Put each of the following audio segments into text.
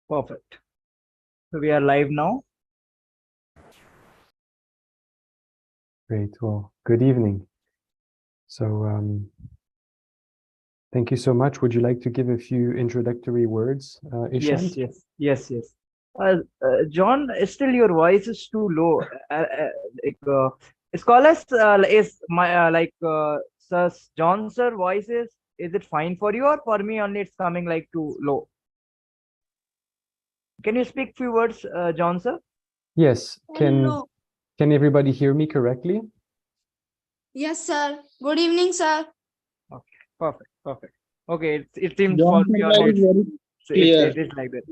Perfect. So we are live now. Great. Well, good evening. So, thank you so much. Would you like to give a few introductory words, Ishant? Yes. John, still your voice is too low. Like, scholars is my Sir John sir voice is it fine for you or for me only it's coming like too low? Can you speak few words, John sir? Yes. Hello. Can everybody hear me correctly? Yes, sir. Good evening, sir. Okay, perfect. Okay, it seems for John's me voice only is very clear. it is like that.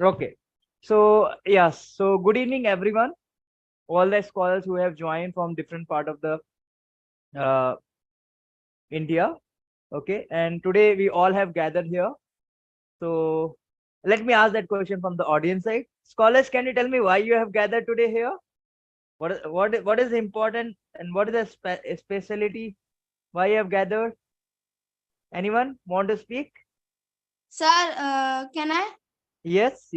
Okay. So yes, so good evening everyone, all the scholars who have joined from different part of the uh, India. Okay, and today we all have gathered here. So let me ask that question from the audience side. Scholars, can you tell me why you have gathered today here? What is important and what is the speciality? Why you have gathered? Anyone want to speak? Sir, can I? Yes.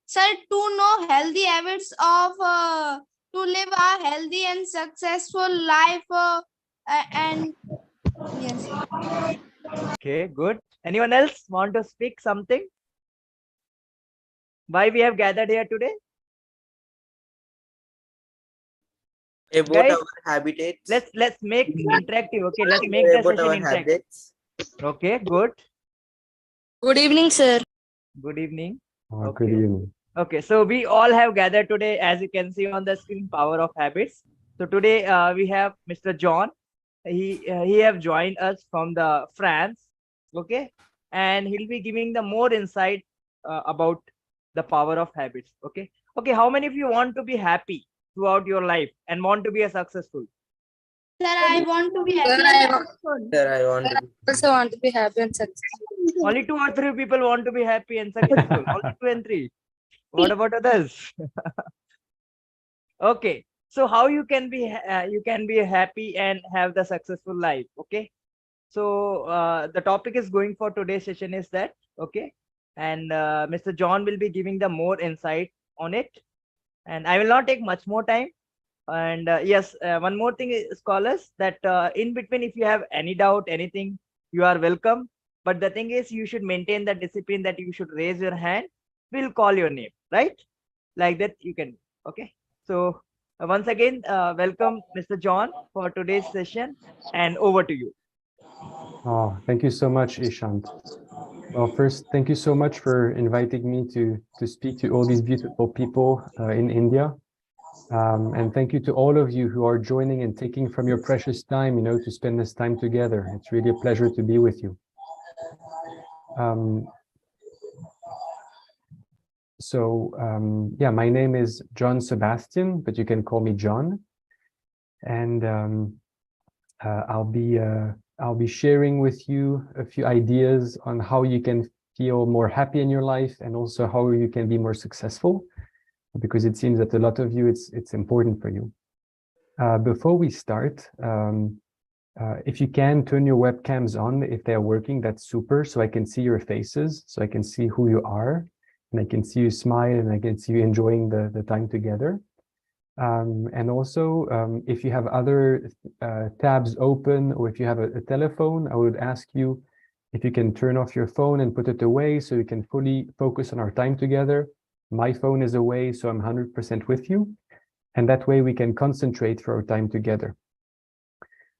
Sir, to know healthy habits of to live a healthy and successful life and yes. Okay, good. Anyone else want to speak something? Why we have gathered here today? About Guys, our habitats. let's make interactive. Okay, let's make the About session our interactive. habits. Okay, good. Good evening, sir. Good evening. Good Okay. evening. Okay, so we all have gathered today, as you can see on the screen, power of habits. So today we have Mr. John. He have joined us from the France. Okay, and he'll be giving the more insight about the power of habits. Okay. How many of you want to be happy throughout your life and want to be a successful? Sir, I want to be happy Sir, and I want- successful. Sir, I want to be. also want to be happy and successful. Only 2 or 3 people want to be happy and successful. Only 2 and 3. What about others? Okay, so how you can be happy and have the successful life? Okay, so the topic is going for today's session is that. Okay, and Mr. John will be giving the more insight on it, and I will not take much more time. And yes, one more thing is, scholars, that in between, if you have any doubt, anything, you are welcome. But the thing is, you should maintain the discipline that you should raise your hand. We'll call your name, right? Like that you can. Okay. So once again, welcome Mr. John for today's session, and over to you. Oh, thank you so much, Ishant. Well, first, thank you so much for inviting me to speak to all these beautiful people in India. And thank you to all of you who are joining and taking from your precious time, to spend this time together. It's really a pleasure to be with you. Yeah, my name is Jean Sebastien, but you can call me John. And I'll be sharing with you a few ideas on how you can feel more happy in your life and also how you can be more successful, because it seems that a lot of you, it's important for you. Before we start, if you can turn your webcams on, if they're working, that's super. So I can see your faces, so I can see who you are, and I can see you smile, and I can see you enjoying the time together. And also, if you have other tabs open, or if you have a telephone, I would ask you if you can turn off your phone and put it away so you can fully focus on our time together. My phone is away, so I'm 100% with you. And that way we can concentrate for our time together.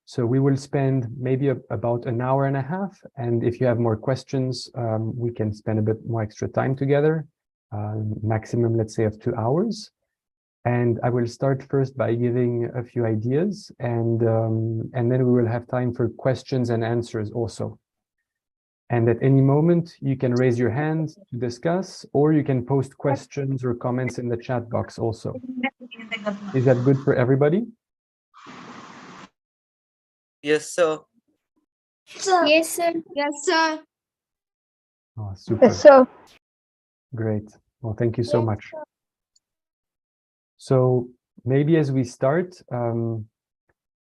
So we will spend maybe about an hour and a half. And if you have more questions, we can spend a bit more extra time together, maximum, let's say, of 2 hours. And I will start first by giving a few ideas, and then we will have time for questions and answers also. And at any moment, you can raise your hand to discuss, or you can post questions or comments in the chat box also. Is that good for everybody? Yes, sir. Yes, sir. Yes, sir. Oh, super. Yes, sir. Great. Well, thank you so much. So maybe as we start,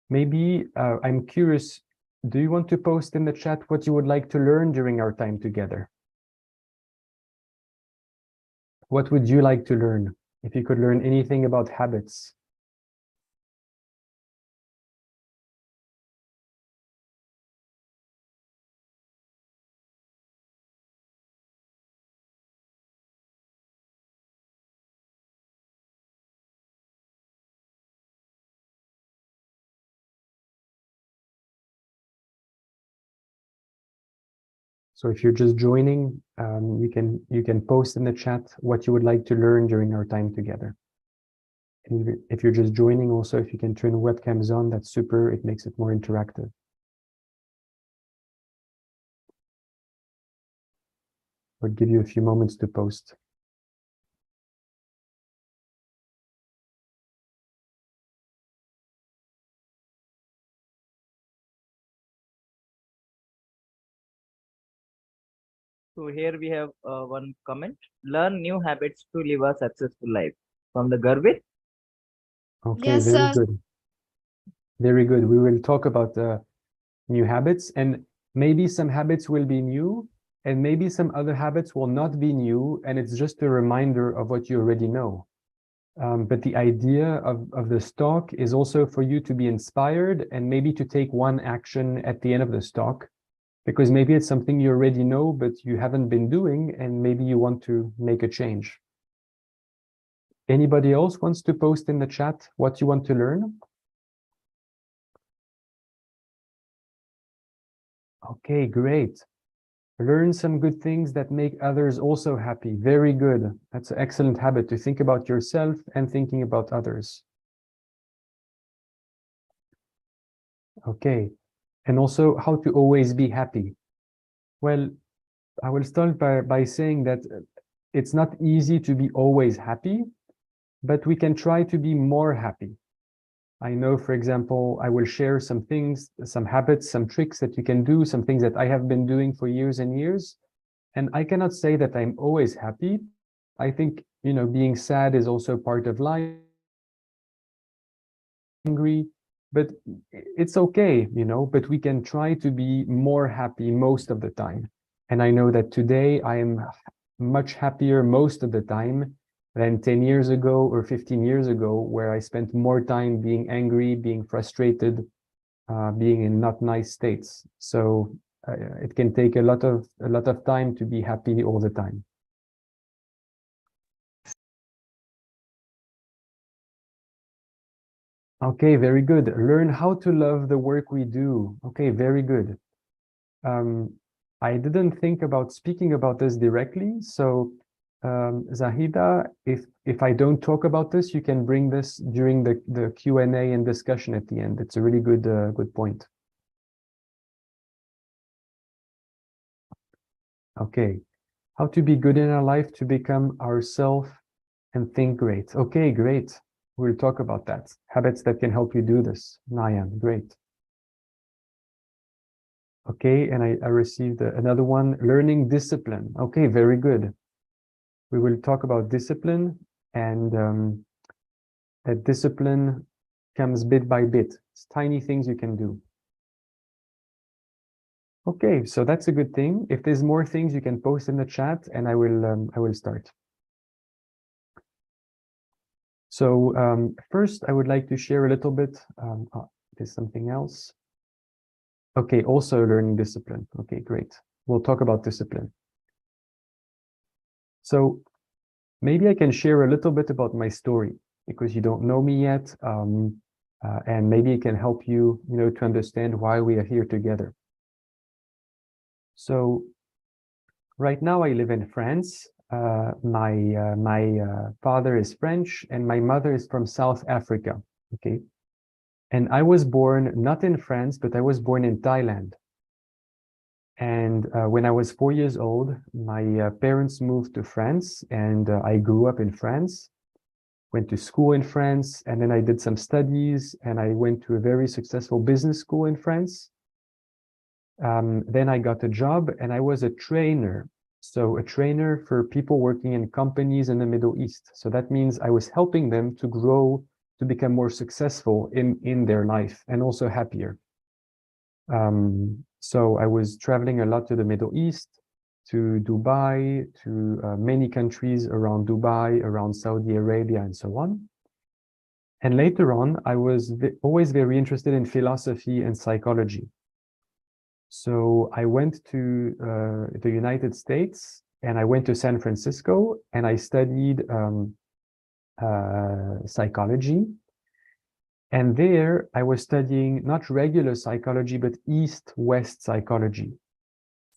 maybe I'm curious, do you want to post in the chat what you would like to learn during our time together? What would you like to learn? If you could learn anything about habits. So if you're just joining, you can post in the chat what you would like to learn during our time together. And if you're just joining also, if you can turn webcams on, that's super. It makes it more interactive. I'll give you a few moments to post. So here we have one comment. Learn new habits to live a successful life. From the Garvit. Okay, Yes, very sir. good. Very good. We will talk about new habits, and maybe some habits will be new, and maybe some other habits will not be new, and it's just a reminder of what you already know. But the idea of this talk is also for you to be inspired and maybe to take one action at the end of this talk, because maybe it's something you already know, but you haven't been doing, and maybe you want to make a change. Anybody else wants to post in the chat what you want to learn? Okay, great. Learn some good things that make others also happy. Very good. That's an excellent habit, to think about yourself and thinking about others. Okay. And also how to always be happy. Well, I will start by saying that it's not easy to be always happy, but we can try to be more happy. I know, for example, I will share some things, some habits, some tricks that you can do, some things that I have been doing for years and years. And I cannot say that I'm always happy. I think, you know, being sad is also part of life. Angry, but it's okay, you know, but we can try to be more happy most of the time. And I know that today I am much happier most of the time than 10 years ago or 15 years ago, where I spent more time being angry, being frustrated, being in not nice states. So it can take a lot of time to be happy all the time. Okay, very good. Learn how to love the work we do. Okay, very good. I didn't think about speaking about this directly. So Zahida, if I don't talk about this, you can bring this during the Q&A and discussion at the end. It's a really good good point. Okay, how to be good in our life, to become ourselves and think great. Okay, great. We'll talk about that. Habits that can help you do this. Nayan, great. Okay, and I received another one, learning discipline. Okay, very good. We will talk about discipline, and that discipline comes bit by bit. It's tiny things you can do. Okay, so that's a good thing. If there's more things, you can post in the chat, and I will start. So first, I would like to share a little bit. There's something else. Okay, also learning discipline. Okay, great. We'll talk about discipline. So maybe I can share a little bit about my story, because you don't know me yet, and maybe it can help you, you know, to understand why we are here together. So right now I live in France. My father is French and my mother is from South Africa. Okay. And I was born not in France, but I was born in Thailand. And when I was 4 years old, my parents moved to France, and I grew up in France, went to school in France, and then I did some studies, and I went to a very successful business school in France. Then I got a job, and I was a trainer. So a trainer for people working in companies in the Middle East. So that means I was helping them to grow, to become more successful in their life, and also happier. So I was traveling a lot to the Middle East. to Dubai, to many countries around Dubai, around Saudi Arabia, and so on. And later on, I was always very interested in philosophy and psychology. So I went to the United States, and I went to San Francisco, and I studied psychology. And there I was studying not regular psychology, but East-West psychology.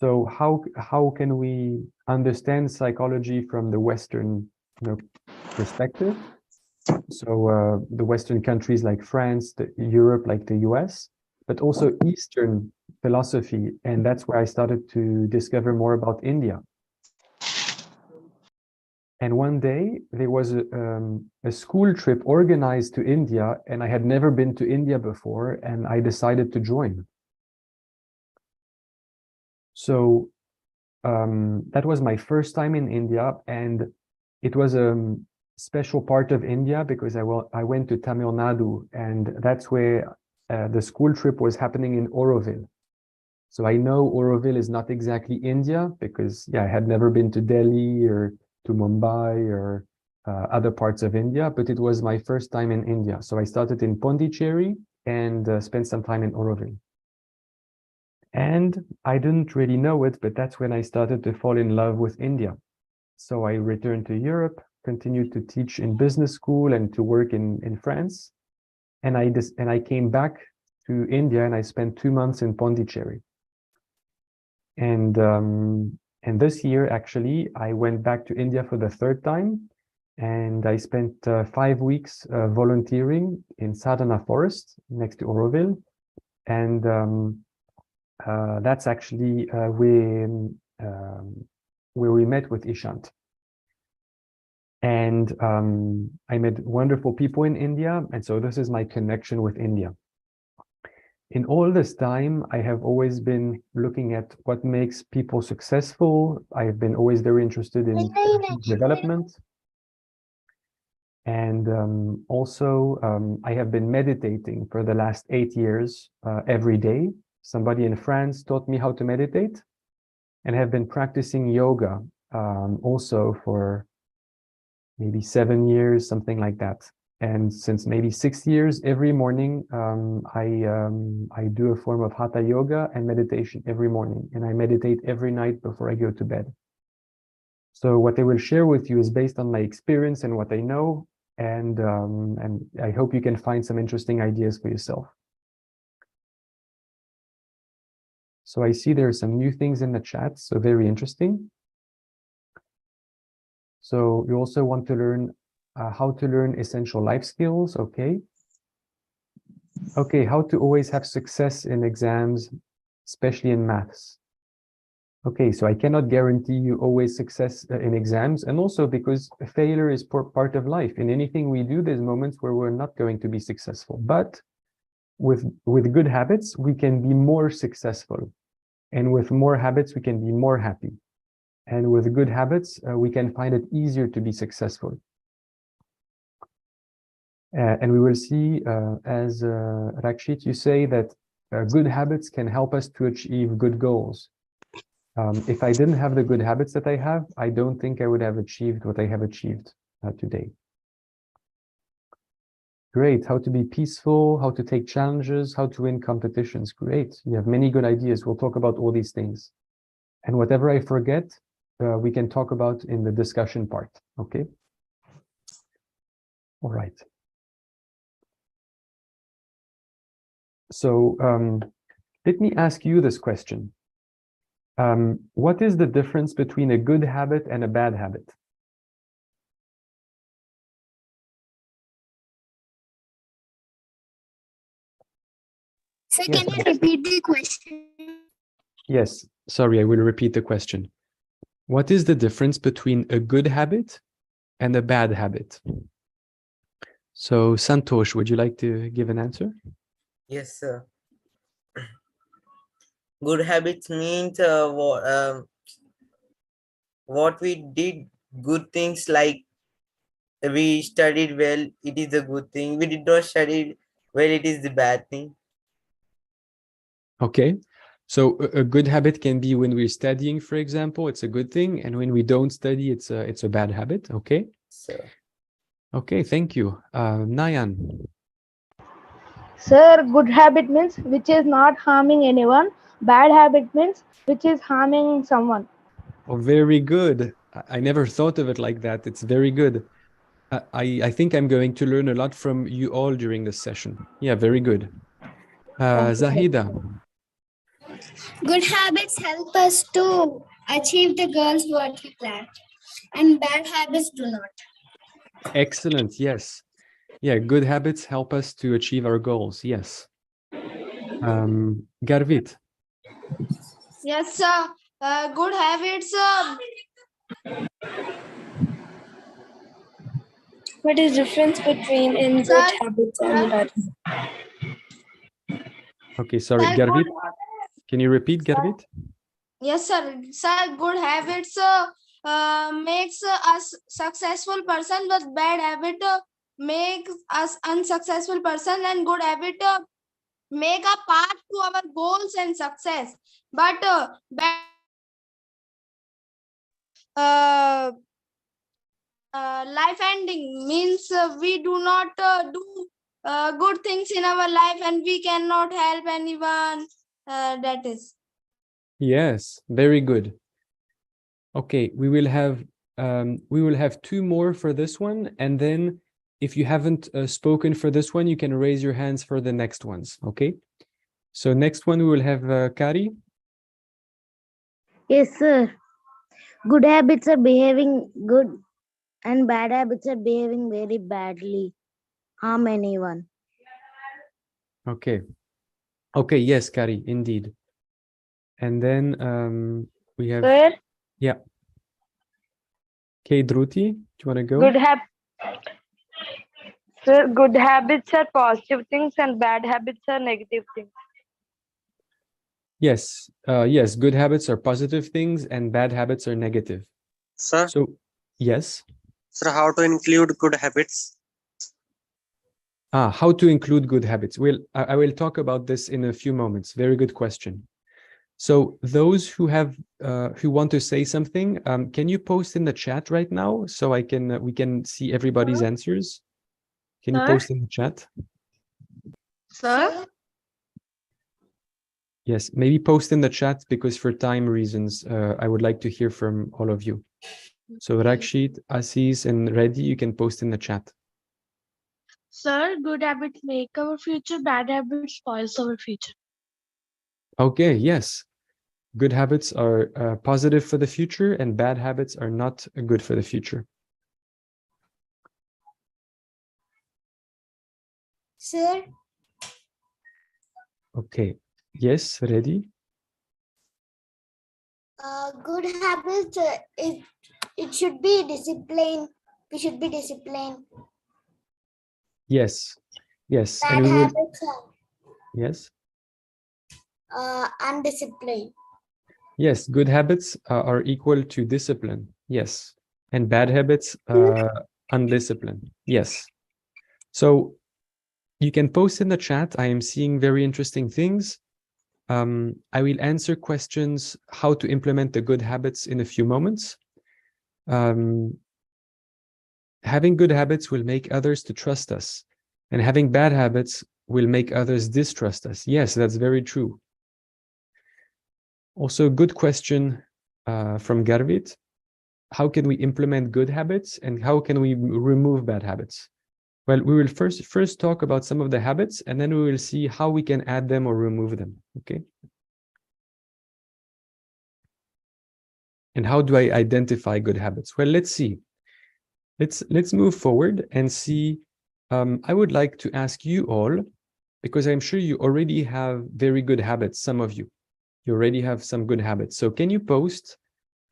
So how can we understand psychology from the Western perspective? So the Western countries like France, Europe, like the US, but also Eastern philosophy. And that's where I started to discover more about India. And one day there was a school trip organized to India, and I had never been to India before, and I decided to join. So that was my first time in India, and it was a special part of India because I went to Tamil Nadu, and that's where the school trip was happening in Auroville. So I know Auroville is not exactly India because I had never been to Delhi or to Mumbai or other parts of India, but it was my first time in India. So I started in Pondicherry and spent some time in Auroville. And I didn't really know it, but that's when I started to fall in love with India. So I returned to Europe, continued to teach in business school and to work in France. And I came back to India, and I spent 2 months in Pondicherry. And this year, actually, I went back to India for the third time, and I spent 5 weeks volunteering in Sadhana Forest next to Auroville. And that's actually where we met with Ishant. And I met wonderful people in India, and so this is my connection with India. In all this time, I have always been looking at what makes people successful. I've been always very interested in development. And also, I have been meditating for the last 8 years every day. Somebody in France taught me how to meditate, and have been practicing yoga also for maybe 7 years, something like that. And since maybe 6 years, every morning, I do a form of hatha yoga and meditation every morning. And I meditate every night before I go to bed. So what I will share with you is based on my experience and what I know. And I hope you can find some interesting ideas for yourself. So I see there are some new things in the chat, so very interesting. So you also want to learn how to learn essential life skills, okay? Okay, how to always have success in exams, especially in maths. Okay, so I cannot guarantee you always success in exams, and also because failure is part of life. In anything we do, there's moments where we're not going to be successful. But with good habits, we can be more successful. And with more habits, we can be more happy. And with good habits, we can find it easier to be successful. And we will see, as Rakshit, you say that good habits can help us to achieve good goals. If I didn't have the good habits that I have, I don't think I would have achieved what I have achieved today. Great. How to be peaceful, how to take challenges, how to win competitions. Great. You have many good ideas. We'll talk about all these things. And whatever I forget, we can talk about in the discussion part. Okay. All right. So let me ask you this question. What is the difference between a good habit and a bad habit? So Yes, can you repeat the question? Yes, sorry, I will repeat the question. What is the difference between a good habit and a bad habit? So, Santosh, would you like to give an answer? Yes, sir. Good habits means what we did good things, like we studied well, it is a good thing. We did not study well, it is the bad thing. Okay, So a good habit can be when we're studying, for example, it's a good thing. And when we don't study, it's a bad habit. Okay. Sir. Okay, thank you. Nayan. Sir, good habit means which is not harming anyone. Bad habit means which is harming someone. Oh, very good. I never thought of it like that. It's very good. I think I'm going to learn a lot from you all during this session. Yeah, very good. Zahida. Good habits help us to achieve the goals what we plan, and bad habits do not. Excellent. Yes. Yeah, good habits help us to achieve our goals. Yes. Garvit. Yes, sir. Good habits. What is difference between in good Sir, habits and bad? Okay, sorry, sir, Garvit. good, Can you repeat, Garvit? yes, sir. Sir, good habits makes us successful person, but bad habit makes us unsuccessful person, and good habit make a path to our goals and success. But bad life ending means we do not do good things in our life, and we cannot help anyone. That is. Yes, very good. Okay, we will have two more for this one, and then if you haven't spoken for this one, you can raise your hands for the next ones. Okay. So next one we will have Kari. Yes, sir. Good habits are behaving good and bad habits are behaving very badly. Harm anyone. Okay. Okay, yes, Kari, indeed. And then we have Sir, yeah. Okay, Dhruti, do you want to go? good habits are positive things and bad habits are negative things. Yes, yes, good habits are positive things and bad habits are negative. Sir, So, yes. sir, how to include good habits? How to include good habits? Well, I will talk about this in a few moments. Very good question. So those who have who want to say something, can you post in the chat right now so we can see everybody's answers? Can you Sir? post in the chat? Sir? Yes, maybe post in the chat because for time reasons, I would like to hear from all of you. So Rakshit, Asis, and Reddy, you can post in the chat. Sir, good habits make our future, bad habits spoils our future. Okay, yes. Good habits are positive for the future and bad habits are not good for the future. Sir, Okay, yes, ready? good habits it should be discipline. We should be disciplined. Yes, yes. Bad And we will, habits yes, are undisciplined. yes, good habits are equal to discipline. Yes. And bad habits, undisciplined. Yes. So you can post in the chat. I am seeing very interesting things. I will answer questions how to implement the good habits in a few moments. Having good habits will make others to trust us, and having bad habits will make others distrust us. Yes, that's very true. Also, good question from Garvit. How can we implement good habits and how can we remove bad habits? Well, we will first talk about some of the habits and then we will see how we can add them or remove them. Okay. And how do I identify good habits? Well, let's see. Let's move forward and see. I would like to ask you all, because I'm sure you already have very good habits, some of you. You already have some good habits. So can you post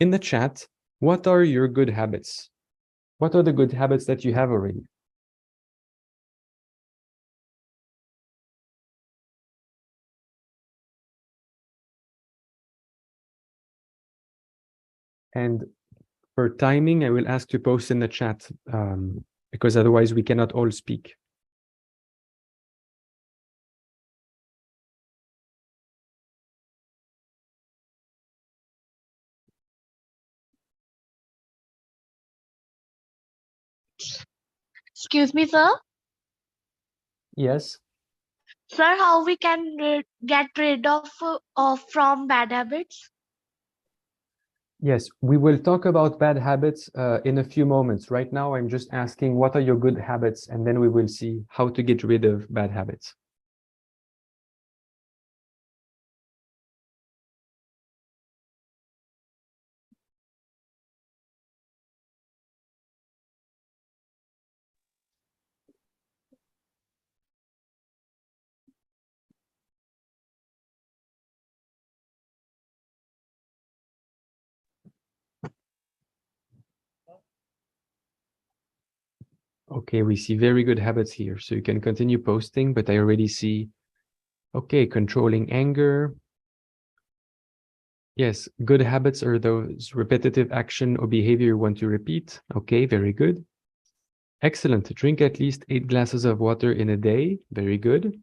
in the chat, what are your good habits? What are the good habits that you have already? And for timing, I will ask to post in the chat because otherwise we cannot all speak. Excuse me, sir. Yes. Sir, how we can get rid of from bad habits? Yes, we will talk about bad habits in a few moments. Right now, I'm just asking what are your good habits, and then we will see how to get rid of bad habits. Okay, we see very good habits here. So you can continue posting, but I already see, okay, controlling anger. Yes, good habits are those repetitive action or behavior you want to repeat. Okay, very good. Excellent. Drink at least 8 glasses of water in a day. Very good.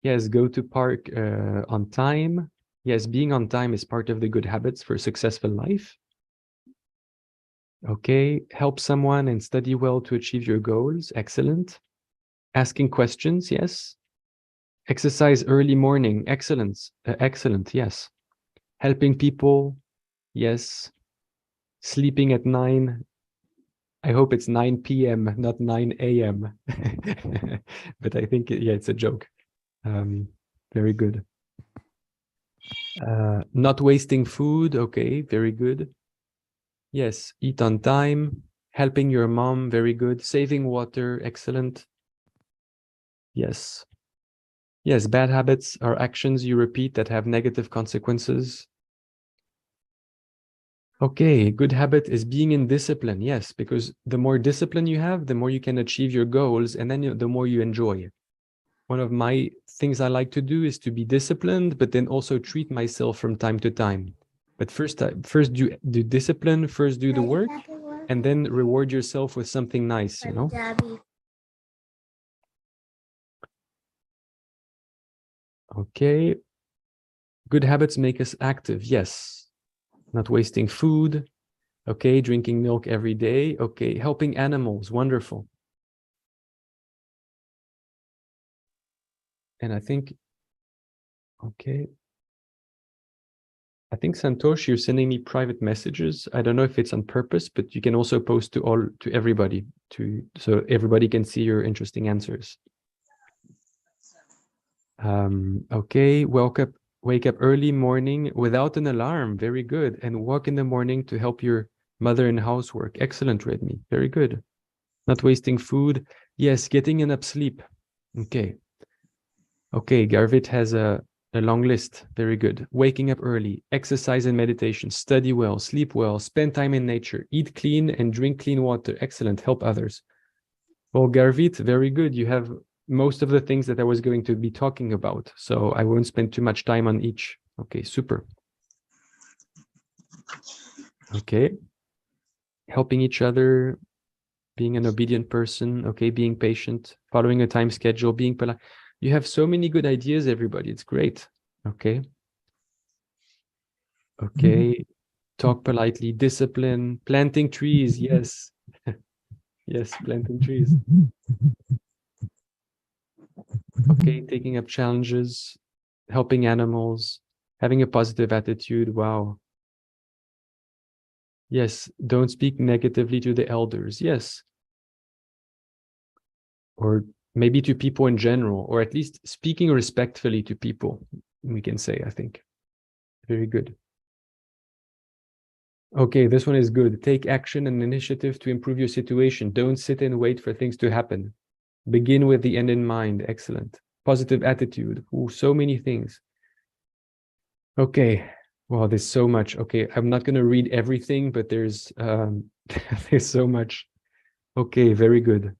Yes, go to park on time. Yes, being on time is part of the good habits for a successful life. Okay, help someone and study well to achieve your goals. Excellent. Asking questions, yes. Exercise early morning, excellent, excellent, yes. Helping people, yes. Sleeping at 9, I hope it's 9 p.m., not 9 a.m. But I think, yeah, it's a joke. Very good. Not wasting food, okay, very good. Yes, eat on time. Helping your mom, very good. Saving water, excellent. Yes. Yes, bad habits are actions you repeat that have negative consequences. Okay, good habit is being in discipline. Yes, because the more discipline you have, the more you can achieve your goals, and then the more you enjoy. One of my things I like to do is to be disciplined, but then also treat myself from time to time. But first do discipline, first do the work, and then reward yourself with something nice, you know? Okay. Good habits make us active. Yes. Not wasting food. Okay. Drinking milk every day. Okay. Helping animals. Wonderful. And I think, okay. I think Santosh, you're sending me private messages. I don't know if it's on purpose, but you can also post to everybody so everybody can see your interesting answers. Okay, wake up early morning without an alarm. Very good. And walk in the morning to help your mother in housework. Excellent, Redmi. Very good. Not wasting food. Yes, getting enough sleep. Okay. Okay, Garvit has a long list. Very good. Waking up early, exercise and meditation, study well, sleep well, spend time in nature, eat clean and drink clean water. Excellent. Help others. Well, Garvit, very good. You have most of the things that I was going to be talking about, so I won't spend too much time on each. Okay, super. Okay. Helping each other, being an obedient person, okay, being patient, following a time schedule, being polite. You have so many good ideas, everybody. It's great. Okay. Okay. Talk politely, discipline, planting trees. Yes. Yes, planting trees. Okay, taking up challenges, helping animals, having a positive attitude. Wow. Yes, don't speak negatively to the elders. Yes. Or maybe to people in general, or at least speaking respectfully to people, we can say, I think. Very good. Okay, this one is good. Take action and initiative to improve your situation. Don't sit and wait for things to happen. Begin with the end in mind. Excellent. Positive attitude. Ooh, so many things. Okay. Wow, there's so much. Okay, I'm not going to read everything, but there's there's so much. Okay, very good.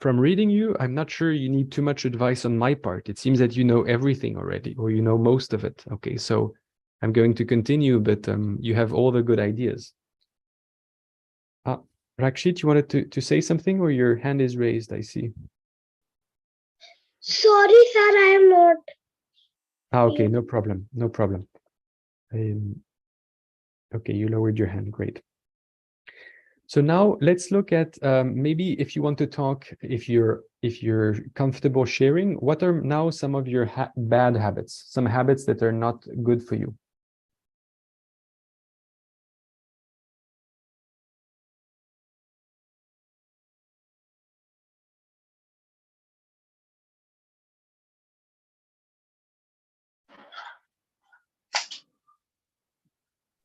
From reading you, I'm not sure you need too much advice on my part. It seems that you know everything already, or you know most of it. Okay, so I'm going to continue, but you have all the good ideas. Rakshit, you wanted to say something, or your hand is raised, I see. Sorry, sir, I am not. Okay, no problem, no problem. Okay, you lowered your hand, great. So now let's look at maybe if you want to talk, if you're comfortable sharing, what are now some of your bad habits, some habits that are not good for you?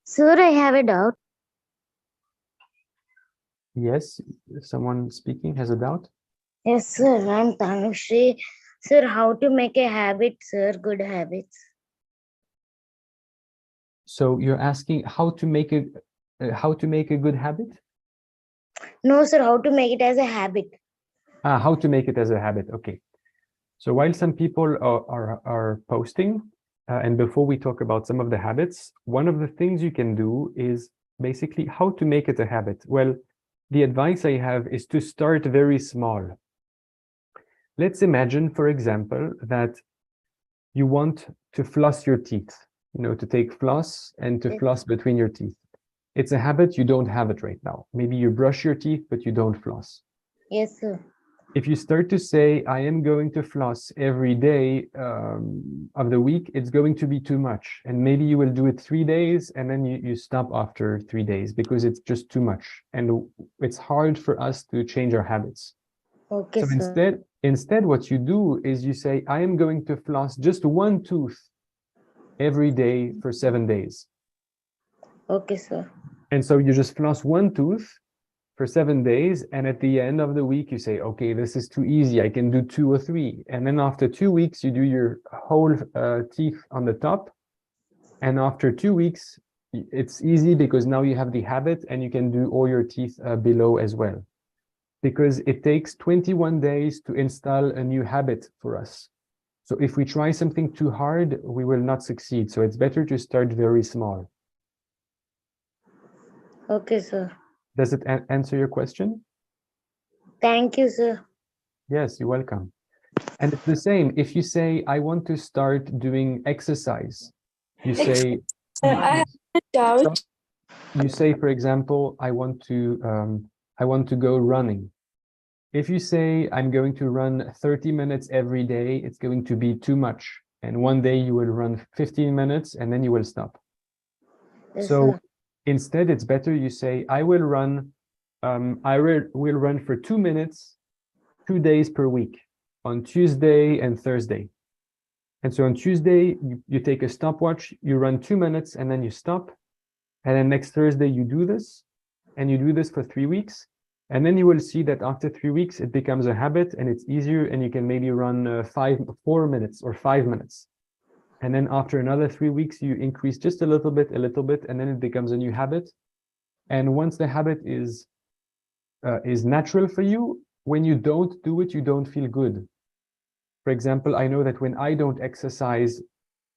Sir, I have a doubt. Yes, someone speaking has a doubt. Yes, sir. I'm Tanushree. Sir, how to make a habit, sir? Good habits. So you're asking how to make a good habit? No, sir. How to make it as a habit? How to make it as a habit. Okay. So while some people are posting, and before we talk about some of the habits, one of the things you can do is basically how to make it a habit. Well, the advice I have is to start very small. Let's imagine, for example, that you want to floss your teeth, to take floss and to floss between your teeth. It's a habit, you don't have it right now. Maybe you brush your teeth, but you don't floss. Yes, sir. If you start to say, I am going to floss every day of the week, it's going to be too much. And maybe you will do it 3 days and then you stop after 3 days because it's just too much. And it's hard for us to change our habits. Okay, So sir. instead, what you do is you say, I am going to floss just one tooth every day for 7 days. Okay, sir. And so you just floss one tooth for 7 days. And at the end of the week, you say, okay, this is too easy. I can do 2 or 3. And then after 2 weeks, you do your whole teeth on the top. And after 2 weeks, it's easy because now you have the habit and you can do all your teeth below as well. Because it takes 21 days to install a new habit for us. So if we try something too hard, we will not succeed. So it's better to start very small. Okay, sir. Does it answer your question? Thank you, sir. Yes, you're welcome. And it's the same. If you say, I want to start doing exercise, you say, I have a doubt. you say, for example, I want to go running. If you say, I'm going to run 30 minutes every day, it's going to be too much. And one day you will run 15 minutes and then you will stop. Yes, So sir. instead, it's better you say, I will run for 2 minutes, 2 days per week on Tuesday and Thursday. And so on Tuesday, you take a stopwatch, you run 2 minutes and then you stop. And then next Thursday, you do this and you do this for 3 weeks. And then you will see that after 3 weeks, it becomes a habit and it's easier and you can maybe run 4 minutes or 5 minutes. And then after another 3 weeks, you increase just a little bit, and then it becomes a new habit. And once the habit is natural for you, when you don't do it, you don't feel good. For example, I know that when I don't exercise,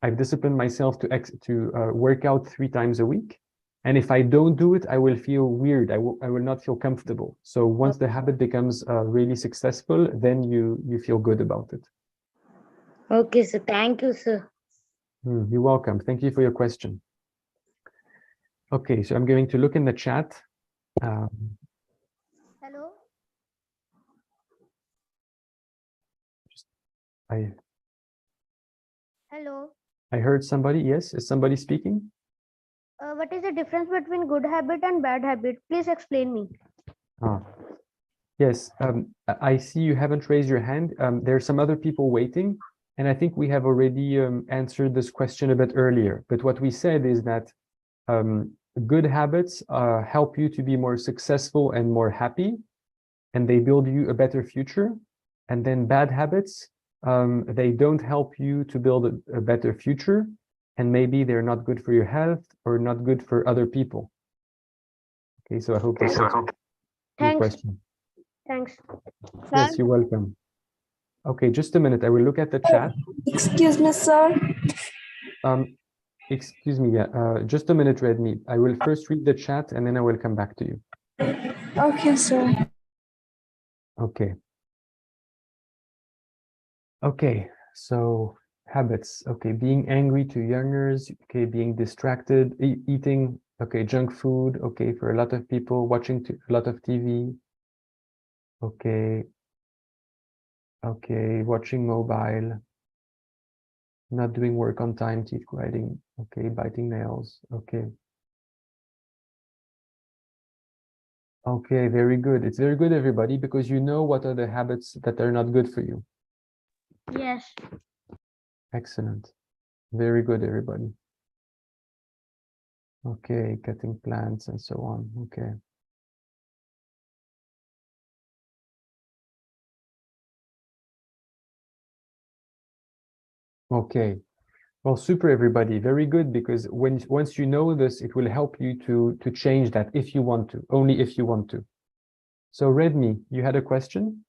I've disciplined myself to work out 3 times a week. And if I don't do it, I will feel weird. I will not feel comfortable. So once the habit becomes really successful, then you feel good about it. Okay, sir. Thank you, sir. You're welcome. Thank you for your question. Okay, so I'm going to look in the chat. Hello. Hello. I heard somebody. Yes, is somebody speaking? What is the difference between good habit and bad habit? Please explain me. Yes, I see you haven't raised your hand. There are some other people waiting, and I think we have already answered this question a bit earlier. But what we said is that good habits help you to be more successful and more happy, and they build you a better future. And then bad habits, they don't help you to build a better future, and maybe they're not good for your health or not good for other people. Okay, so I hope this answers your question. Thanks. Yes, you're welcome. Okay, just a minute. I will look at the chat. Excuse me, sir. Excuse me. Yeah, just a minute, Redmi. I will first read the chat and then I will come back to you. Okay, sir. Okay. Okay, so habits. Okay, being angry to youngers. Okay, being distracted, eating Okay, junk food. Okay, for a lot of people, watching a lot of TV. Okay. Okay, watching mobile. Not doing work on time, teeth grinding. Okay, biting nails. Okay. Okay, very good. It's very good, everybody, because you know what are the habits that are not good for you. Yes. Excellent. Very good, everybody. Okay, cutting plants and so on. Okay. Okay. Well, super, everybody. Very good, because once you know this, it will help you to change that if you want to, only if you want to. So, Redmi, you had a question?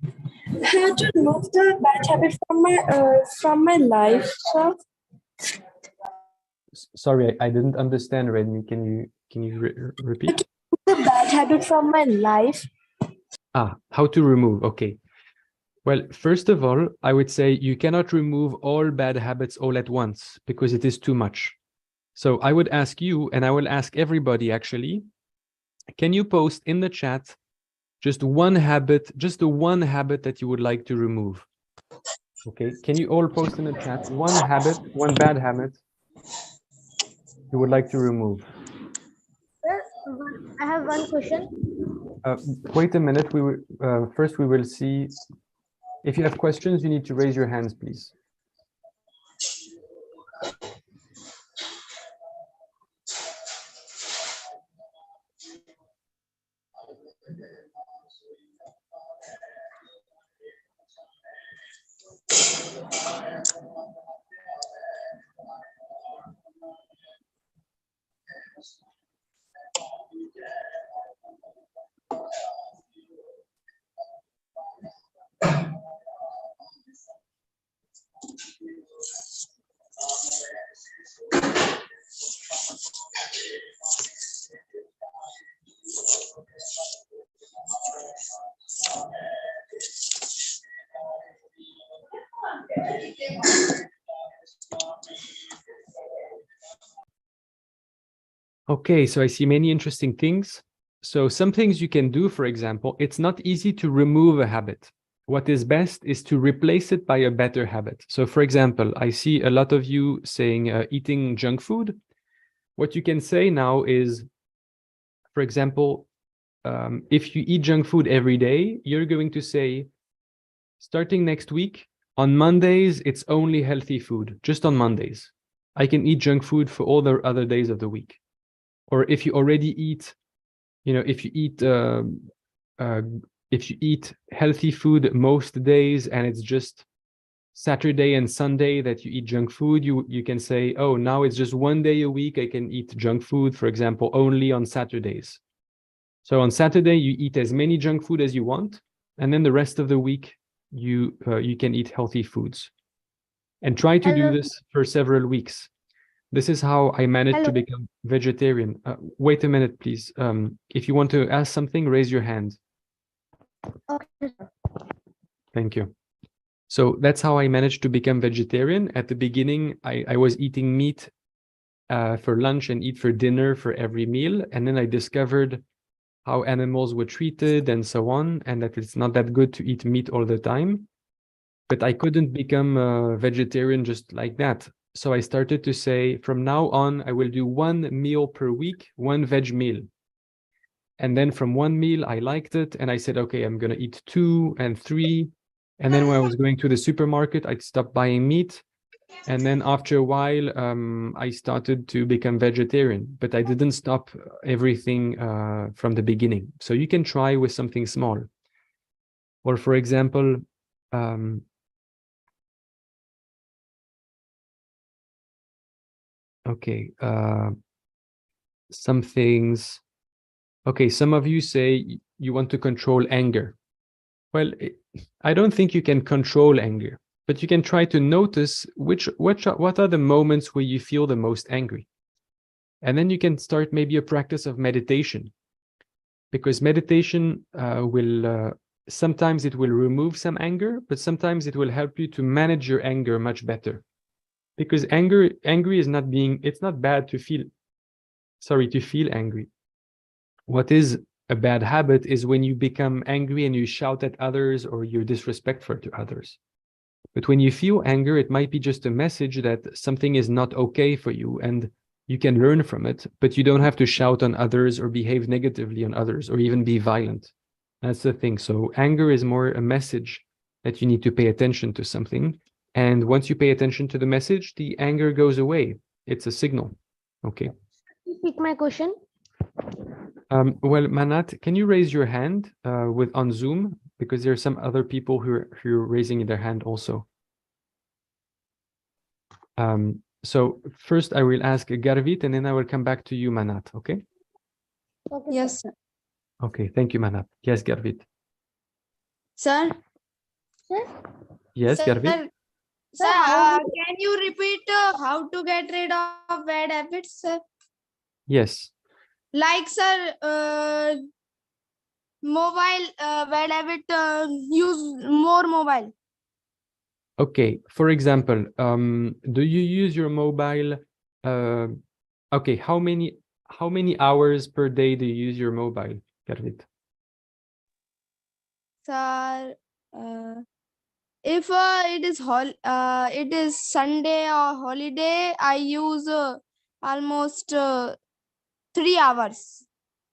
How to remove the bad habit from my life, sir? Sorry, I didn't understand, Redmi. Can you repeat? The bad habit from my life. How to remove? Okay. Well, first of all, I would say you cannot remove all bad habits all at once because it is too much. So I would ask you, and I will ask everybody actually, can you post in the chat just one habit, just the one habit that you would like to remove? Okay, can you all post in the chat one habit, one bad habit you would like to remove? Sir, I have one question. Wait a minute. We will first we will see. If you have questions, you need to raise your hands, please. Okay, so I see many interesting things. So some things you can do, for example, it's not easy to remove a habit. What is best is to replace it by a better habit. So for example, I see a lot of you saying eating junk food. What you can say now is, for example, if you eat junk food every day, you're going to say, starting next week, on Mondays, it's only healthy food, just on Mondays. I can eat junk food for all the other days of the week. Or if you already eat, if you eat healthy food most days and it's just Saturday and Sunday that you eat junk food, you can say, oh, now it's just one day a week I can eat junk food, for example, only on Saturdays. So on Saturday, you eat as many junk food as you want, and then the rest of the week, you can eat healthy foods. And try to do this for several weeks. This is how I managed to become vegetarian. Wait a minute, please. If you want to ask something, raise your hand. Okay. Thank you. So that's how I managed to become vegetarian. At the beginning, I was eating meat for lunch and eat for dinner for every meal. And then I discovered how animals were treated and so on, and that it's not that good to eat meat all the time. But I couldn't become a vegetarian just like that. So I started to say, from now on, I will do one meal per week, one veg meal. And then from one meal, I liked it. And I said, okay, I'm going to eat 2 and 3. And then when I was going to the supermarket, I'd stop buying meat. And then after a while, I started to become vegetarian. But I didn't stop everything from the beginning. So you can try with something small. Or for example, okay, some things. Okay, some of you say you want to control anger. Well, I don't think you can control anger, but you can try to notice what are the moments where you feel the most angry. And then you can start maybe a practice of meditation, because meditation will sometimes it will remove some anger, but sometimes it will help you to manage your anger much better. Because angry is not it's not bad to feel angry. What is a bad habit is when you become angry and you shout at others or you're disrespectful to others. But when you feel anger, it might be just a message that something is not okay for you and you can learn from it, but you don't have to shout on others or behave negatively on others or even be violent. That's the thing. So anger is more a message that you need to pay attention to something. And once you pay attention to the message, the anger goes away. It's a signal. Okay. Pick my question. Well, Manat, can you raise your hand on Zoom? Because there are some other people who are raising their hand also. So first I will ask Garvit and then I will come back to you, Manat, okay? Okay, Yes, sir. Okay, thank you, Manat. Yes, Garvit. Sir. sir. Yes, Sir, Garvit. sir, can you repeat how to get rid of bad habits, sir? Yes. Like, sir, mobile bad habit, use more mobile. Okay, for example, do you use your mobile? Okay, how many hours per day do you use your mobile, Garvit? Sir, if it is Sunday or holiday, I use almost 3 hours.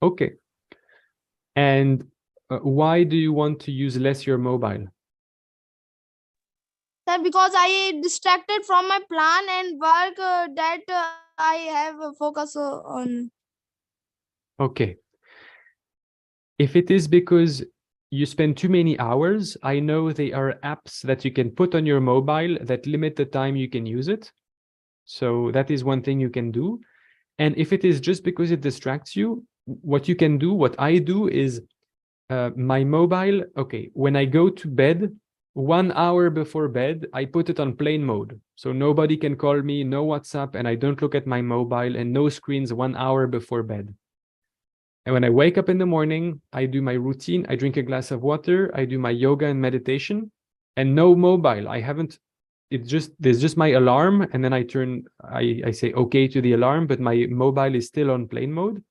Okay. And why do you want to use less your mobile? Sir, because I distracted from my plan and work that I have a focus on. Okay. If it is because you spend too many hours, I know there are apps that you can put on your mobile that limit the time you can use it. So that is one thing you can do. And if it is just because it distracts you, what you can do, what I do is my mobile, okay, when I go to bed, 1 hour before bed, I put it on plane mode. So nobody can call me, no WhatsApp, and I don't look at my mobile and no screens 1 hour before bed. And when I wake up in the morning, I do my routine, I drink a glass of water, I do my yoga and meditation, and no mobile. There's just my alarm, and then I say okay to the alarm, but my mobile is still on plane mode.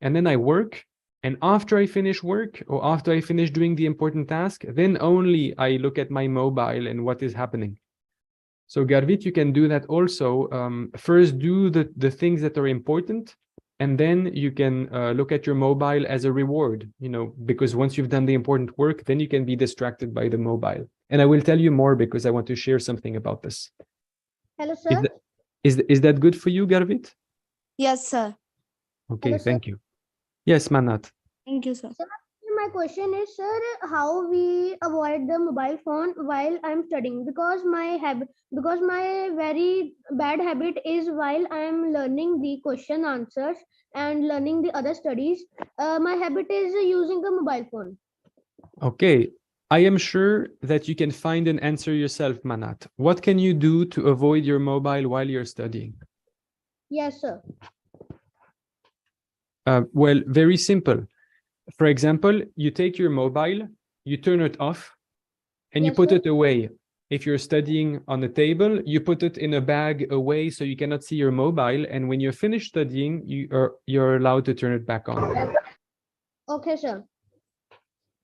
And then I work, and after I finish work or after I finish doing the important task, then only I look at my mobile and what is happening. So Garvit, you can do that also. First do the things that are important, and then you can look at your mobile as a reward, because once you've done the important work, then you can be distracted by the mobile. And I will tell you more because I want to share something about this. Hello, sir. Is that good for you, Garvit? Yes, sir. Okay, Hello, sir. thank you. Yes, Manat. Thank you, sir. Sir, my question is, sir, how we avoid the mobile phone while I'm studying? Because my very bad habit is while I'm learning the question answers and learning the other studies, my habit is using a mobile phone. Okay, I am sure that you can find an answer yourself, Manat. What can you do to avoid your mobile while you're studying? Yes, sir. Well, very simple. For example, you take your mobile, you turn it off, and you Yes, put sir. it away. If you're studying on a table, you put it in a bag away so you cannot see your mobile. And when you're finished studying, you're allowed to turn it back on. Okay, sir.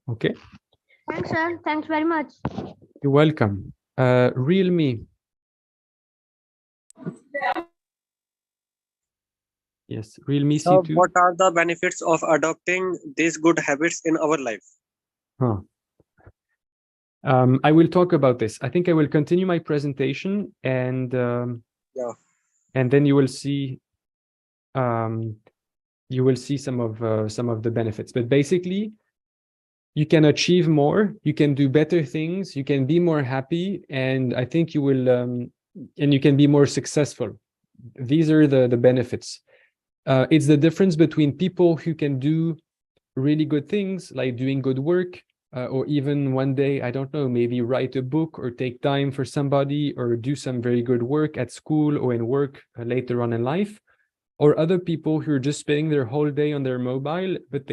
Okay. Thanks, sir. Thanks very much. You're welcome. Real me. Yes, real me. So, C2. what are the benefits of adopting these good habits in our life? Huh. I will talk about this. I think I will continue my presentation and and then you will see some of the benefits. But basically, you can achieve more, you can do better things, you can be more happy, and I think you will and you can be more successful. These are the benefits. It's the difference between people who can do really good things like doing good work, or even one day, I don't know, maybe write a book or take time for somebody or do some very good work at school or in work later on in life, or other people who are just spending their whole day on their mobile, but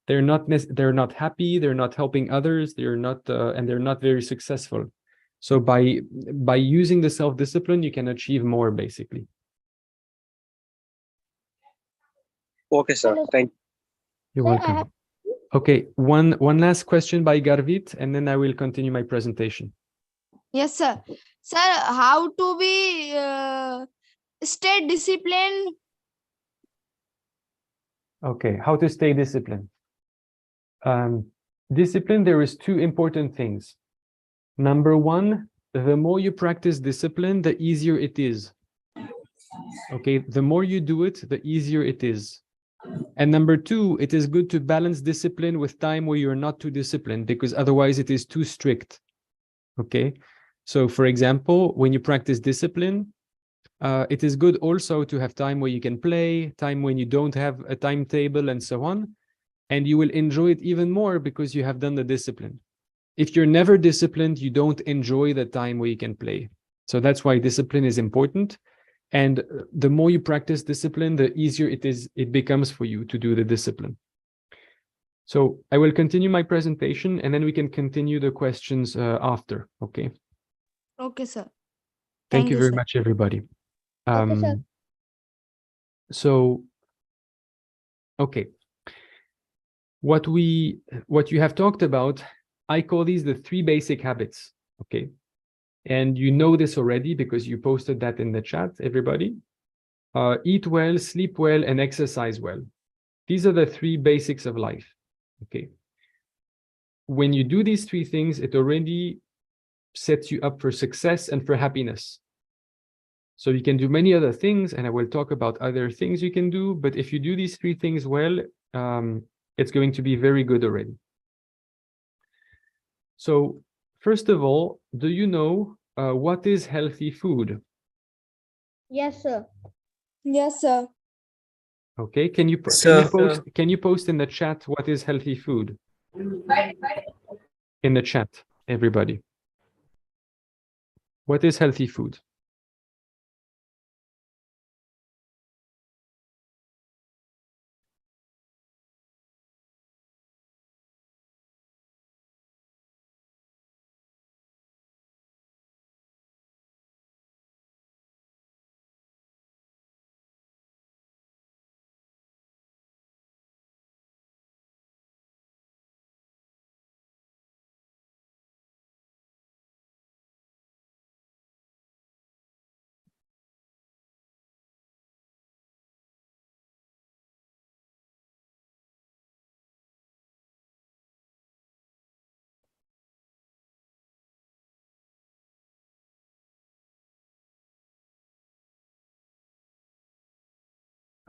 they're not happy, they're not helping others, they're not very successful. So by using the self-discipline, you can achieve more, basically. Okay, sir. Hello, Thank you. You're sir, I welcome. have Okay, one last question by Garvit, and then I will continue my presentation. Yes, sir. Sir, how to be stay disciplined? Okay, how to stay disciplined. Discipline, there is two important things. Number one, the more you practice discipline, the easier it is. Okay, the more you do it, the easier it is. And number two, it is good to balance discipline with time where you're not too disciplined, because otherwise it is too strict. Okay, so for example, when you practice discipline, it is good also to have time where you can play, time when you don't have a timetable, and so on. And you will enjoy it even more because you have done the discipline. If you're never disciplined, you don't enjoy the time where you can play. So that's why discipline is important. And the more you practice discipline, the easier it becomes for you to do the discipline. So I will continue my presentation, and then we can continue the questions after. Okay. Okay, sir. Thank you very sir. much, everybody. Okay, sir. So, okay. What you have talked about, I call these the 3 basic habits. Okay. And you know this already because you posted that in the chat, everybody. Eat well, sleep well, and exercise well. These are the 3 basics of life. Okay. When you do these 3 things, it already sets you up for success and for happiness. So you can do many other things, and I will talk about other things you can do. But if you do these 3 things well, it's going to be very good already. So first of all, do you know what is healthy food? Yes, sir. Yes, sir. Okay, can you post in the chat what is healthy food? In the chat, everybody. What is healthy food?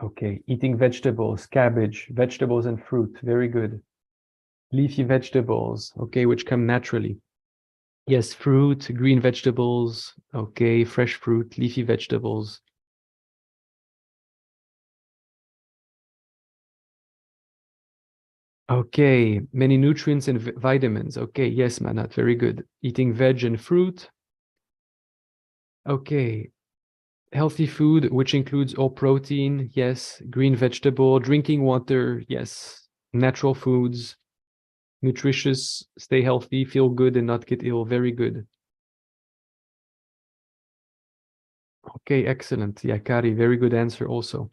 Okay, eating vegetables, cabbage, vegetables and fruit, very good. Leafy vegetables, okay, which come naturally. Yes, fruit, green vegetables, okay, fresh fruit, leafy vegetables. Okay, many nutrients and vitamins. Okay, yes, Manat, very good. Eating veg and fruit. Okay, healthy food, which includes all protein, yes. Green vegetable, drinking water, yes. Natural foods, nutritious, stay healthy, feel good and not get ill, very good. Okay, excellent. Yakari, very good answer also.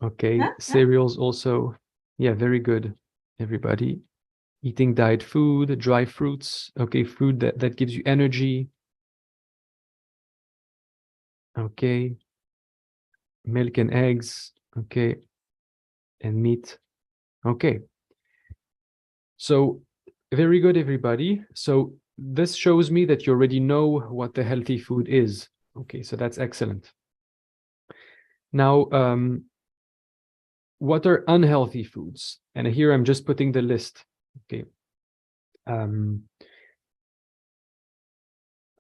Okay, cereals also. Yeah, very good, everybody. Eating diet food, dry fruits. Okay, food that gives you energy. Okay. Milk and eggs. Okay. And meat. Okay. So very good, everybody. So this shows me that you already know what the healthy food is. Okay, so that's excellent. Now, what are unhealthy foods? And here I'm just putting the list. Okay.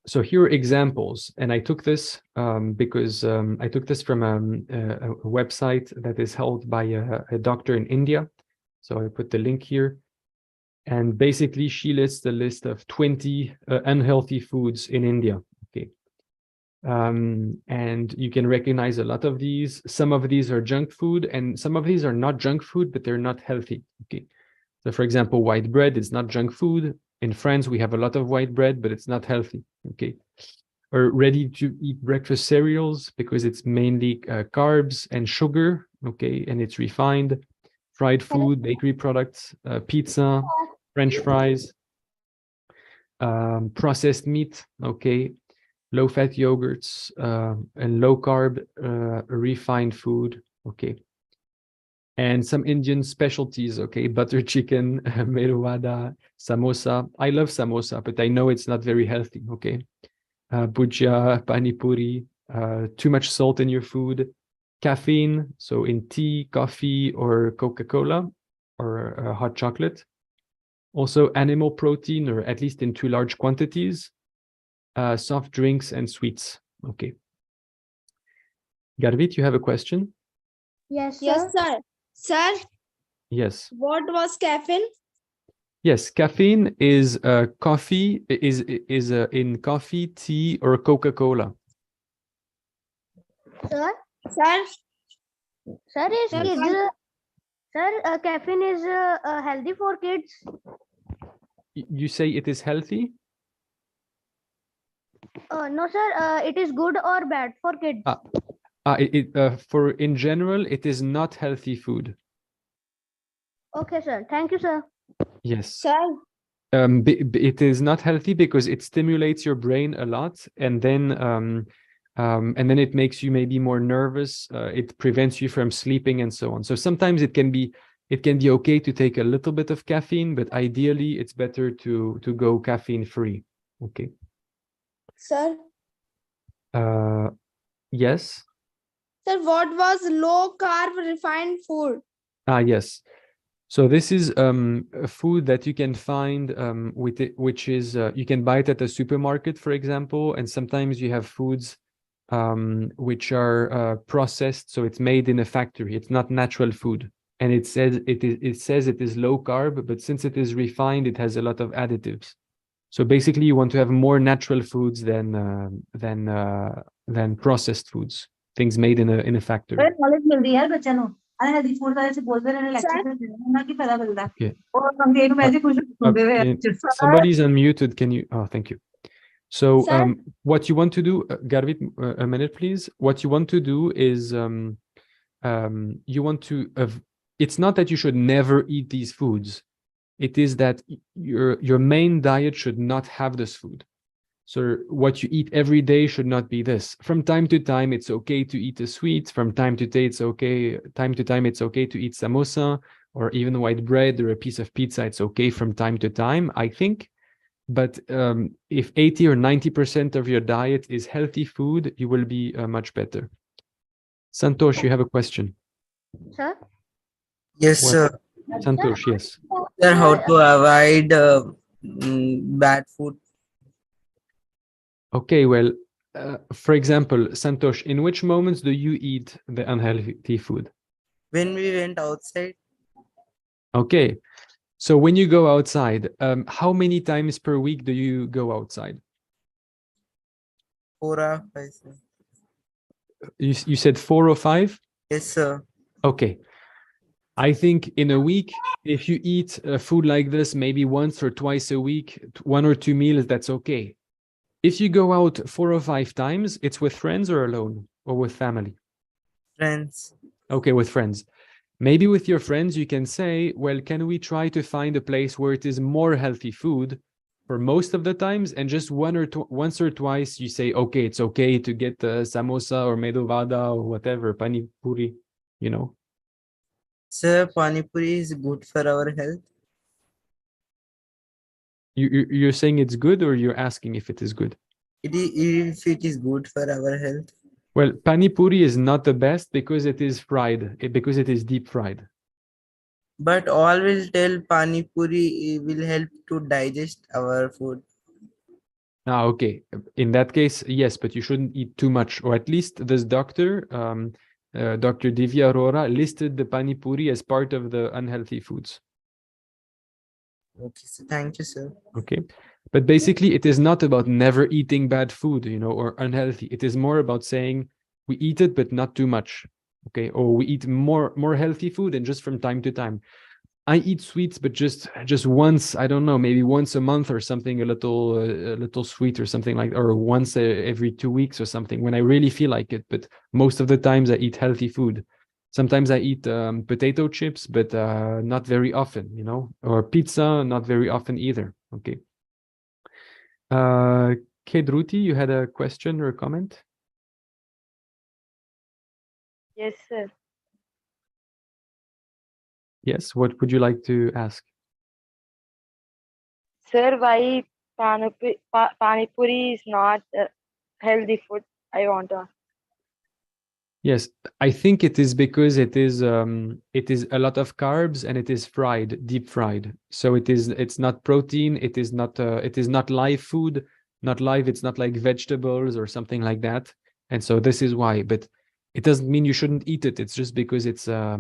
So here are examples, and I took this because I took this from a website that is held by a doctor in India. So I put the link here. And basically, she lists a list of 20 unhealthy foods in India. Okay. And you can recognize a lot of these. Some of these are junk food, and some of these are not junk food, but they're not healthy. Okay. So for example, white bread is not junk food, In France, we have a lot of white bread, but it's not healthy. Okay. Or ready to eat breakfast cereals because it's mainly carbs and sugar. Okay. And it's refined. Fried food, bakery products, pizza, French fries, processed meat. Okay. Low fat yogurts and low carb refined food. Okay. And some Indian specialties, okay, butter chicken, medu vada, samosa. I love samosa, but I know it's not very healthy, okay. Bhujia, pani puri, too much salt in your food, caffeine, so in tea, coffee, or Coca-Cola, or hot chocolate. Also animal protein, or at least in too large quantities, soft drinks and sweets, okay. Garvit, you have a question? Yes, sir. Yes, sir. Sir, Yes. what was caffeine? Yes, caffeine is coffee is in coffee, tea, or Coca-Cola. Sir, Sir, sir, is Yes. kids, sir, caffeine is healthy for kids. You say it is healthy? No, sir, it is good or bad for kids. For in general, it is not healthy food. Okay, sir. Thank you, sir. Yes. sir, It is not healthy because it stimulates your brain a lot, and then it makes you maybe more nervous. It prevents you from sleeping and so on. So sometimes it can be okay to take a little bit of caffeine, but ideally it's better to go caffeine free. Okay. sir. Yes. Sir, what was low carb refined food? Yes. So this is a food that you can find with it, which is you can buy it at a supermarket, for example, and sometimes you have foods which are processed, so it's made in a factory. It's not natural food, and it says it is low carb, but since it is refined, it has a lot of additives. So basically, you want to have more natural foods than processed foods, things made in a factory. Somebody's unmuted. Can you? Oh, thank you. So what you want to do, Garvit, a minute, please. What you want to do is you want to. It's not that you should never eat these foods. It is that your main diet should not have this food. So what you eat every day should not be this. From time to time, it's okay to eat a sweet. From time to time, it's okay to eat samosa or even white bread or a piece of pizza. It's okay from time to time, I think. But if 80 or 90% of your diet is healthy food, you will be much better. Santosh, you have a question. Sir? Yes, What? sir. Santosh, yes. Sir, how to avoid bad food? Okay, well, for example, Santosh, in which moments do you eat the unhealthy food? When we went outside, Okay, so when you go outside, how many times per week do you go outside? 4 or 5. Sir. You said 4 or 5? Yes, sir. Okay. I think in a week, if you eat food like this, maybe once or twice a week, 1 or 2 meals, that's okay. If you go out 4 or 5 times, it's with friends or alone or with family? Friends. Okay, with friends. Maybe with your friends, you can say, well, can we try to find a place where it is more healthy food for most of the times? And just once or twice, you say, okay, it's okay to get samosa or medu vada or whatever, pani puri, you know? Sir, pani puri is good for our health. You're saying it's good, or you're asking if it is good? If it is good for our health. Well, pani puri is not the best because it is fried, because it is deep fried. But all will tell pani puri will help to digest our food. Okay. In that case, yes, but you shouldn't eat too much, or at least this doctor, Dr. Divya Arora, listed the pani puri as part of the unhealthy foods. Okay, so thank you, sir. Okay. But basically, it is not about never eating bad food, or unhealthy. It is more about saying we eat it, but not too much. Okay. Or we eat more healthy food and just from time to time. I eat sweets, but just once, I don't know, maybe once a month or something, a little sweet or something like, or once every 2 weeks or something when I really feel like it. But most of the times I eat healthy food. Sometimes I eat potato chips, but not very often, you know, or pizza, not very often either. Okay. Kedruti, you had a question or a comment? Yes, sir. Yes, what would you like to ask? Sir, why Pani Puri is not healthy food? I want to ask. Yes, I think it is because it is a lot of carbs and it is fried, deep fried. So it's not protein, it is not live food, not live, it's not like vegetables or something like that. And so this is why, but it doesn't mean you shouldn't eat it. It's just because it's not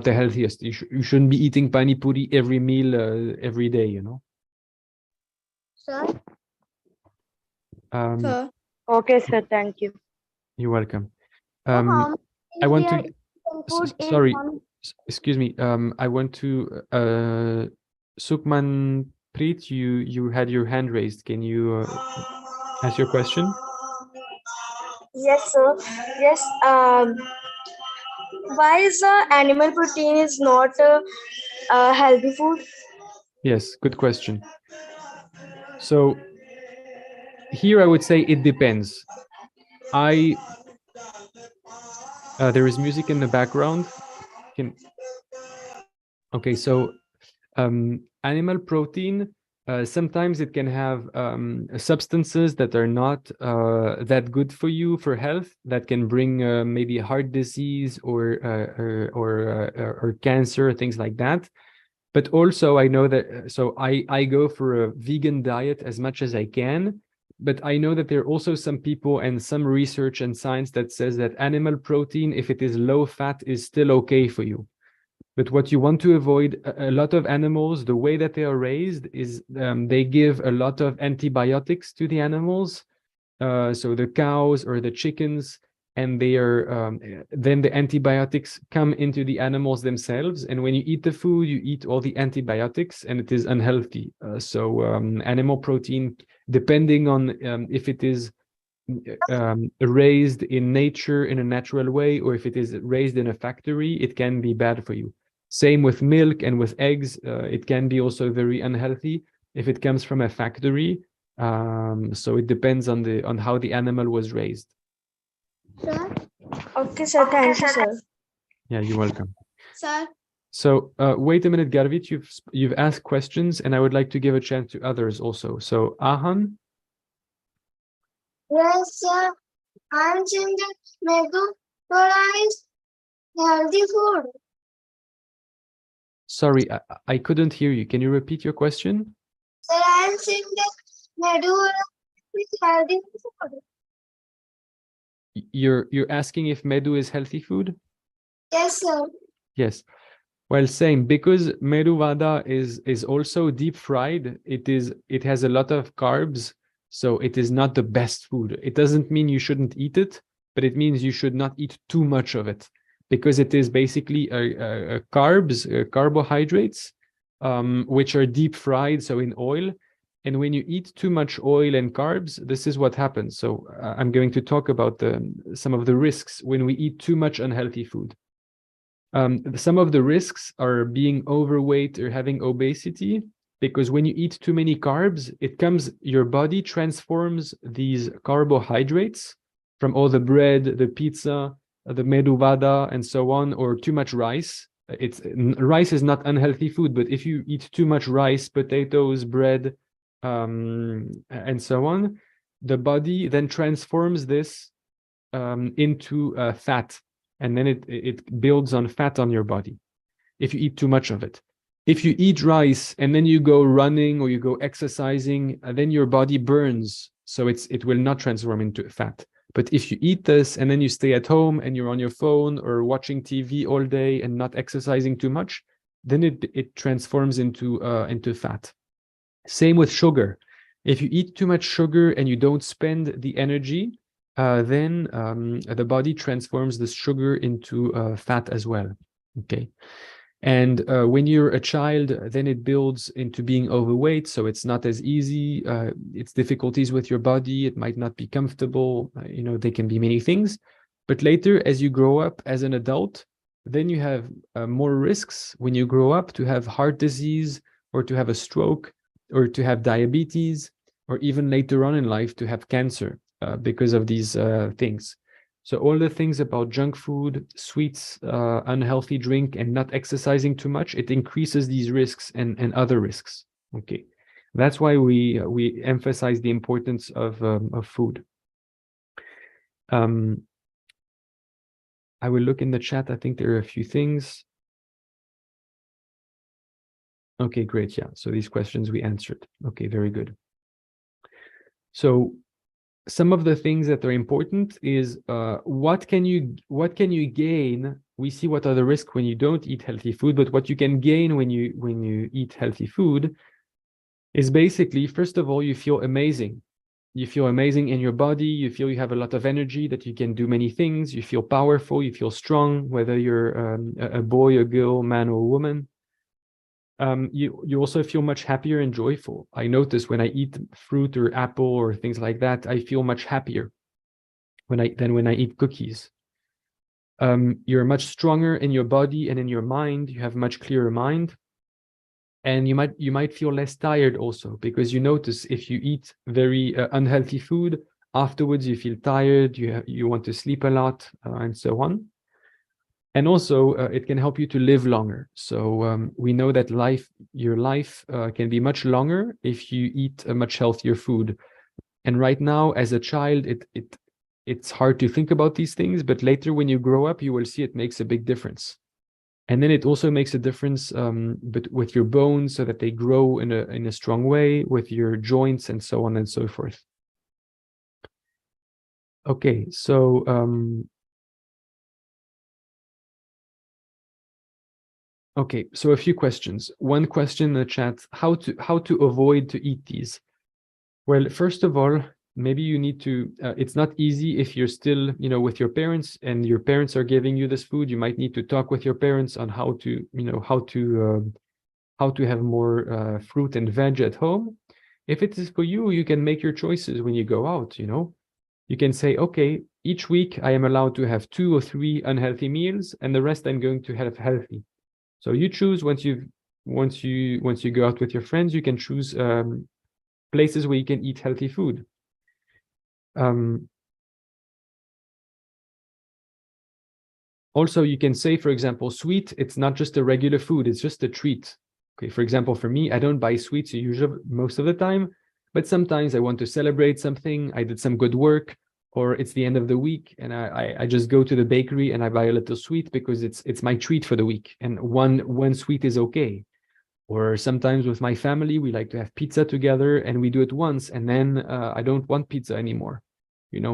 the healthiest. You shouldn't be eating pani puri every meal every day, you know. Sir. Sir. Okay, sir. Thank you. You're welcome. So how many I want we are to eating food in sorry, one- excuse me. I want to Sukman Preet, you had your hand raised. Can you ask your question? Yes, sir. Yes. Why is animal protein is not healthy food? Yes, good question. So here I would say it depends. There is music in the background. Okay, so animal protein, sometimes it can have substances that are not that good for you for health, that can bring maybe heart disease or cancer, things like that. But also I know that, so I go for a vegan diet as much as I can, but I know that there are also some people and some research and science that says that animal protein, if it is low fat, is still okay for you. But what you want to avoid, a lot of animals, the way that they are raised is they give a lot of antibiotics to the animals. So the cows or the chickens, and they are then the antibiotics come into the animals themselves. And when you eat the food, you eat all the antibiotics, and it is unhealthy. So animal protein, depending on if it is raised in nature in a natural way, or if it is raised in a factory, it can be bad for you. Same with milk and with eggs. It can be also very unhealthy if it comes from a factory. So it depends on how the animal was raised. Sir. Okay, sir. Thank you, sir. Yeah, you're welcome. Sir. So wait a minute, Garvit, you've asked questions, and I would like to give a chance to others also. So Ahan. Yes, sir. I'm saying that Medu Vada is healthy food. Sorry, I couldn't hear you. Can you repeat your question? Sir, I'm saying that Medu Vada is healthy food. You're asking if medu is healthy food? Yes, sir. Yes. Well, same, because medu vada is also deep fried. It has a lot of carbs, so it is not the best food. It doesn't mean you shouldn't eat it, but it means you should not eat too much of it, because it is basically carbs, carbohydrates, which are deep fried, so in oil. And when you eat too much oil and carbs, this is what happens. So I'm going to talk about some of the risks when we eat too much unhealthy food. Some of the risks are being overweight or having obesity, because when you eat too many carbs, your body transforms these carbohydrates from all the bread, the pizza, the medu vada, and so on, or too much rice. Rice is not unhealthy food, but if you eat too much rice, potatoes, bread, and so on, the body then transforms this into fat, and then it builds on fat on your body if you eat too much of it. If you eat rice and then you go running or you go exercising, then your body burns, so it will not transform into fat. But if you eat this and then you stay at home and you're on your phone or watching TV all day and not exercising too much, then it transforms into fat. Same with sugar. If you eat too much sugar and you don't spend the energy, then the body transforms this sugar into fat as well. Okay. And when you're a child, then it builds into being overweight. So it's not as easy. It's difficulties with your body. It might not be comfortable. They can be many things. But later, as you grow up as an adult, then you have more risks when you grow up to have heart disease or to have a stroke or to have diabetes or even later on in life to have cancer because of these things. So all the things about junk food, sweets, unhealthy drink, and not exercising too much, it increases these risks and other risks. Okay, that's why we emphasize the importance of food. I will look in the chat. I think there are a few things. Okay, great. Yeah. So these questions we answered. Okay, very good. So some of the things that are important is what can you gain? We see what are the risks when you don't eat healthy food, but what you can gain when you eat healthy food is basically, first of all, you feel amazing. You feel amazing in your body. You feel you have a lot of energy, that you can do many things. You feel powerful. You feel strong, whether you're a boy, a girl, man, or woman. You also feel much happier and joyful. I notice when I eat fruit or apple or things like that, I feel much happier than when I eat cookies. You're much stronger in your body and in your mind. You have much clearer mind. And you might feel less tired also, because you notice if you eat very unhealthy food, afterwards you feel tired, you want to sleep a lot, and so on. And also it can help you to live longer. So we know that your life can be much longer if you eat a much healthier food. And right now, as a child, it's hard to think about these things, but later when you grow up, you will see it makes a big difference. And then it also makes a difference but with your bones, so that they grow in a strong way, with your joints and so on and so forth. Okay, so okay, so a few questions. One question in the chat: how to avoid to eat these? Well, first of all, maybe you need to. It's not easy if you're still, with your parents, and your parents are giving you this food. You might need to talk with your parents on how to, how to have more fruit and veg at home. If it is for you, you can make your choices when you go out. You can say, okay, each week I am allowed to have 2 or 3 unhealthy meals, and the rest I'm going to have healthy. So you choose once you go out with your friends, you can choose places where you can eat healthy food. Also, you can say, for example, sweet, it's not just a regular food, it's just a treat. Okay, for example, for me, I don't buy sweets usually most of the time, but sometimes I want to celebrate something, I did some good work, or it's the end of the week, and I just go to the bakery and I buy a little sweet because it's my treat for the week, and one sweet is okay. Or sometimes with my family, we like to have pizza together, and we do it once, and then I don't want pizza anymore.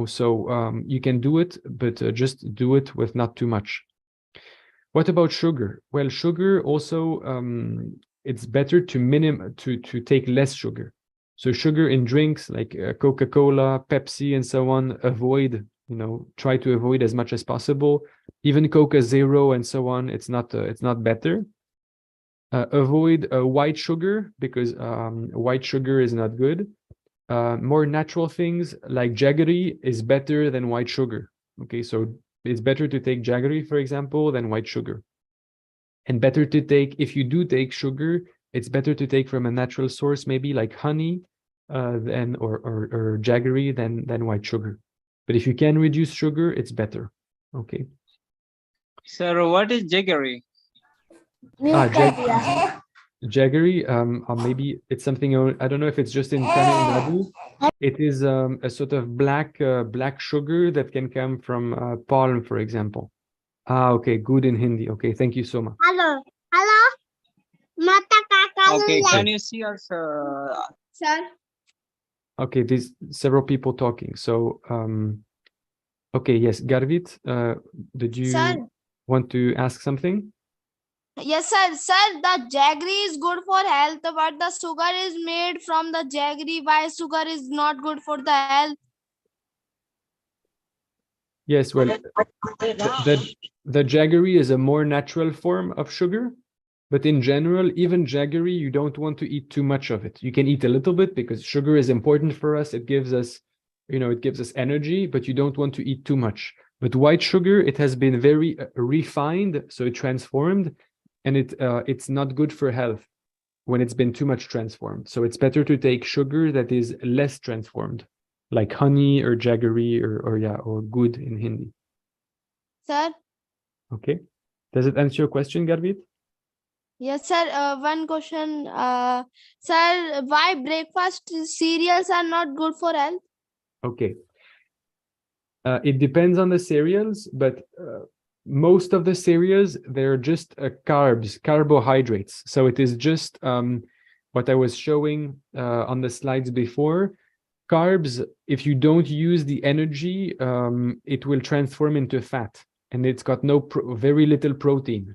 So you can do it, but just do it with not too much. What about sugar? Well, sugar also, it's better to take less sugar. So sugar in drinks like Coca-Cola, Pepsi, and so on, try to avoid as much as possible. Even Coca Zero and so on, it's not better. Avoid white sugar, because white sugar is not good. More natural things like jaggery is better than white sugar. Okay, so it's better to take jaggery, for example, than white sugar. And better to take, if you do take sugar, it's better to take from a natural source, maybe like honey, or jaggery than white sugar. But if you can reduce sugar, it's better. Okay. Sir, what is jaggery? Jaggery, or maybe it's something, I don't know if it's just in Tamil Nadu. It is a sort of black sugar that can come from palm, for example. Okay, good in Hindi. Okay, thank you so much. Hello. Okay, can you see us? Sir. Okay, there's several people talking. So, okay, yes, Garvit, did you want to ask something? Yes, sir. Sir, the jaggery is good for health, but the sugar is made from the jaggery. Why sugar is not good for the health? Yes, well, the jaggery is a more natural form of sugar, but in general, even jaggery, you don't want to eat too much of it. You can eat a little bit because sugar is important for us. It gives us, it gives us energy, but you don't want to eat too much. But white sugar, it has been very refined, so it transformed, and it's not good for health when it's been too much transformed. So it's better to take sugar that is less transformed, like honey or jaggery or good in Hindi. Sir. Okay. Does it answer your question, Garvit? Yes, sir. One question. Sir, why breakfast cereals are not good for health? Okay. It depends on the cereals, but most of the cereals, they're just carbs, carbohydrates. So it is just what I was showing on the slides before. Carbs, if you don't use the energy, it will transform into fat, and it's got very little protein.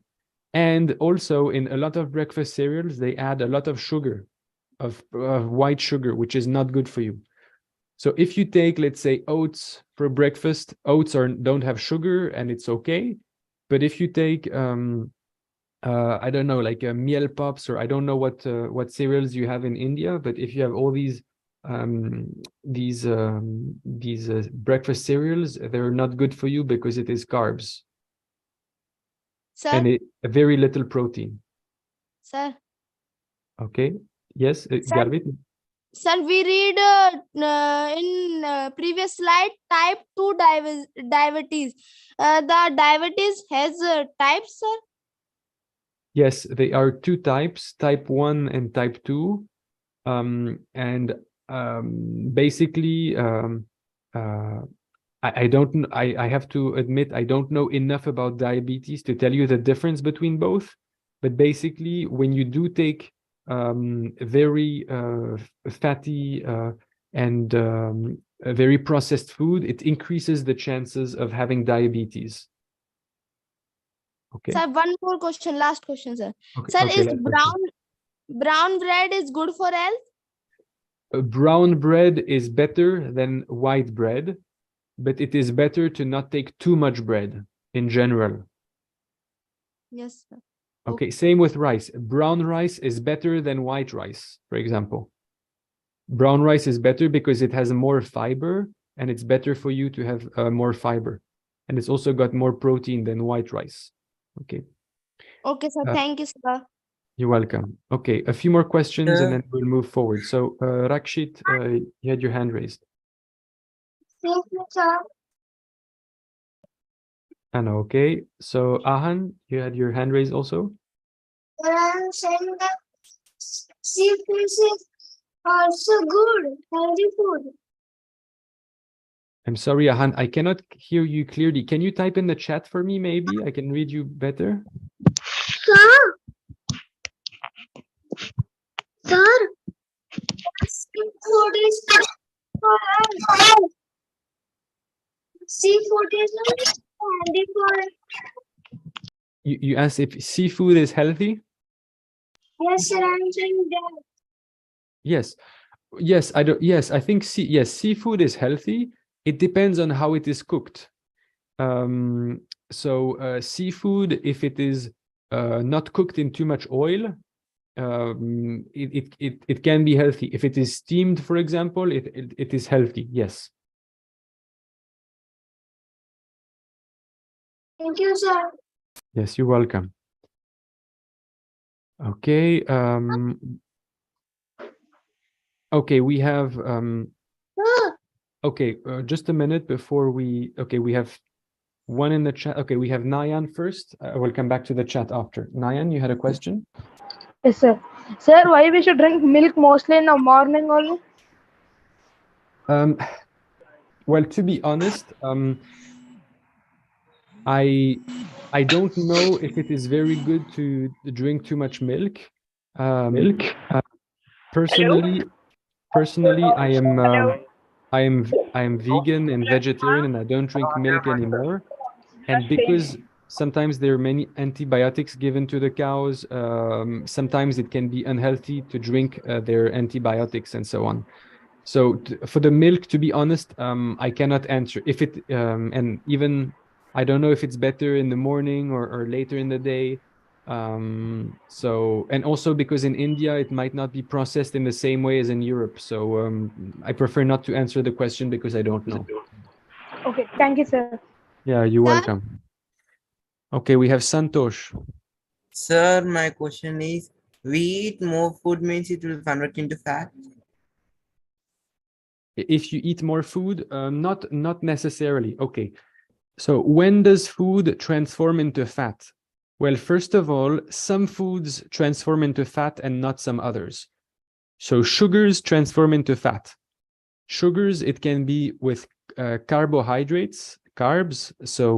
And also in a lot of breakfast cereals, they add a lot of sugar, of white sugar, which is not good for you. So if you take, let's say, oats for breakfast, oats don't have sugar and it's okay. But if you take, I don't know, like meal pops, or I don't know what cereals you have in India, but if you have all these breakfast cereals, they're not good for you because it is carbs. Sir? And very little protein. Sir? Okay. Yes, Garvit? Sir, we read in previous slide type 2 diabetes. The diabetes has types, sir? Yes, there are two types, type 1 and type 2. Basically, I don't. I have to admit I don't know enough about diabetes to tell you the difference between both. But basically, when you do take very fatty and very processed food, it increases the chances of having diabetes. Okay. Sir, one more question, last question, sir. Okay, Sir, okay, is brown bread is good for health? Brown bread is better than white bread, but it is better to not take too much bread in general. Yes, sir. Okay, same with rice. Brown rice is better than white rice, for example. Brown rice is better because it has more fiber, and it's better for you to have more fiber. And it's also got more protein than white rice. Okay. Okay, sir. Thank you, sir. You're welcome. Okay, a few more questions and then we'll move forward. So, Rakshit, you had your hand raised. Thank you, sir. Anna, okay. So, Ahan, you had your hand raised also? I'm saying that seafood is also good, healthy food. I'm sorry, Ahan, I cannot hear you clearly. Can you type in the chat for me, maybe? I can read you better. Sir? Sir? Seafood is for health. Seafood is healthy for health. You asked if seafood is healthy? Yes, sir, I'm saying that. Yes. Yes, I think seafood is healthy. It depends on how it is cooked. Seafood, if it is not cooked in too much oil, it can be healthy. If it is steamed, for example, it is healthy. Yes. Thank you, sir. Yes, you're welcome. Okay. Okay, we have okay, just a minute before we have one in the chat. Okay, we have Nayan first. I will come back to the chat after. Nayan, you had a question? Yes, sir. Sir, why we should drink milk mostly in the morning only? Well, to be honest, I don't know if it is very good to drink too much milk. Personally, I am vegan and vegetarian, and I don't drink milk anymore. And because sometimes there are many antibiotics given to the cows, sometimes it can be unhealthy to drink their antibiotics and so on. So for the milk, to be honest, I cannot answer if it, and even I don't know if it's better in the morning or later in the day. So, and also because in India, it might not be processed in the same way as in Europe. So I prefer not to answer the question because I don't know. Okay, thank you, sir. Yeah, you're welcome. Okay, we have Santosh. Sir, my question is, we eat more food means it will convert into fat? If you eat more food, not necessarily. Okay, so when does food transform into fat? Well, first of all, some foods transform into fat and not some others. So sugars transform into fat. Sugars, it can be with carbohydrates, carbs. So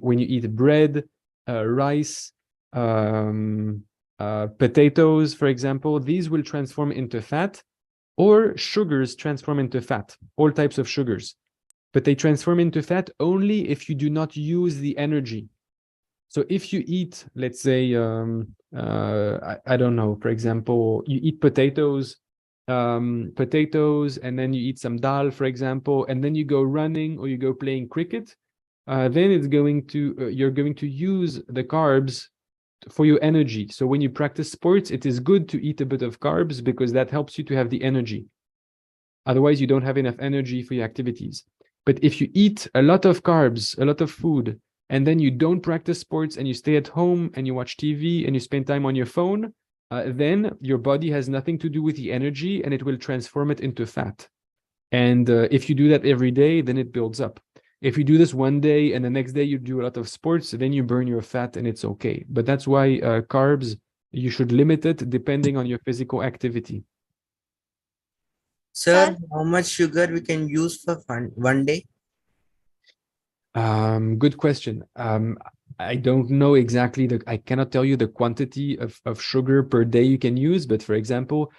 when you eat bread, rice, potatoes, for example, these will transform into fat, or sugars transform into fat, all types of sugars. But they transform into fat only if you do not use the energy. So if you eat, let's say, I don't know, for example, you eat potatoes, and then you eat some dal, for example, and then you go running or you go playing cricket, then it's going to, you're going to use the carbs for your energy. So when you practice sports, it is good to eat a bit of carbs because that helps you to have the energy. Otherwise, you don't have enough energy for your activities. But if you eat a lot of carbs, a lot of food, and then you don't practice sports and you stay at home and you watch TV and you spend time on your phone, then your body has nothing to do with the energy and it will transform it into fat. And if you do that every day, then it builds up. If you do this one day and the next day you do a lot of sports, then you burn your fat and it's okay. But that's why carbs, you should limit it depending on your physical activity. Sir, how much sugar we can use for one day? Good question. I don't know exactly I cannot tell you the quantity of sugar per day you can use, but for example,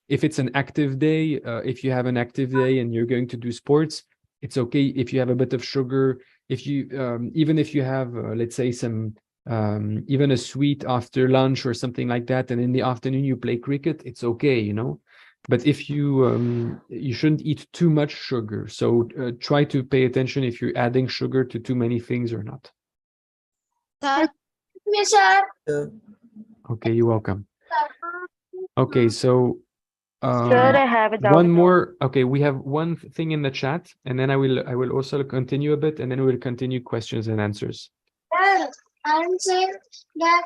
if it's an active day, if you have an active day and you're going to do sports, it's okay if you have a bit of sugar. If you, even if you have, let's say some, even a sweet after lunch or something like that, and in the afternoon you play cricket, it's okay, you know. But if you, you shouldn't eat too much sugar. So try to pay attention if you're adding sugar to too many things or not. Yes, sir. Okay, you're welcome. Okay, so Sir, I have a doubt. one more. Okay, we have one thing in the chat, and then I will also continue a bit, and then we'll continue questions and answers. I'm saying that.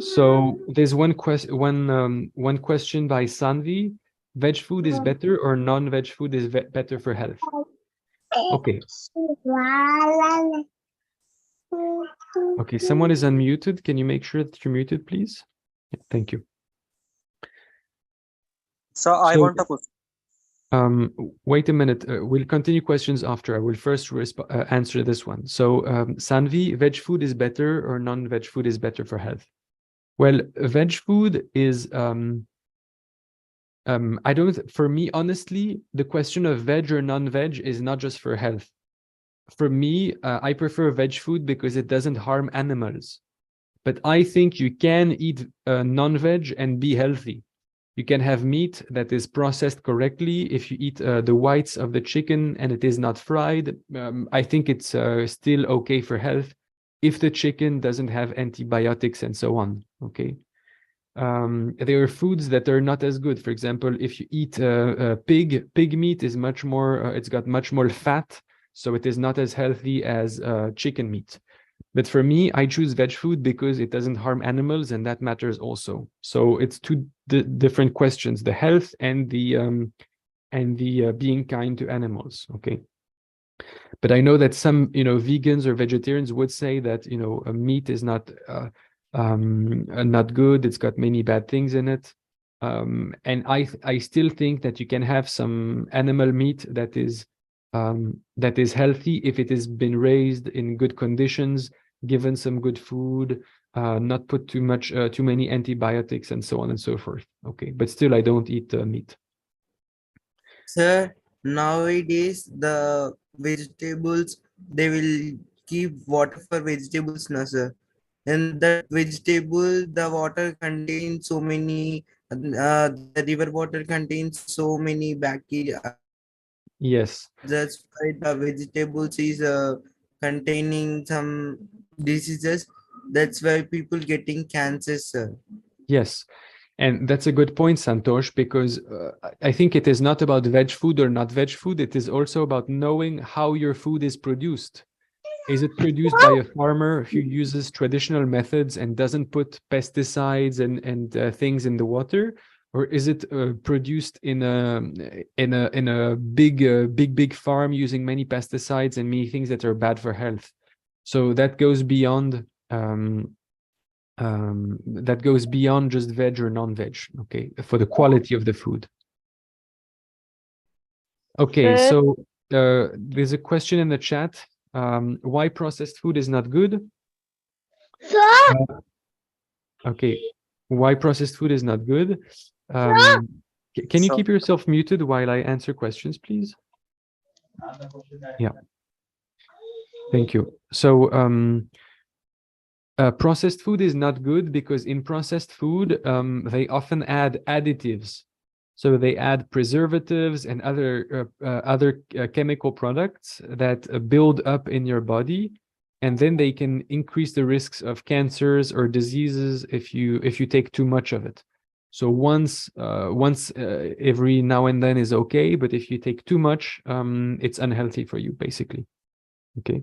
So there's one question by Sanvi. Veg food is better or non-veg food is better for health? Okay. Okay, someone is unmuted. Can you make sure that you're muted, please? Yeah, thank you. So I want to put. Wait a minute. We'll continue questions after. I will first answer this one. So Sanvi, veg food is better or non-veg food is better for health? Well, veg food is, for me, honestly, the question of veg or non-veg is not just for health. For me, I prefer veg food because it doesn't harm animals. But I think you can eat non-veg and be healthy. You can have meat that is processed correctly. If you eat the whites of the chicken and it is not fried, I think it's still okay for health if the chicken doesn't have antibiotics and so on, okay? There are foods that are not as good. For example, if you eat pig meat is much more, it's got much more fat, so it is not as healthy as chicken meat. But for me, I choose veg food because it doesn't harm animals, and that matters also. So it's two different questions: the health and the being kind to animals. Okay. But I know that some, vegans or vegetarians would say that, meat is not good. It's got many bad things in it. And I still think that you can have some animal meat that is healthy if it has been raised in good conditions, given some good food, not put too many antibiotics and so on and so forth. Okay, but still I don't eat meat. Sir, nowadays the vegetables, they will keep water for vegetables now, sir. In that vegetable, the water contains so many, the river water contains so many bacteria. Yes. That's why the vegetables is containing some diseases. That's why people getting cancer, sir. Yes. And that's a good point, Santosh, because I think it is not about veg food or not veg food. It is also about knowing how your food is produced. Is it produced by a farmer who uses traditional methods and doesn't put pesticides and things in the water, or is it produced in a big farm using many pesticides and many things that are bad for health? So that goes beyond just veg or non-veg. Okay, for the quality of the food. Okay, Sir? so there's a question in the chat. Why processed food is not good? Sir, Okay, why processed food is not good? Can you keep yourself muted while I answer questions, please? Yeah. Thank you. So processed food is not good because in processed food, they often add additives. So they add preservatives and other chemical products that build up in your body, and then they can increase the risks of cancers or diseases if you take too much of it. So once every now and then is okay, but if you take too much, it's unhealthy for you, basically. Okay.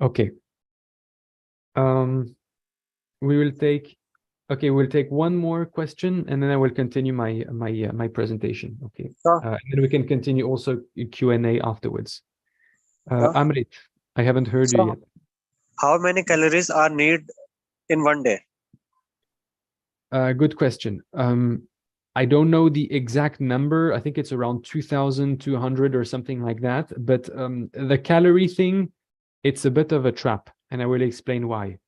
Okay. We'll take one more question, and then I will continue my presentation. Okay. And then we can continue also Q&A afterwards. Amrit, I haven't heard you yet. How many calories are needed in one day? Good question. I don't know the exact number. I think it's around 2,200 or something like that. But the calorie thing, it's a bit of a trap, and I will explain why.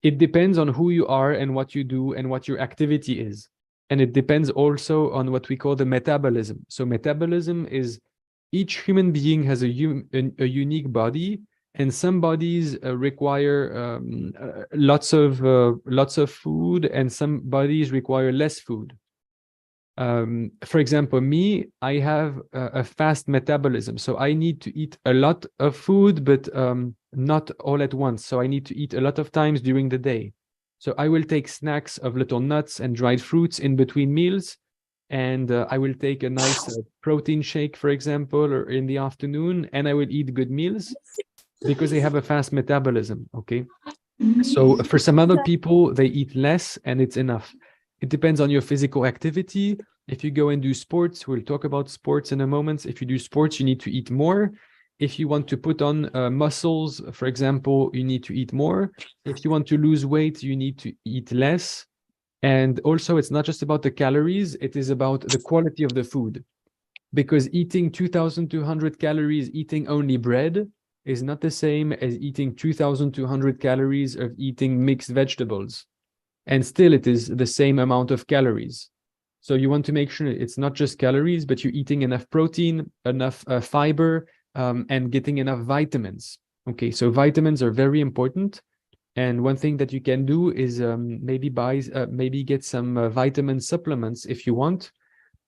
It depends on who you are and what you do and what your activity is. And it depends also on what we call the metabolism. So metabolism is each human being has a unique body, and some bodies require lots of food, and some bodies require less food. For example, me, I have a fast metabolism, so I need to eat a lot of food, but not all at once. So I need to eat a lot of times during the day. So I will take snacks of little nuts and dried fruits in between meals, and I will take a nice protein shake, for example, or in the afternoon, and I will eat good meals because they have a fast metabolism. Okay. So for some other people, they eat less and it's enough. It depends on your physical activity. If you go and do sports, we'll talk about sports in a moment. If you do sports, you need to eat more. If you want to put on muscles, for example, you need to eat more. If you want to lose weight, you need to eat less. And also, it's not just about the calories, it is about the quality of the food. Because eating 2,200 calories, eating only bread, is not the same as eating 2,200 calories of eating mixed vegetables. And still it is the same amount of calories. So you want to make sure it's not just calories, but you're eating enough protein, enough fiber, and getting enough vitamins. Okay, so vitamins are very important. And one thing that you can do is maybe get some vitamin supplements if you want.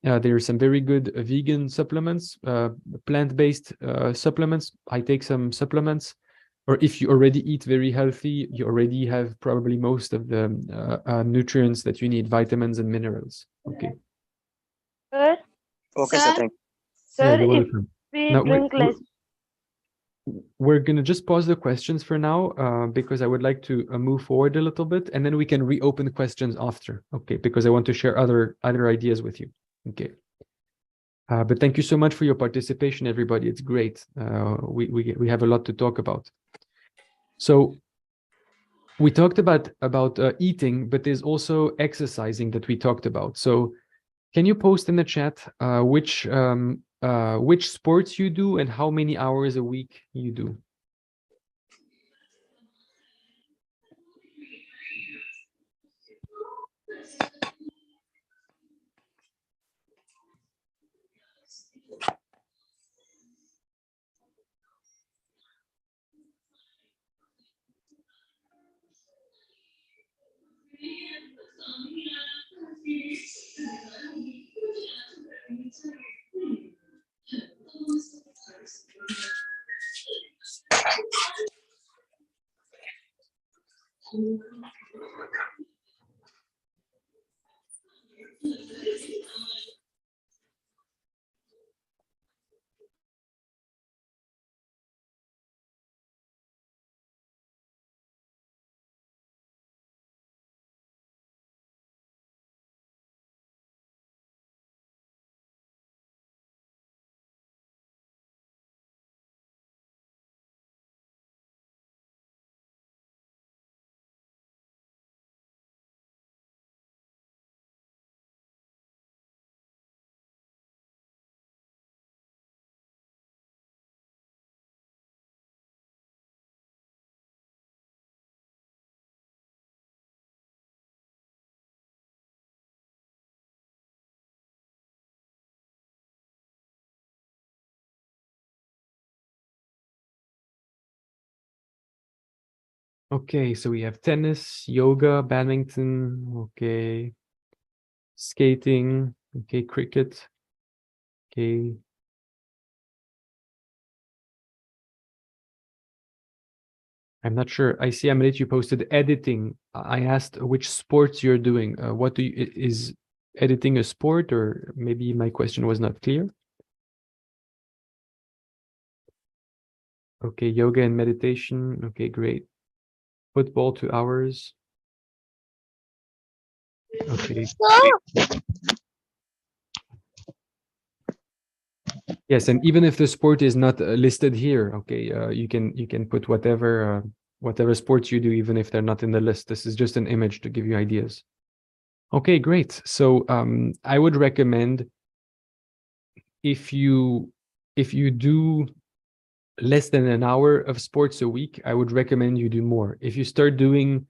There are some very good vegan supplements, plant-based supplements. I take some supplements. Or if you already eat very healthy, you already have probably most of the nutrients that you need, vitamins and minerals. Okay. Sir? Okay, Sir? thank you. Sir, you're if welcome. we Now, drink less. we're going to just pause the questions for now because I would like to move forward a little bit, and then we can reopen the questions after. Okay, because I want to share other ideas with you. Okay. But thank you so much for your participation, everybody. It's great. We have a lot to talk about. So we talked about eating, but there's also exercising that we talked about. So can you post in the chat which sports you do and how many hours a week you do? Okay, so we have tennis, yoga, badminton, okay, skating, okay, cricket, okay. I'm not sure. I see, Amalit, you posted editing. I asked which sports you're doing. What do you, is editing a sport, or maybe my question was not clear? Okay, yoga and meditation. Okay, great. Football, 2 hours. Okay. Yes, and even if the sport is not listed here, okay, you can put whatever whatever sports you do, even if they're not in the list. This is just an image to give you ideas. Okay, great. So I would recommend if you do less than an hour of sports a week, I would recommend you do more. If you start doing,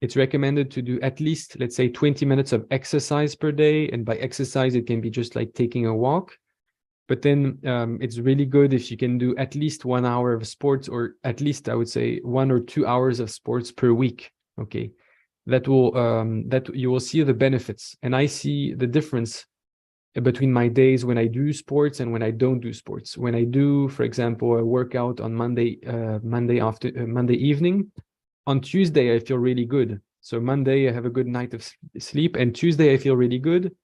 it's recommended to do at least, let's say, 20 minutes of exercise per day. And by exercise, it can be just like taking a walk. But then it's really good if you can do at least 1 hour of sports, or at least I would say 1 or 2 hours of sports per week. Okay, that will that you will see the benefits, and I see the difference between my days when I do sports and when I don't do sports. When I do, for example, a workout on Monday evening, on Tuesday I feel really good. So Monday I have a good night of sleep, and Tuesday I feel really good.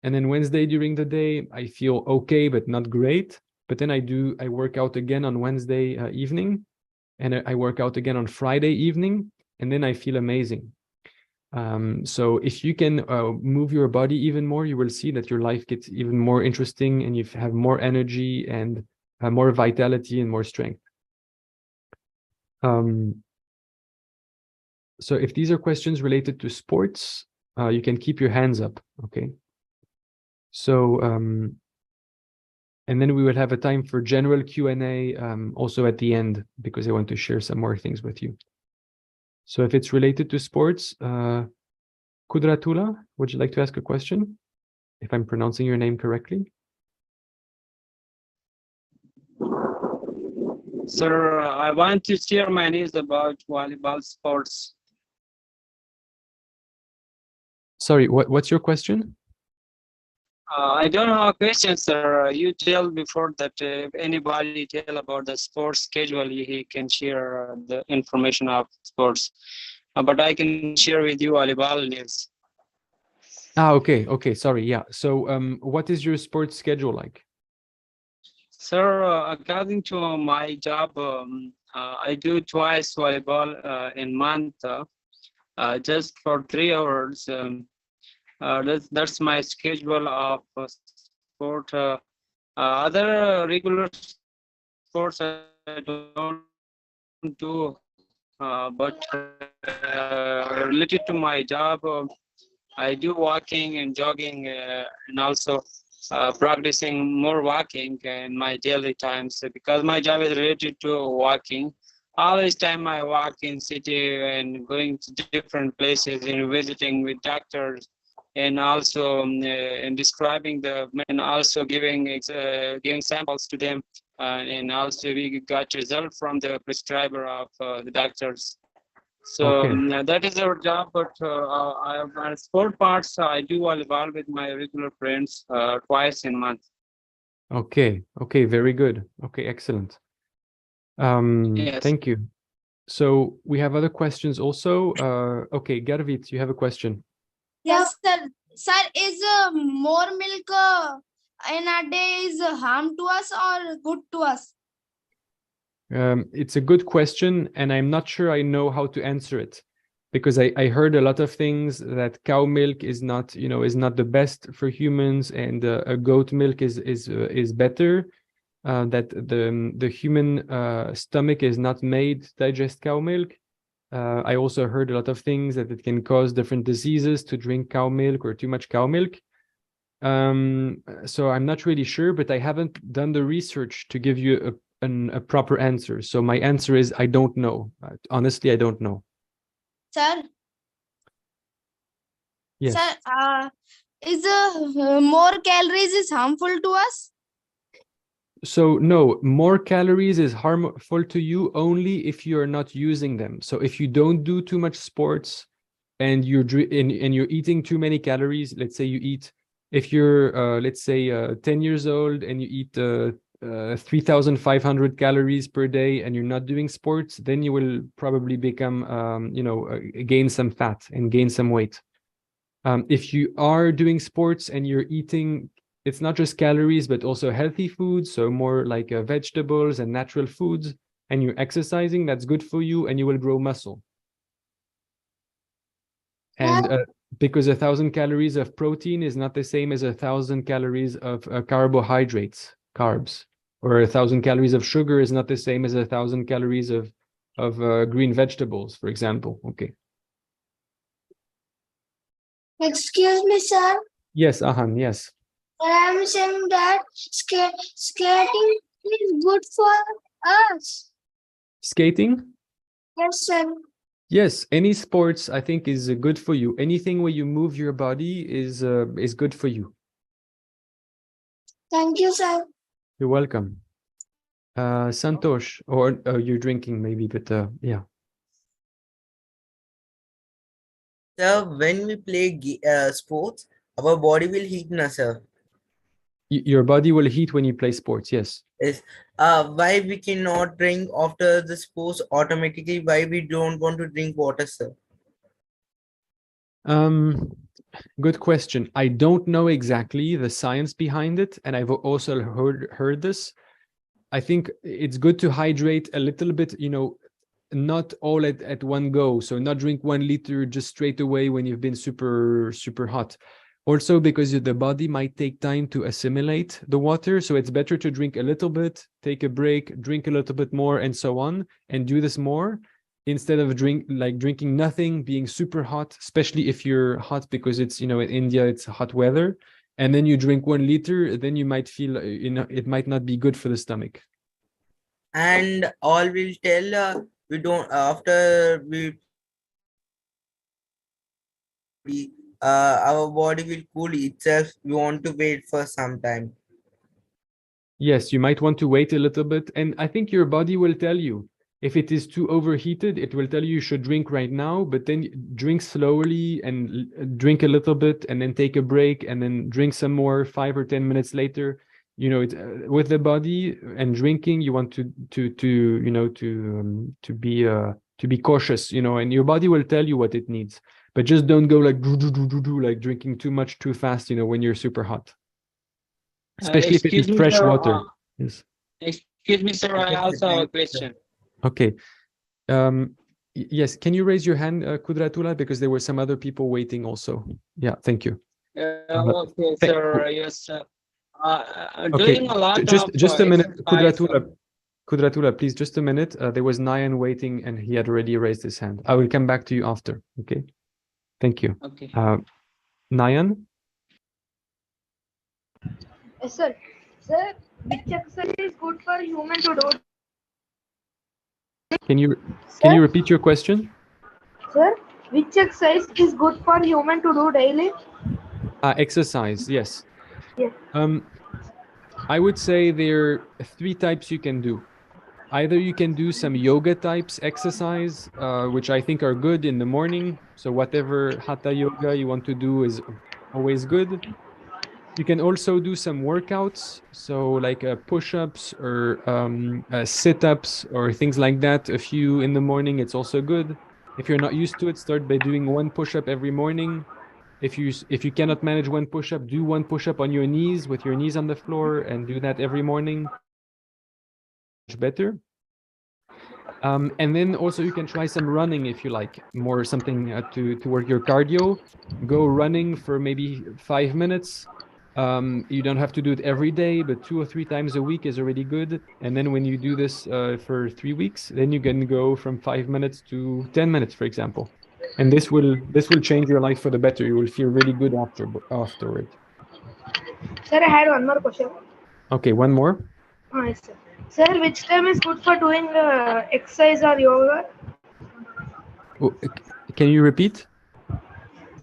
And then Wednesday during the day, I feel okay, but not great. But then I work out again on Wednesday evening, and I work out again on Friday evening, and then I feel amazing. So if you can move your body even more, you will see that your life gets even more interesting, and you have more energy and more vitality and more strength. So if these are questions related to sports, you can keep your hands up, okay? So, and then we will have a time for general Q&A also at the end, because I want to share some more things with you. So if it's related to sports, Kudratula, would you like to ask a question? If I'm pronouncing your name correctly. Sir, I want to share my news about volleyball sports. Sorry, what's your question? I don't have a question, sir. You tell before that if anybody tell about the sports schedule, he can share the information of sports. But I can share with you volleyball news. Ah, okay, sorry, yeah. So what is your sports schedule like? Sir, according to my job, I do twice volleyball in month, just for 3 hours. That's my schedule of sport. Other regular sports I don't do, but related to my job, I do walking and jogging, and also practicing more walking in my daily times, because my job is related to walking. Always time I walk in city and going to different places and visiting with doctors, and also and describing and also giving samples to them, and also we got result from the prescriber of the doctors. So Okay. that is our job, but on sport parts, I do volleyball with my regular friends twice in a month. Okay, very good. Okay, excellent. Yes. Thank you. So we have other questions also. Okay, Garvit, you have a question. Yes, sir. Sir, is more milk in a day is harm to us or good to us? It's a good question, and I'm not sure I know how to answer it, because I heard a lot of things that cow milk is not, is not the best for humans, and goat milk is better. That the human stomach is not made to digest cow milk. I also heard a lot of things that it can cause different diseases to drink cow milk or too much cow milk. So I'm not really sure, but I haven't done the research to give you a proper answer. So my answer is I don't know. Honestly, I don't know. Sir? Yes. Sir, is more calories is harmful to us? So no, more calories is harmful to you only if you are not using them. So if you don't do too much sports and you're eating too many calories, let's say you eat, if you're let's say 10 years old and you eat 3,500 calories per day and you're not doing sports, then you will probably become gain some fat and gain some weight. If you are doing sports and you're eating, it's not just calories, but also healthy foods, so more like vegetables and natural foods, and you're exercising, that's good for you, and you will grow muscle. And because 1,000 calories of protein is not the same as 1,000 calories of carbohydrates, carbs, or 1,000 calories of sugar is not the same as 1,000 calories of green vegetables, for example. Okay. Excuse me, sir. Yes, Ahan, yes. I am saying that skating is good for us. Skating? Yes, sir. Yes, any sports I think is good for you. Anything where you move your body is good for you. Thank you, sir. You're welcome. Santosh, or you're drinking maybe, but yeah. Sir, when we play sports, our body will heat, na, sir. Your body will heat when you play sports, yes. Yes. Why we cannot drink after the sports automatically? Why we don't want to drink water, sir? Good question. I don't know exactly the science behind it, and I've also heard this. I think it's good to hydrate a little bit, not all at one go. So not drink 1 liter just straight away when you've been super, super hot. Also because the body might take time to assimilate the water. So it's better to drink a little bit, take a break, drink a little bit more, and so on, and do this more instead of drinking nothing, being super hot, especially if you're hot because it's, in India, it's hot weather. And then you drink 1 liter, then you might feel, it might not be good for the stomach. And all will tell we don't after our body will cool itself. We want to wait for some time. Yes, you might want to wait a little bit. And I think your body will tell you. If it is too overheated, it will tell you should drink right now, but then drink slowly and drink a little bit and then take a break and then drink some more 5 or 10 minutes later. With the body and drinking, you want to be cautious, and your body will tell you what it needs, but just don't go like drinking too much too fast, when you're super hot. Especially if it is fresh water. Yes. Excuse me, sir. I also have a question. Okay. Yes. Can you raise your hand, Kudratullah, because there were some other people waiting also. Yeah. Thank you. Okay, sir. Yes, sir. Okay. Doing a lot Just a minute, exercise. Kudratullah, please. Just a minute. There was Nayan waiting, and he had already raised his hand. I will come back to you after. Okay. Thank you. Okay. Nayan. Yes, sir. Sir, which exercise is good for human to do? Can you repeat your question? Sir, which exercise is good for human to do daily? Exercise, yes. Yes. I would say there are 3 types you can do. Either you can do some yoga types exercise, which I think are good in the morning. So whatever hatha yoga you want to do is always good. You can also do some workouts, so like push-ups or sit-ups or things like that. A few in the morning, it's also good. If you're not used to it, start by doing 1 push-up every morning. If you cannot manage 1 push-up, do 1 push-up on your knees with your knees on the floor and do that every morning. Much better. And then also you can try some running if you like, more something to work your cardio. Go running for maybe 5 minutes. You don't have to do it every day, but 2 or 3 times a week is already good. And then when you do this for 3 weeks, then you can go from 5 minutes to 10 minutes, for example. And this will change your life for the better. You will feel really good afterward. Sir, I had one more question. Okay, one more. Yes, sir. Sir, which time is good for doing exercise or yoga? Can you repeat?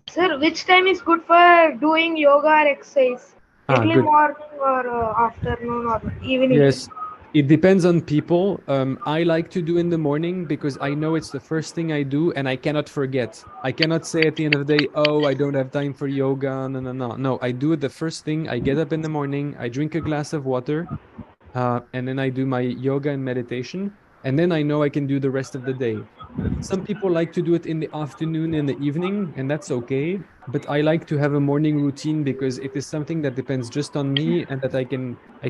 Sir, which time is good for doing yoga or exercise? Early Good. morning or afternoon or evening? Yes, it depends on people. I like to do in the morning because I know it's the first thing I do and I cannot forget. I cannot say at the end of the day, oh, I don't have time for yoga. No, no, no. No, I do it the first thing. I get up in the morning, I drink a glass of water, and then I do my yoga and meditation. And then I know I can do the rest of the day. Some people like to do it in the afternoon, in the evening, and that's okay. But I like to have a morning routine because it is something that depends just on me and that I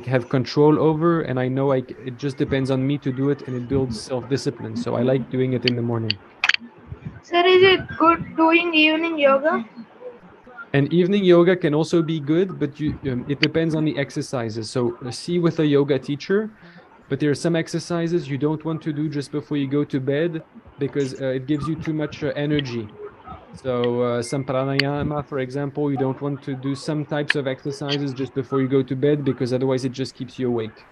have control over. And I know it just depends on me to do it, and it builds self-discipline. So I like doing it in the morning. Sir, is it good doing evening yoga? And evening yoga can also be good, but it depends on the exercises. So see with a yoga teacher, but there are some exercises you don't want to do just before you go to bed because it gives you too much energy. So some pranayama, for example, you don't want to do some types of exercises just before you go to bed because otherwise it just keeps you awake.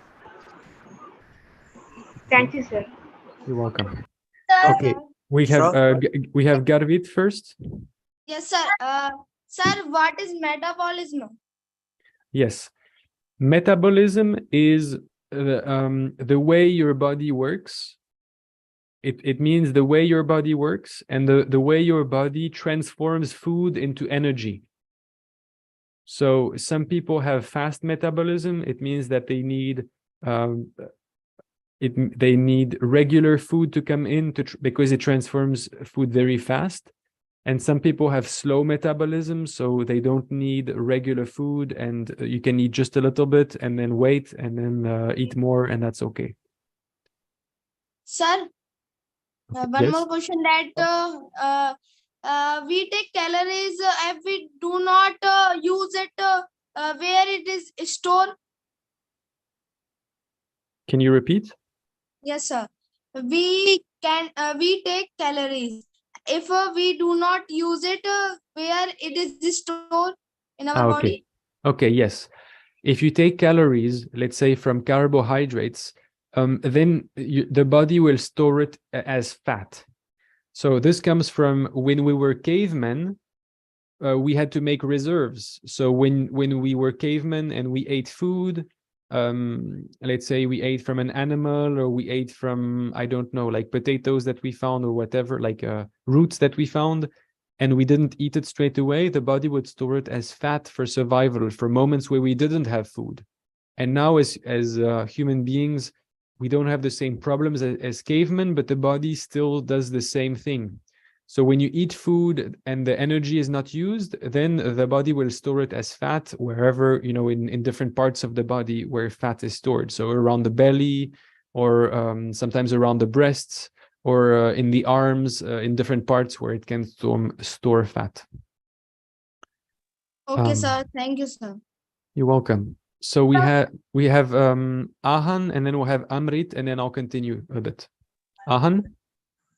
Thank you, sir. You're welcome. Sir, Okay, we have Garvit first. yes, sir. Sir, what is metabolism? Yes, metabolism is the way your body works. It means the way your body works and the way your body transforms food into energy. So some people have fast metabolism. It means that they need they need regular food to come in because it transforms food very fast. And some people have slow metabolism, so they don't need regular food, and you can eat just a little bit and then wait and then eat more, and that's okay. Sir, one Yes? more question that we take calories if we do not use it where it is stored. Can you repeat? Yes, sir. We take calories if we do not use it where it is stored in our body. Okay, yes. If you take calories, let's say from carbohydrates, then the body will store it as fat. So this comes from when we were cavemen, we had to make reserves. So when we were cavemen and we ate food, let's say we ate from an animal or we ate from, I don't know, like potatoes that we found or whatever, like roots that we found, and we didn't eat it straight away, the body would store it as fat for survival, for moments where we didn't have food. And now as human beings, we don't have the same problems as cavemen, but the body still does the same thing. So when you eat food and the energy is not used, then the body will store it as fat wherever, in different parts of the body where fat is stored. So around the belly, or sometimes around the breasts, or in the arms, in different parts where it can store fat. Okay, sir. Thank you, sir. You're welcome. So we have Ahan, and then we'll have Amrit, and then I'll continue a bit. Ahan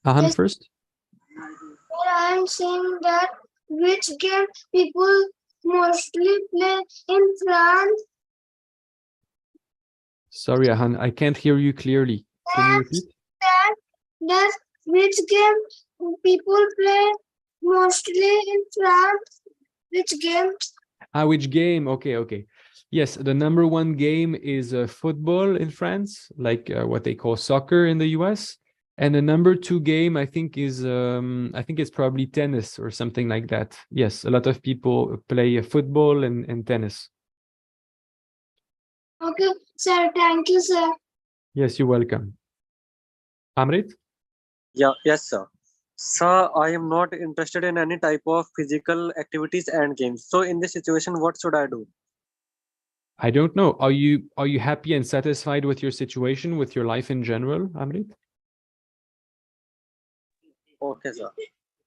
Yes. First. I am saying that which game people mostly play in France. Sorry, Ahan, I can't hear you clearly. Can you repeat? That which game people play mostly in France? Which game? Which game? Okay. Yes, the number one game is football in France, like what they call soccer in the US. And the number two game, I think, is I think it's probably tennis or something like that. Yes, a lot of people play football and tennis. Okay, sir. Thank you, sir. Yes, you're welcome. Amrit? Yes, sir. Sir, I am not interested in any type of physical activities and games. So in this situation, what should I do? I don't know. Are you happy and satisfied with your situation, with your life in general, Amrit? Okay, sir.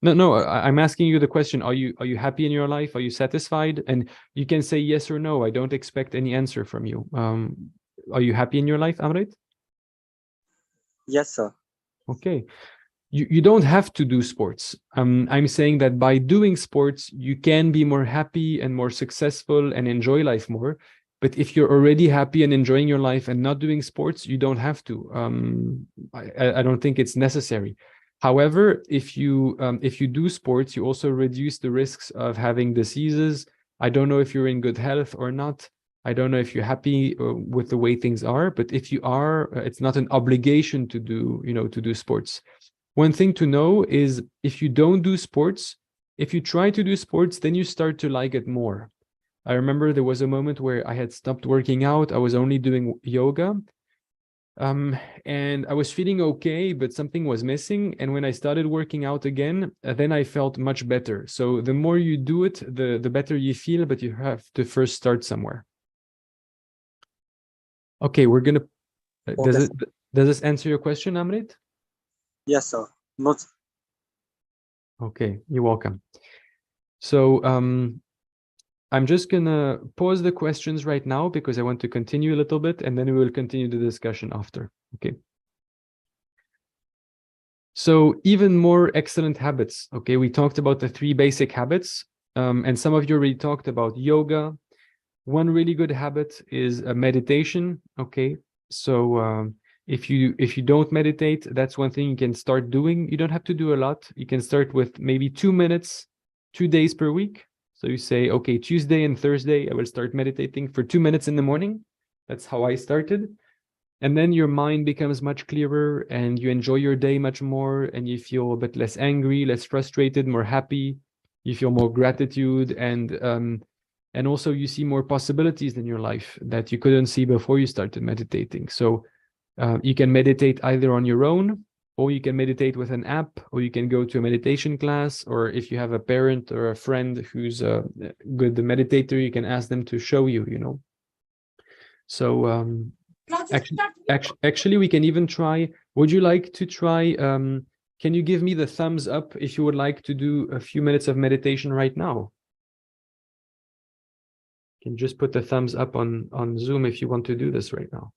No, I'm asking you the question. Are you happy in your life? Are you satisfied? And you can say yes or no. I don't expect any answer from you. Are you happy in your life, Amrit? Yes, sir. Okay. You don't have to do sports. I'm saying that by doing sports, you can be more happy and more successful and enjoy life more. But if you're already happy and enjoying your life and not doing sports, you don't have to. I don't think it's necessary. However, if you do sports, you also reduce the risks of having diseases, I don't know if you're in good health or not. I don't know if you're happy with the way things are, but if you are, it's not an obligation to do, to do sports. One thing to know is if you don't do sports, if you try to do sports, then you start to like it more. I remember there was a moment where I had stopped working out. I was only doing yoga. And I was feeling okay, but something was missing. And when I started working out again, then I felt much better. So the more you do it, the better you feel, but you have to first start somewhere. Okay, we're gonna. Does this answer your question, Amrit? Yes, sir. No, Okay, you're welcome. So I'm just gonna pause the questions right now because I want to continue a little bit, and then we will continue the discussion after. Okay. So even more excellent habits. Okay, we talked about the 3 basic habits, and some of you already talked about yoga. One really good habit is meditation. Okay, so if you don't meditate, that's one thing you can start doing. You don't have to do a lot. You can start with maybe 2 minutes, 2 days per week. So you say, okay, Tuesday and Thursday, I will start meditating for 2 minutes in the morning. That's how I started. And then your mind becomes much clearer and you enjoy your day much more and you feel a bit less angry, less frustrated, more happy. You feel more gratitude and also you see more possibilities in your life that you couldn't see before you started meditating. So you can meditate either on your own, or you can meditate with an app, or you can go to a meditation class, or if you have a parent or a friend who's a good meditator, you can ask them to show you, So actually we can even try. Would you like to try? Can you give me the thumbs up if you would like to do a few minutes of meditation right now? You can just put the thumbs up on Zoom if you want to do this right now.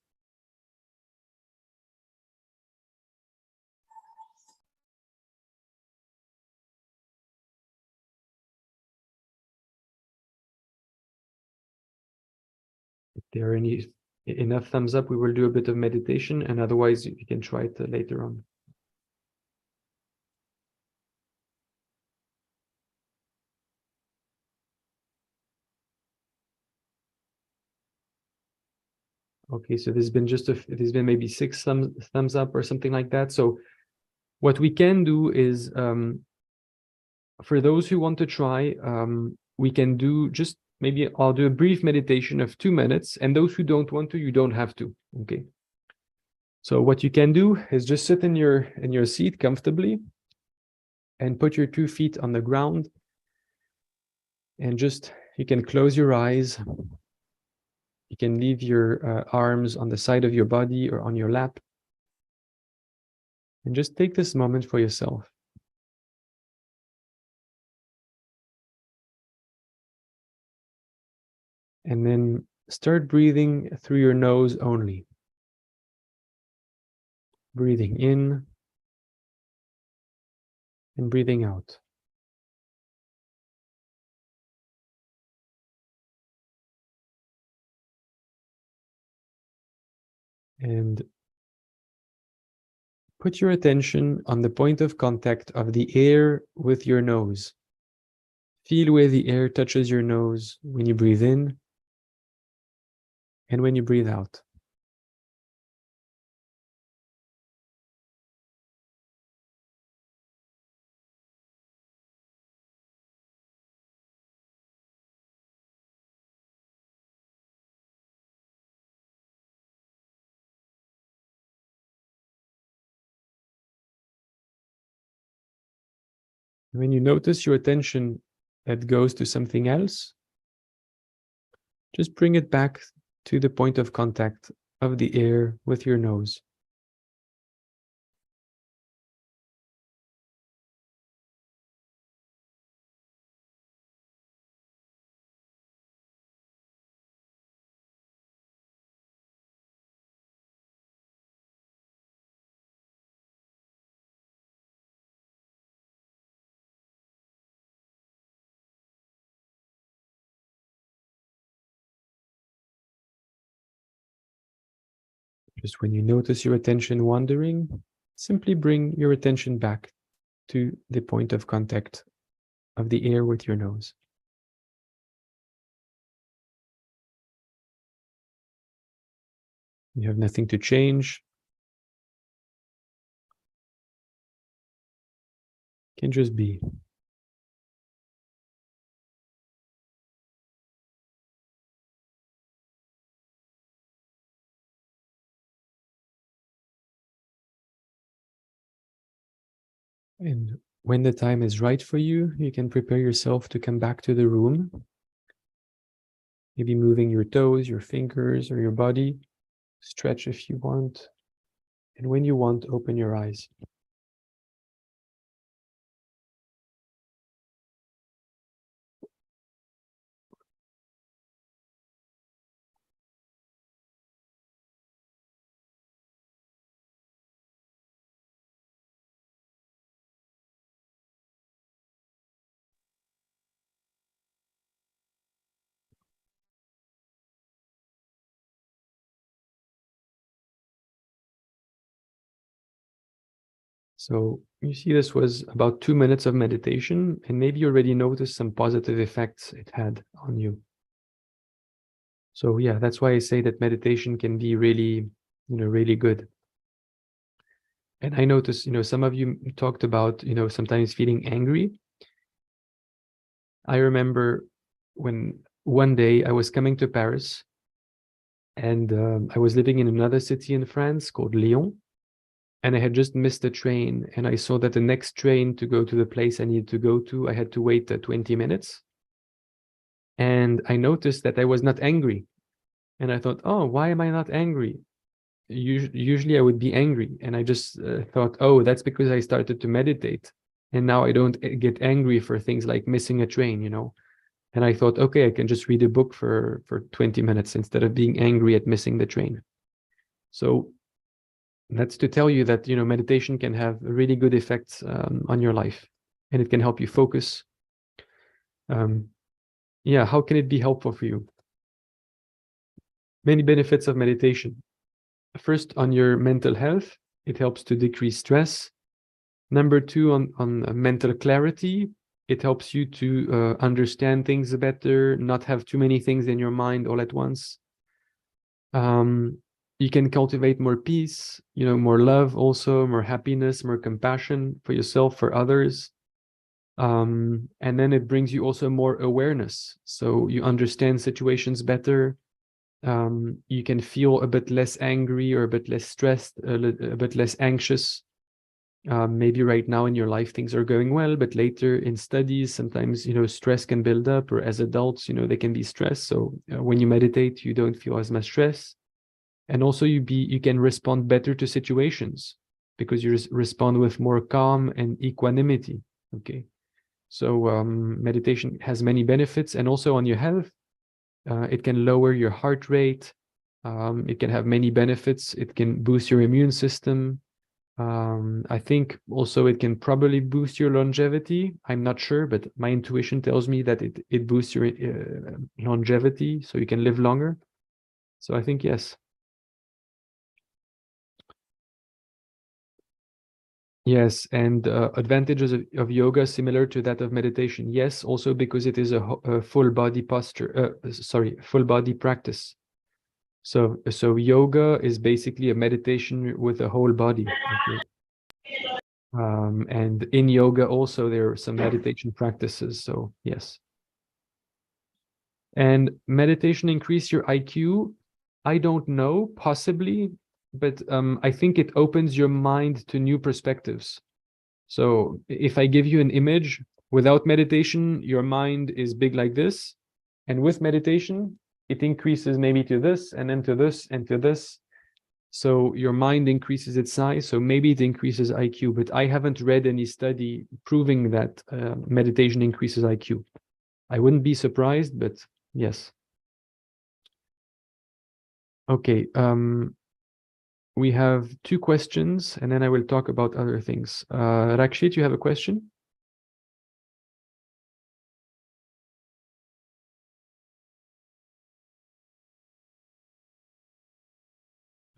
If there are enough thumbs up, we will do a bit of meditation, and otherwise you can try it later on. Okay, so there's been maybe 6 thumbs up or something like that. So what we can do is, for those who want to try, we can do just maybe I'll do a brief meditation of 2 minutes, and those who don't want to, you don't have to. Okay. So what you can do is just sit in your seat comfortably and put your 2 feet on the ground, and you can close your eyes. You can leave your arms on the side of your body or on your lap, and just take this moment for yourself. And then start breathing through your nose only. Breathing in and breathing out. And put your attention on the point of contact of the air with your nose. Feel where the air touches your nose when you breathe in and when you breathe out. When you notice your attention that goes to something else, just bring it back to the point of contact of the air with your nose. Just when you notice your attention wandering, simply bring your attention back to the point of contact of the air with your nose. You have nothing to change. Can just be. And when the time is right for you, you can prepare yourself to come back to the room. Maybe moving your toes, your fingers, or your body. Stretch if you want. And when you want, open your eyes. So you see, this was about 2 minutes of meditation, and maybe you already noticed some positive effects it had on you. So yeah, that's why I say that meditation can be really, really good. And I noticed, some of you talked about, sometimes feeling angry. I remember when one day I was coming to Paris, and I was living in another city in France called Lyon. And I had just missed a train, and I saw that the next train to go to the place I needed to go to, I had to wait 20 minutes. And I noticed that I was not angry. And I thought, oh, why am I not angry? Usually I would be angry. And I just thought, oh, that's because I started to meditate. And now I don't get angry for things like missing a train, And I thought, okay, I can just read a book for 20 minutes instead of being angry at missing the train. So that's to tell you that, meditation can have really good effects on your life, and it can help you focus. Yeah, how can it be helpful for you? Many benefits of meditation. First, on your mental health, it helps to decrease stress. Number two, on mental clarity, it helps you to understand things better, not have too many things in your mind all at once. You can cultivate more peace, more love also, more happiness, more compassion for yourself, for others. And then it brings you also more awareness. So you understand situations better. You can feel a bit less angry or a bit less stressed, a bit less anxious. Maybe right now in your life things are going well, but later in studies, sometimes, stress can build up, or as adults, they can be stressed. So when you meditate, you don't feel as much stress. And also you can respond better to situations because you respond with more calm and equanimity. Okay. So meditation has many benefits, and also on your health. It can lower your heart rate. It can have many benefits. It can boost your immune system. I think also it can probably boost your longevity. I'm not sure, but my intuition tells me that it boosts your longevity, so you can live longer. So I think yes. Yes, and advantages of yoga similar to that of meditation. Yes, also because it is a full body posture. Full body practice. So yoga is basically a meditation with a whole body. Okay? And in yoga also there are some meditation practices. So yes. And meditation increase your IQ? I don't know, possibly, but I think it opens your mind to new perspectives. So if I give you an image, without meditation, your mind is big like this. And with meditation, it increases maybe to this, and then to this, and to this. So your mind increases its size. So maybe it increases IQ, but I haven't read any study proving that meditation increases IQ. I wouldn't be surprised, but yes. Okay. We have 2 questions, and then I will talk about other things. Rakshit, you have a question?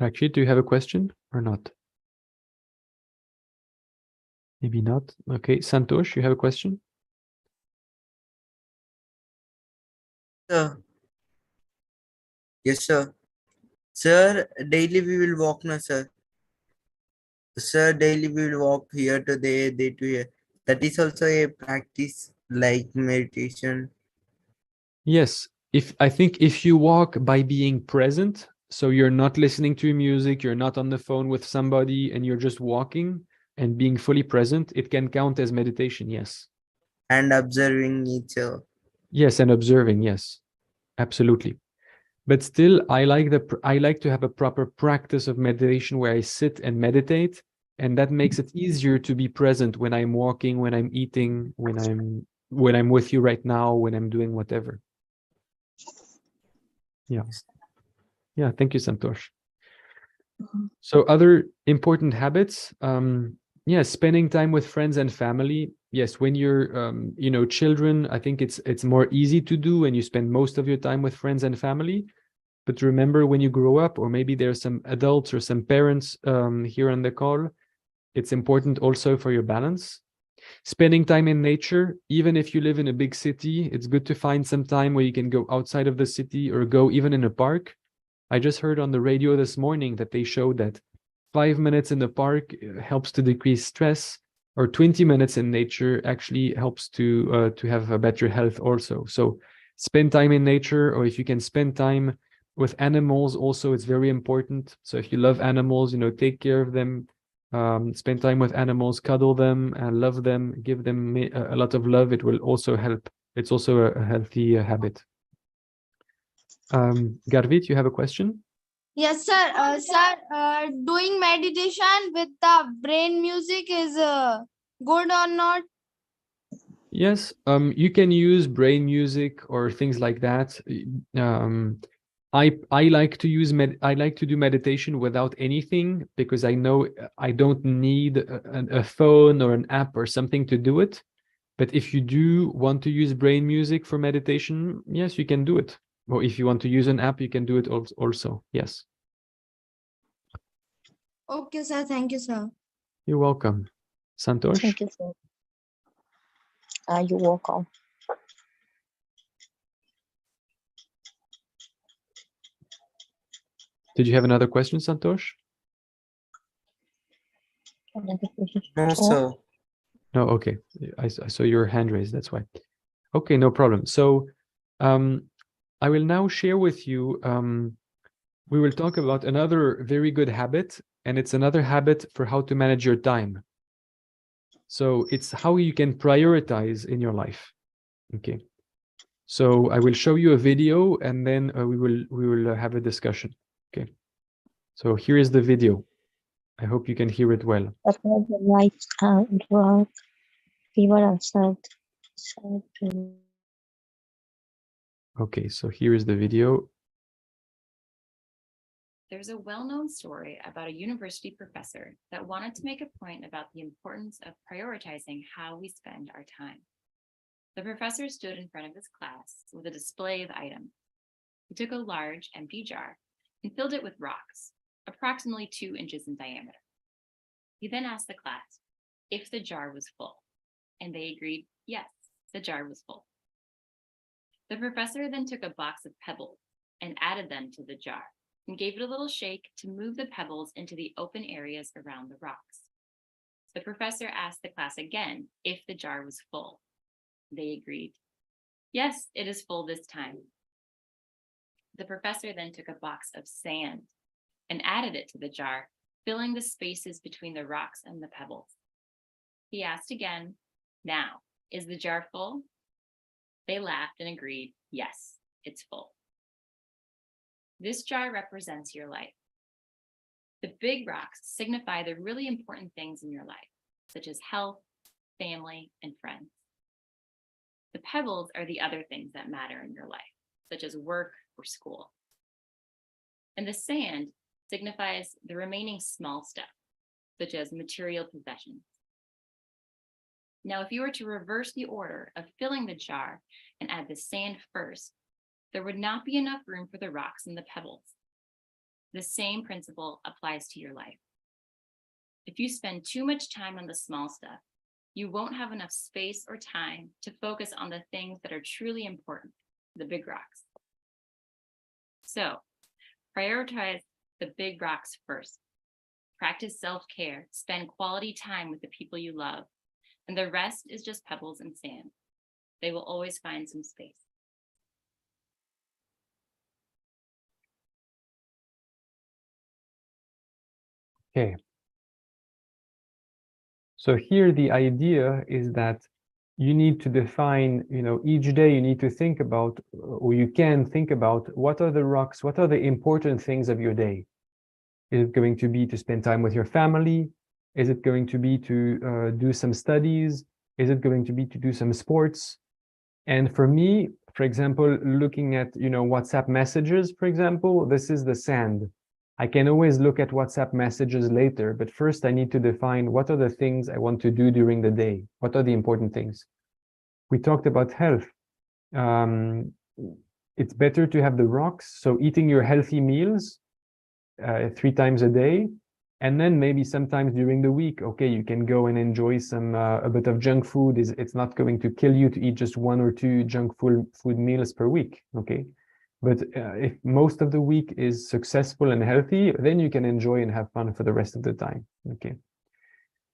Rakshit, do you have a question or not? Maybe not. Okay. Santosh, you have a question? Sir. Yes, sir. Sir, daily we will walk, no, sir. Sir, daily we will walk here to there, there to here. That is also a practice like meditation. Yes, I think if you walk by being present, so you're not listening to music, you're not on the phone with somebody, and you're just walking and being fully present, it can count as meditation, yes. And observing nature. Yes, and observing, yes, absolutely. But still, I like to have a proper practice of meditation where I sit and meditate, and that makes it easier to be present when I'm walking, when I'm eating, when I'm with you right now, when I'm doing whatever. Yeah. Yeah, thank you, Santosh. So other important habits, yeah, spending time with friends and family. Yes, when you're, children, I think it's more easy to do, and you spend most of your time with friends and family. But remember, when you grow up, or maybe there's some adults or some parents here on the call, it's important also for your balance. Spending time in nature, even if you live in a big city, it's good to find some time where you can go outside of the city or go even in a park. I just heard on the radio this morning that they showed that 5 minutes in the park helps to decrease stress, or 20 minutes in nature actually helps to have a better health also. So spend time in nature, or if you can spend time with animals also, it's very important. So if you love animals, take care of them, spend time with animals, cuddle them and love them, give them a lot of love. It will also help. It's also a healthy habit. Garvit, you have a question? Yes, sir. Doing meditation with the brain music is good or not? Yes, you can use brain music or things like that. I like to do meditation without anything, because I know I don't need a phone or an app or something to do it. But if you do want to use brain music for meditation, yes, you can do it. Or if you want to use an app, you can do it also. Yes. Okay, sir. Thank you, sir. You're welcome. Santosh? Thank you, sir. You're welcome. Did you have another question, Santosh? No, sir. No, okay. I saw your hand raised, that's why. Okay, no problem. So I will now share with you, we will talk about another very good habit, and it's another habit for how to manage your time. So it's how you can prioritize in your life. Okay. So I will show you a video, and then we will have a discussion. Okay. So here is the video. I hope you can hear it well. The lights out, work, people outside. Okay, so here is the video. There's a well-known story about a university professor that wanted to make a point about the importance of prioritizing how we spend our time. The professor stood in front of his class with a display of items. He took a large, empty jar and filled it with rocks, approximately 2 inches in diameter. He then asked the class if the jar was full, and they agreed, yes, the jar was full. The professor then took a box of pebbles and added them to the jar and gave it a little shake to move the pebbles into the open areas around the rocks. The professor asked the class again if the jar was full. They agreed, yes, it is full this time. The professor then took a box of sand and added it to the jar, filling the spaces between the rocks and the pebbles. He asked again, now, is the jar full? They laughed and agreed, yes, it's full. This jar represents your life. The big rocks signify the really important things in your life, such as health, family, and friends. The pebbles are the other things that matter in your life, such as work or school. And the sand signifies the remaining small stuff, such as material possessions. Now, if you were to reverse the order of filling the jar and add the sand first, there would not be enough room for the rocks and the pebbles. The same principle applies to your life. If you spend too much time on the small stuff, you won't have enough space or time to focus on the things that are truly important, the big rocks. So, Prioritize the big rocks first. Practice self-care, spend quality time with the people you love, and the rest is just pebbles and sand. They will always find some space. Okay. So here the idea is that you need to define, each day you need to think about, or you can think about, what are the rocks, what are the important things of your day? Is it going to be to spend time with your family? Is it going to be to do some studies? Is it going to be to do some sports? And for me, for example, looking at, WhatsApp messages, for example, this is the sand. I can always look at WhatsApp messages later, but first I need to define what are the things I want to do during the day. What are the important things? We talked about health. It's better to have the rocks. So eating your healthy meals 3 times a day, and then maybe sometimes during the week, okay, you can go and enjoy some a bit of junk food. It's not going to kill you to eat just 1 or 2 junk food meals per week, okay? But if most of the week is successful and healthy, then you can enjoy and have fun for the rest of the time, okay?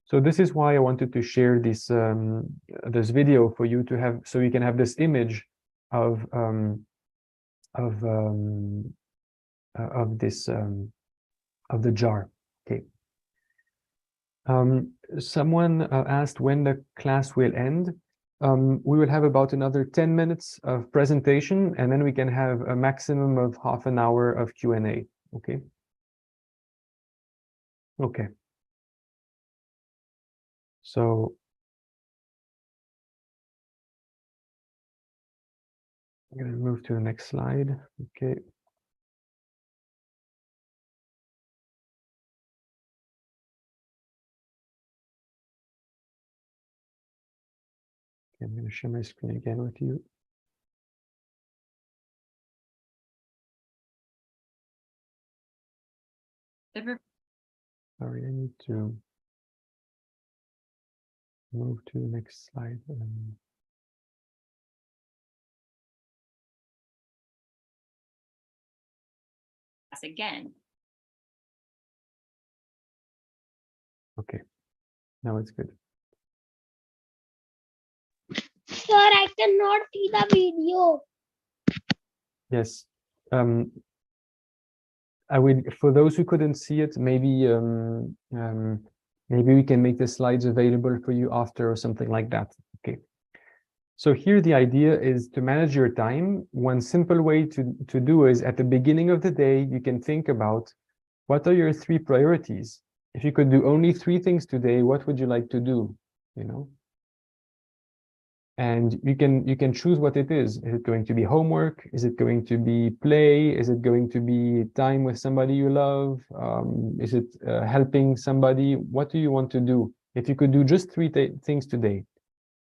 So this is why I wanted to share this this video for you to have, so you can have this image of the jar. Okay. Someone asked when the class will end. We will have about another 10 minutes of presentation, and then we can have a maximum of half an hour of Q&A. Okay. Okay. So I'm going to move to the next slide. Okay. I'm going to share my screen again with you. Sorry, I need to move to the next slide. Again. Okay, now it's good. Sir, I cannot see the video. Yes. I would, for those who couldn't see it, maybe maybe we can make the slides available for you after or something like that. Okay. So here the idea is to manage your time. One simple way to do is at the beginning of the day, you can think about what are your 3 priorities. If you could do only 3 things today, what would you like to do? And you can choose what it is. Is it going to be homework? Is it going to be play? Is it going to be time with somebody you love? Is it helping somebody? What do you want to do? If you could do just 3 things today.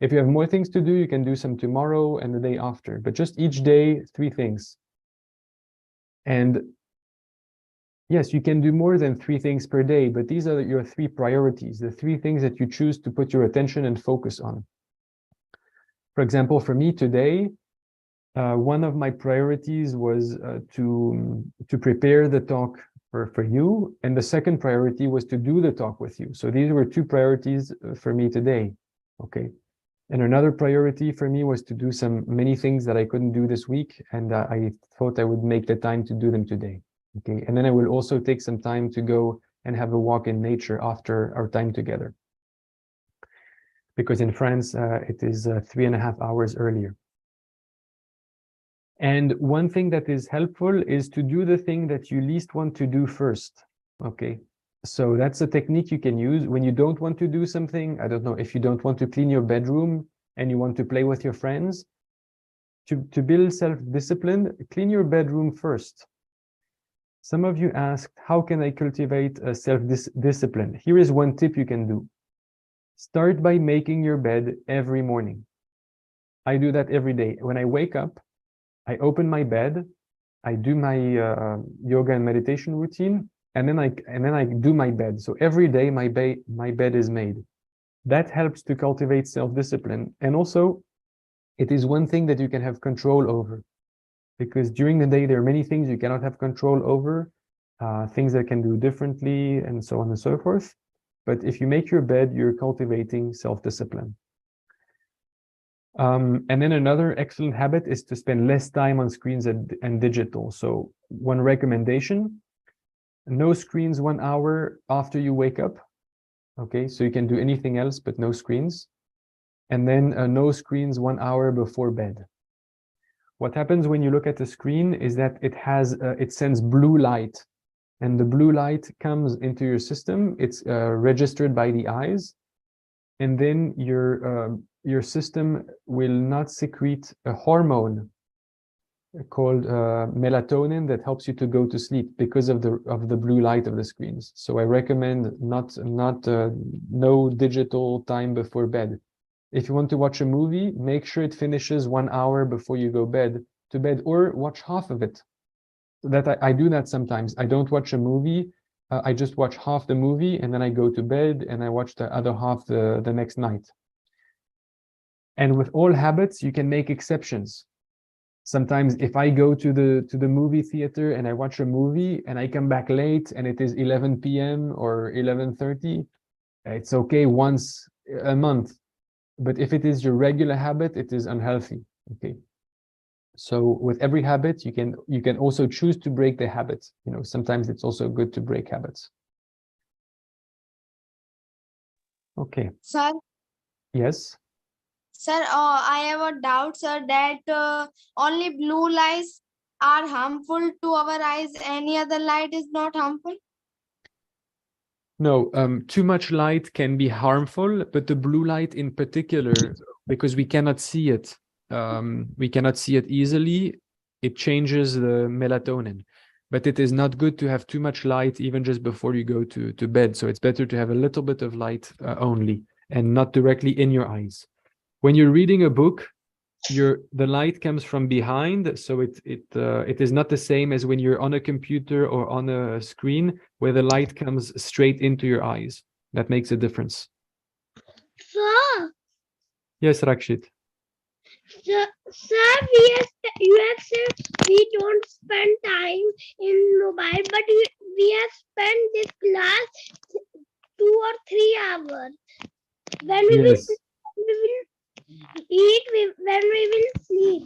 If you have more things to do, you can do some tomorrow and the day after, but just each day, 3 things. And yes, you can do more than 3 things per day, but these are your 3 priorities, the 3 things that you choose to put your attention and focus on. For example, for me today, one of my priorities was to prepare the talk for you, and the second priority was to do the talk with you. So these were 2 priorities for me today. Okay. And another priority for me was to do many things that I couldn't do this week, and I thought I would make the time to do them today. Okay. And then I will also take some time to go and have a walk in nature after our time together, because in France, it is 3.5 hours earlier. And one thing that is helpful is to do the thing that you least want to do first, okay? So that's a technique you can use when you don't want to do something. I don't know, if you don't want to clean your bedroom and you want to play with your friends, to build self-discipline, clean your bedroom first. Some of you asked, how can I cultivate a self-discipline? Here is one tip you can do. Start by making your bed every morning. I do that every day. When I wake up, I open my bed, I do my yoga and meditation routine, and then I do my bed. So every day my bed is made. That helps to cultivate self-discipline. And also, it is one thing that you can have control over, because during the day, there are many things you cannot have control over, things that can do differently, and so on and so forth. But if you make your bed, you're cultivating self-discipline. And then another excellent habit is to spend less time on screens and digital. So one recommendation, no screens 1 hour after you wake up. Okay, so you can do anything else, but no screens. And then no screens 1 hour before bed. What happens when you look at the screen is that it sends blue light, and the blue light comes into your system. It's registered by the eyes, and then your system will not secrete a hormone called melatonin that helps you to go to sleep because of the blue light of the screens. So I recommend no digital time before bed. If you want to watch a movie, make sure it finishes 1 hour before you go to bed, or watch half of it. I do that sometimes. I don't watch a movie. I just watch half the movie, and then I go to bed and I watch the other half the next night. And with all habits, you can make exceptions. Sometimes if I go to the movie theater and I watch a movie and I come back late and it is 11 p.m. or 11:30, it's okay once a month. But if it is your regular habit, it is unhealthy. Okay. So with every habit, you can also choose to break the habit. You know, sometimes it's also good to break habits. Okay. Sir, Yes. sir, I have a doubt, sir, that only blue lights are harmful to our eyes. Any other light is not harmful? No, too much light can be harmful, but the blue light in particular, because we cannot see it easily, it changes the melatonin. But it is not good to have too much light even just before you go to bed. So it's better to have a little bit of light only, and not directly in your eyes. When you're reading a book, the light comes from behind, so it is not the same as when you're on a computer or on a screen where the light comes straight into your eyes. That makes a difference. Sir, Yes, Rakshit. sir, you have said we don't spend time in mobile, but we have spent this class 2 or 3 hours. When we Yes. will eat, when we will sleep.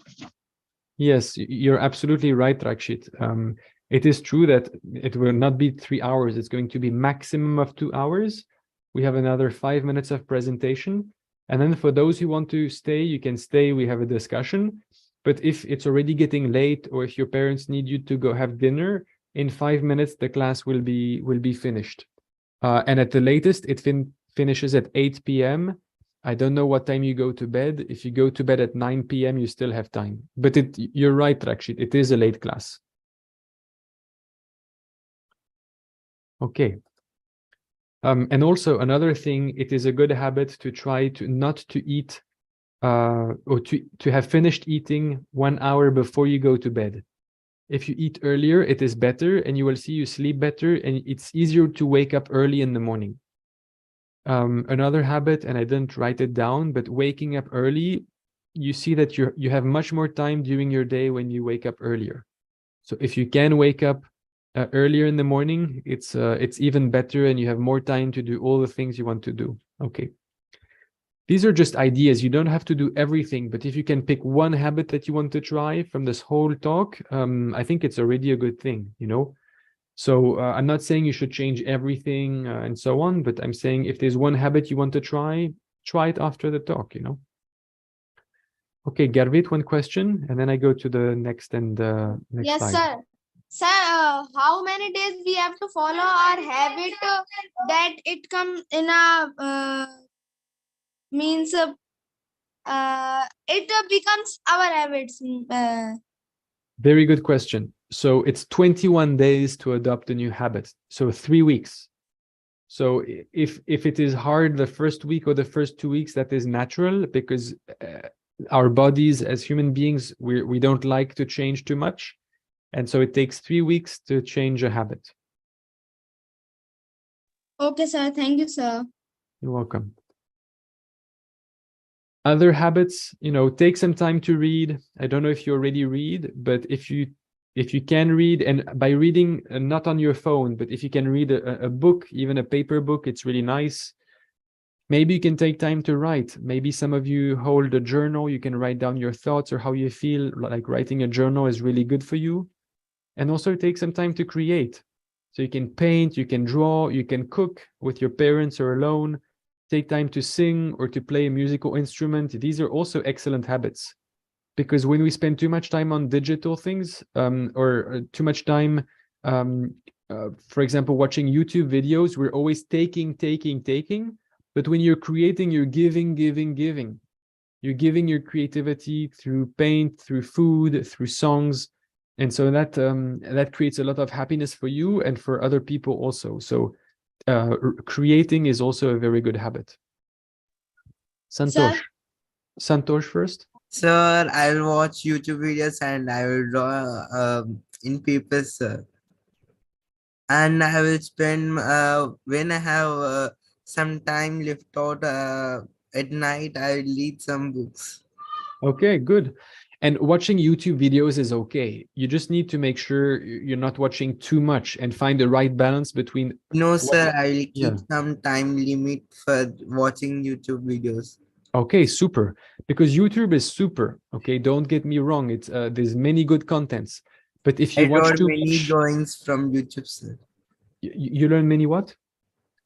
Yes, you're absolutely right, Rakshit. It is true that it will not be 3 hours. It's going to be maximum of 2 hours. We have another 5 minutes of presentation. And then for those who want to stay, you can stay. We have a discussion. But if it's already getting late, or if your parents need you to go have dinner, in 5 minutes, the class will be finished. And at the latest, it finishes at 8 p.m. I don't know what time you go to bed. If you go to bed at 9 p.m., you still have time. But you're right, Rakshit. It is a late class. Okay. And also another thing, it is a good habit to try to not to eat or to have finished eating 1 hour before you go to bed. If you eat earlier, it is better, and you will see you sleep better, and it's easier to wake up early in the morning. Another habit, and I didn't write it down, but waking up early, you see that you have much more time during your day when you wake up earlier. So if you can wake up earlier in the morning, it's even better, and you have more time to do all the things you want to do. Okay. These are just ideas. You don't have to do everything, but if you can pick one habit that you want to try from this whole talk, I think it's already a good thing, you know? So I'm not saying you should change everything and so on, but I'm saying if there's one habit you want to try it after the talk, you know? Okay, Garvit, one question, and then I go to the next next Yes, slide. sir. Sir, how many days we have to follow our habit that it comes in a means it becomes our habits. Very good question. So it's 21 days to adopt a new habit. So 3 weeks. So if it is hard the first week or the first 2 weeks, that is natural, because our bodies as human beings, we don't like to change too much. And so it takes 3 weeks to change a habit. Okay, sir. Thank you, sir. You're welcome. Other habits, take some time to read. I don't know if you already read, but if you can read, and by reading, not on your phone, but if you can read a book, even a paper book, it's really nice. Maybe you can take time to write. Maybe some of you hold a journal. You can write down your thoughts or how you feel. Like writing a journal is really good for you. And also take some time to create. So you can paint, you can draw, you can cook with your parents or alone. Take time to sing or to play a musical instrument. These are also excellent habits. Because when we spend too much time on digital things, or too much time, for example, watching YouTube videos, we're always taking. But when you're creating, you're giving. You're giving your creativity through paint, through food, through songs. And so that creates a lot of happiness for you and for other people also. So creating is also a very good habit. Santosh. Santosh first. Sir, I will watch YouTube videos and I will draw in paper, sir. And I will spend when I have some time left out at night, I will read some books. Okay, good. And watching YouTube videos is okay. You just need to make sure you're not watching too much and find the right balance between. No, sir, I will keep some time limit for watching YouTube videos. Okay, super. Because YouTube is super. Okay, don't get me wrong. It's there's many good contents, but if you watch too many much, drawings from YouTube, sir. You learn many what?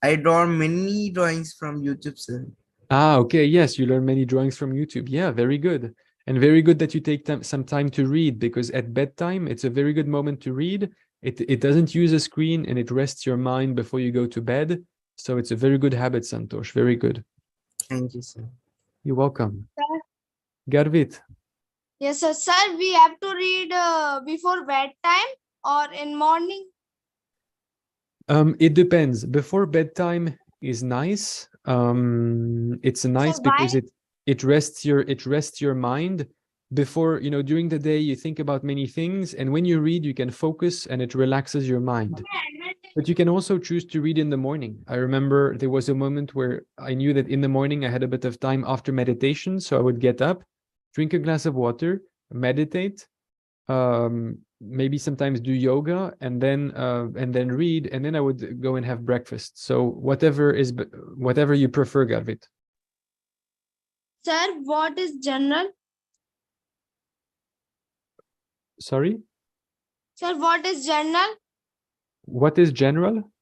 I draw many drawings from YouTube, sir. Ah, okay. Yes, you learn many drawings from YouTube. Yeah, very good. And very good that you take some time to read, because at bedtime, it's a very good moment to read. It doesn't use a screen and it rests your mind before you go to bed. So it's a very good habit, Santosh. Very good. Thank you, sir. You're welcome. Sir. Garvit. Yes, sir. Sir, we have to read before bedtime or in morning? It depends. Before bedtime is nice. It's nice So because why? it rests your mind. Before, during the day you think about many things, and when you read you can focus and it relaxes your mind. But you can also choose to read in the morning. I remember there was a moment where I knew that in the morning I had a bit of time after meditation, so I would get up, drink a glass of water, meditate, maybe sometimes do yoga, and then read, and then I would go and have breakfast. So whatever you prefer, Garvit. Sir, what is general? Sorry? Sir, what is general? What is general?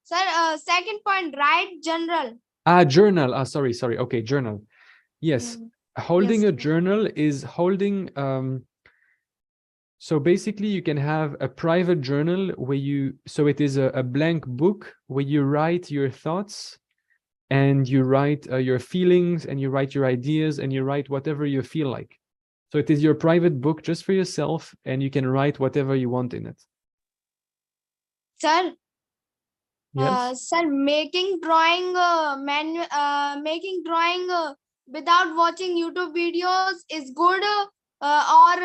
Sir, second point, right? General. Journal. Sorry. Okay, journal. Yes. Holding a journal is holding. So basically, you can have a private journal so it is a blank book where you write your thoughts and you write your feelings and you write your ideas and you write whatever you feel like. So it is your private book just for yourself, and you can write whatever you want in it. Sir, Yes. sir, making drawing without watching YouTube videos is good, or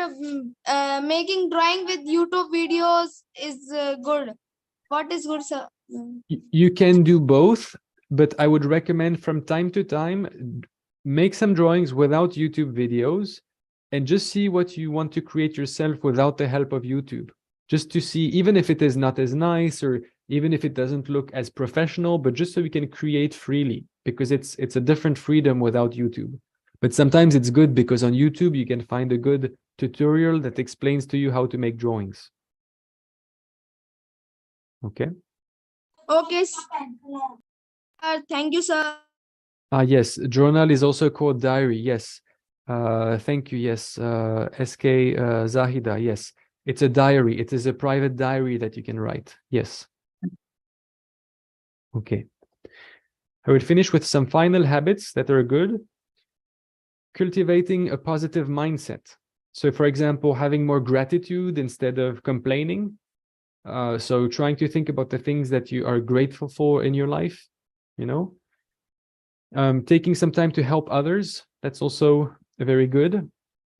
making drawing with YouTube videos is good. What is good, sir? You can do both, but I would recommend from time to time, make some drawings without YouTube videos and just see what you want to create yourself without the help of YouTube. Just to see, even if it is not as nice or even if it doesn't look as professional, but just so we can create freely, because it's a different freedom without YouTube. But sometimes it's good because on YouTube, you can find a good tutorial that explains to you how to make drawings. Okay. Okay. Thank you, sir. Yes, journal is also called diary. Yes. Thank you. Yes. SK Zahida. Yes. It's a diary. It is a private diary that you can write. Yes. Okay. I will finish with some final habits that are good. Cultivating a positive mindset. So, for example, having more gratitude instead of complaining. So trying to think about the things that you are grateful for in your life, taking some time to help others. That's also very good.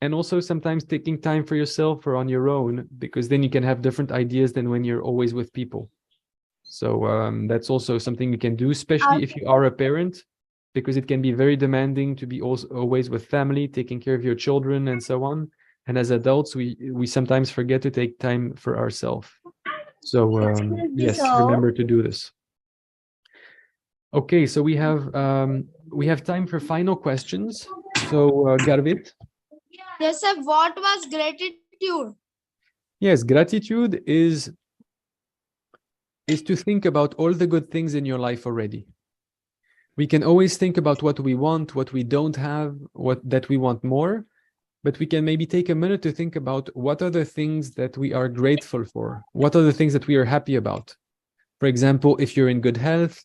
And also sometimes taking time for yourself or on your own, because then you can have different ideas than when you're always with people. So that's also something you can do, especially if you are a parent. because it can be very demanding to be also always with family, taking care of your children and so on. And as adults, we sometimes forget to take time for ourselves. So yes, remember to do this. Okay, so we have time for final questions. So Garvit. Yes, sir. What was gratitude? Yes, gratitude is to think about all the good things in your life already. We can always think about what we want, what we don't have, that we want more, but we can maybe take a minute to think about what are the things that we are grateful for? What are the things that we are happy about? For example, if you're in good health,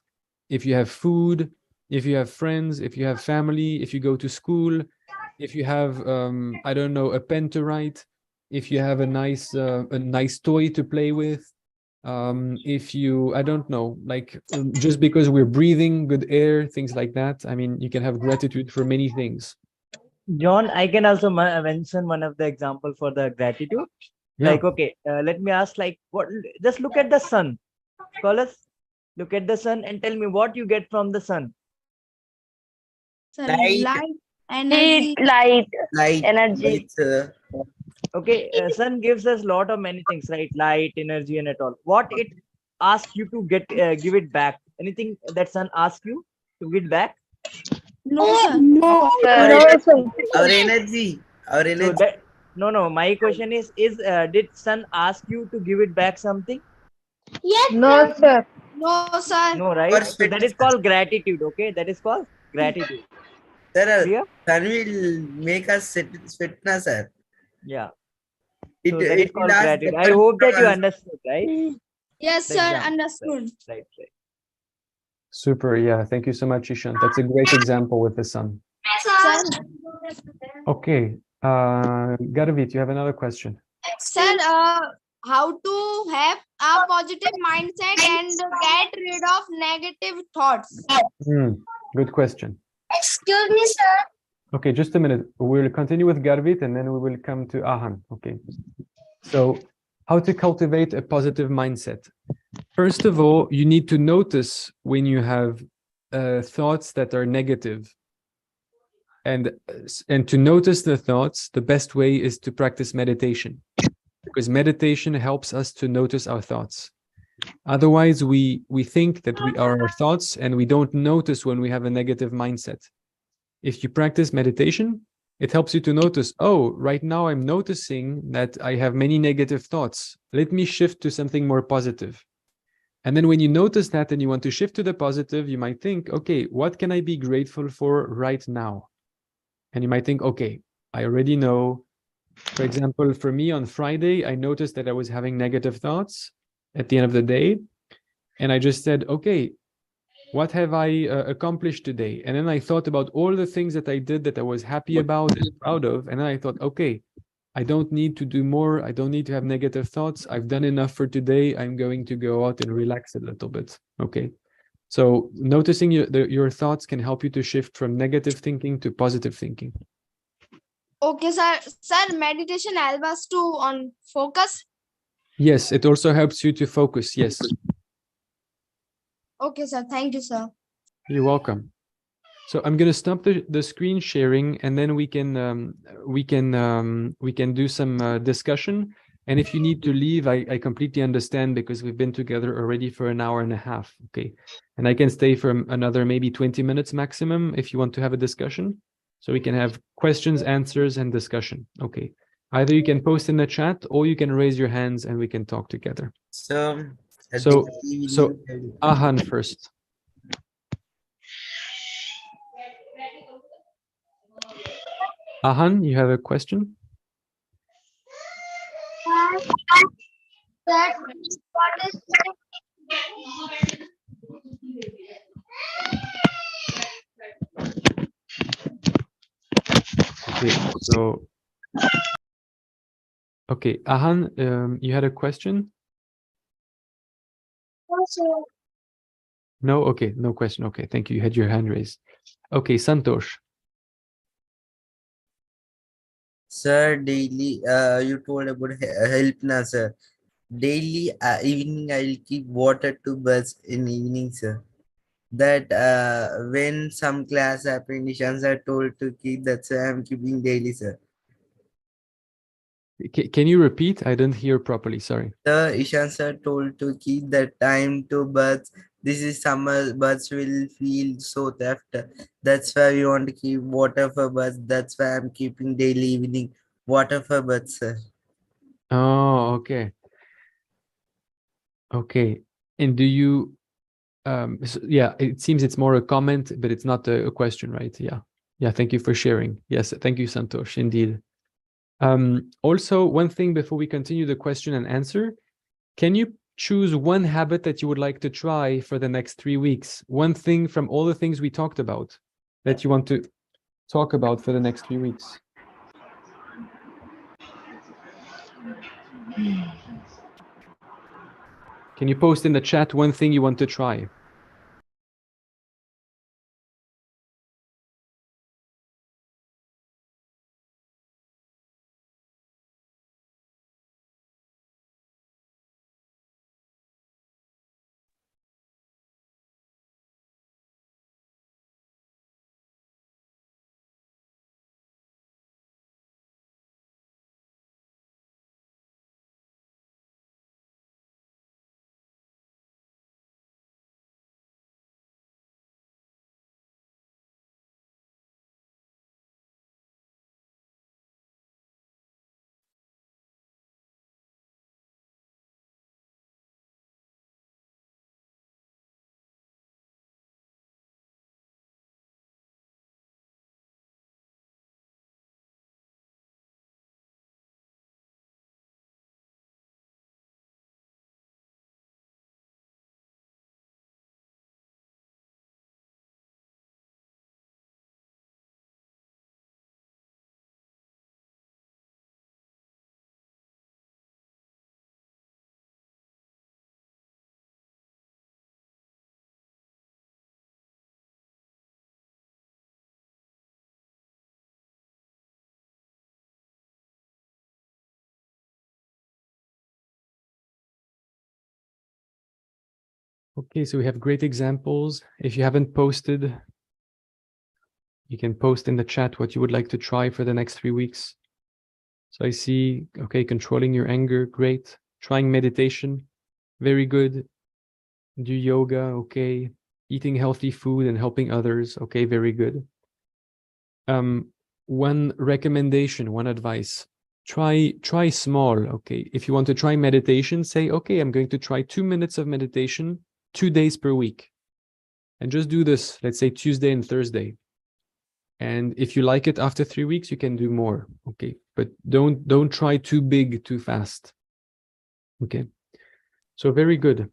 if you have food, if you have friends, if you have family, if you go to school, if you have, I don't know, a pen to write, if you have a nice toy to play with, if you, I don't know, like just because we're breathing good air, things like that. I mean, you can have gratitude for many things. John, I can also mention one of the example for the gratitude. Yeah. Like, okay, let me ask, like, what? Just look at the sun. Scholars, look at the sun and tell me what you get from the sun. Light, energy, light, energy. Okay, sun gives us lot of many things, right? Light, energy, and at all. What it asks you to get, give it back? Anything that sun asks you to give back? No, sir. No, Our sir. energy. Our So energy. that, no. My question is did sun ask you to give it back something? Yes, No, sir. No, sir. No, right? So that is called gratitude. Okay, that is called gratitude. Clear? Sun will make us fitness, sir. Yeah. It, So that is it will called ask gratitude. I effort hope that from you us. understood, right? Yes, The sir. example. Understood. Right. Super. Yeah. Thank you so much, Ishan. That's a great example with the sun. Sir, Okay. Garvit, you have another question. sir, how to have a positive mindset and get rid of negative thoughts? Good question. Excuse me, sir. Okay, just a minute. We'll continue with Garvit and then we will come to Ahan. Okay. So, how to cultivate a positive mindset? First of all, you need to notice when you have thoughts that are negative. And to notice the thoughts, the best way is to practice meditation, because meditation helps us to notice our thoughts. Otherwise, we think that we are our thoughts and we don't notice when we have a negative mindset. If you practice meditation, it helps you to notice, oh, right now I'm noticing that I have many negative thoughts. Let me shift to something more positive. And then when you notice that and you want to shift to the positive, you might think, okay, what can I be grateful for right now? And you might think, okay, I already know. For example, for me on Friday, I noticed that I was having negative thoughts at the end of the day. And I just said, okay, what have I accomplished today? And then I thought about all the things that I did that I was happy about and proud of. And then I thought, okay, I don't need to do more. I don't need to have negative thoughts. I've done enough for today. I'm going to go out and relax a little bit. Okay. So noticing your thoughts can help you to shift from negative thinking to positive thinking. Okay, sir. Sir, meditation helps us to on focus. Yes, it also helps you to focus. Yes. Okay, sir. Thank you, sir. You're welcome. So I'm going to stop the screen sharing, and then we can do some discussion. And if you need to leave, I completely understand, because we've been together already for an hour and a half. Okay, and I can stay for another maybe 20 minutes maximum if you want to have a discussion. So we can have questions, answers, and discussion. Okay, either you can post in the chat or you can raise your hands and we can talk together. So Ahan first. Ahan, you have a question? Okay, so okay, Ahan, you had a question? No, okay, no question. Okay, thank you. You had your hand raised. Okay, Santosh. Sir, daily, you told about help now, sir. Daily, evening, I'll keep water to birds in evening, sir. that when some class happen, Ishan sir told to keep. That's why I'm keeping daily, sir. Can you repeat? I didn't hear properly. Sorry. The Ishan sir told to keep the time to birds. This is summer, birds will feel so theft. That's why we want to keep water for birds. That's why I'm keeping daily evening water for birds, sir. Oh, okay. Okay. And do you, yeah, it seems it's more a comment, but it's not a question, right? Yeah. Yeah. Thank you for sharing. Yes. Thank you, Santosh. Indeed. Also, one thing before we continue the question and answer, can you choose one habit that you would like to try for the next 3 weeks? One thing from all the things we talked about that you want to talk about for the next 3 weeks? Can you post in the chat one thing you want to try? Okay, so we have great examples. If you haven't posted, you can post in the chat what you would like to try for the next 3 weeks. So I see, okay, controlling your anger, great. Trying meditation, very good. Do yoga, okay. Eating healthy food and helping others, okay, very good. One recommendation, one advice, try small, okay. If you want to try meditation, say, okay, I'm going to try 2 minutes of meditation 2 days per week. And just do this, let's say Tuesday and Thursday. And if you like it after 3 weeks, you can do more, okay. But don't try too big too fast. Okay. So very good.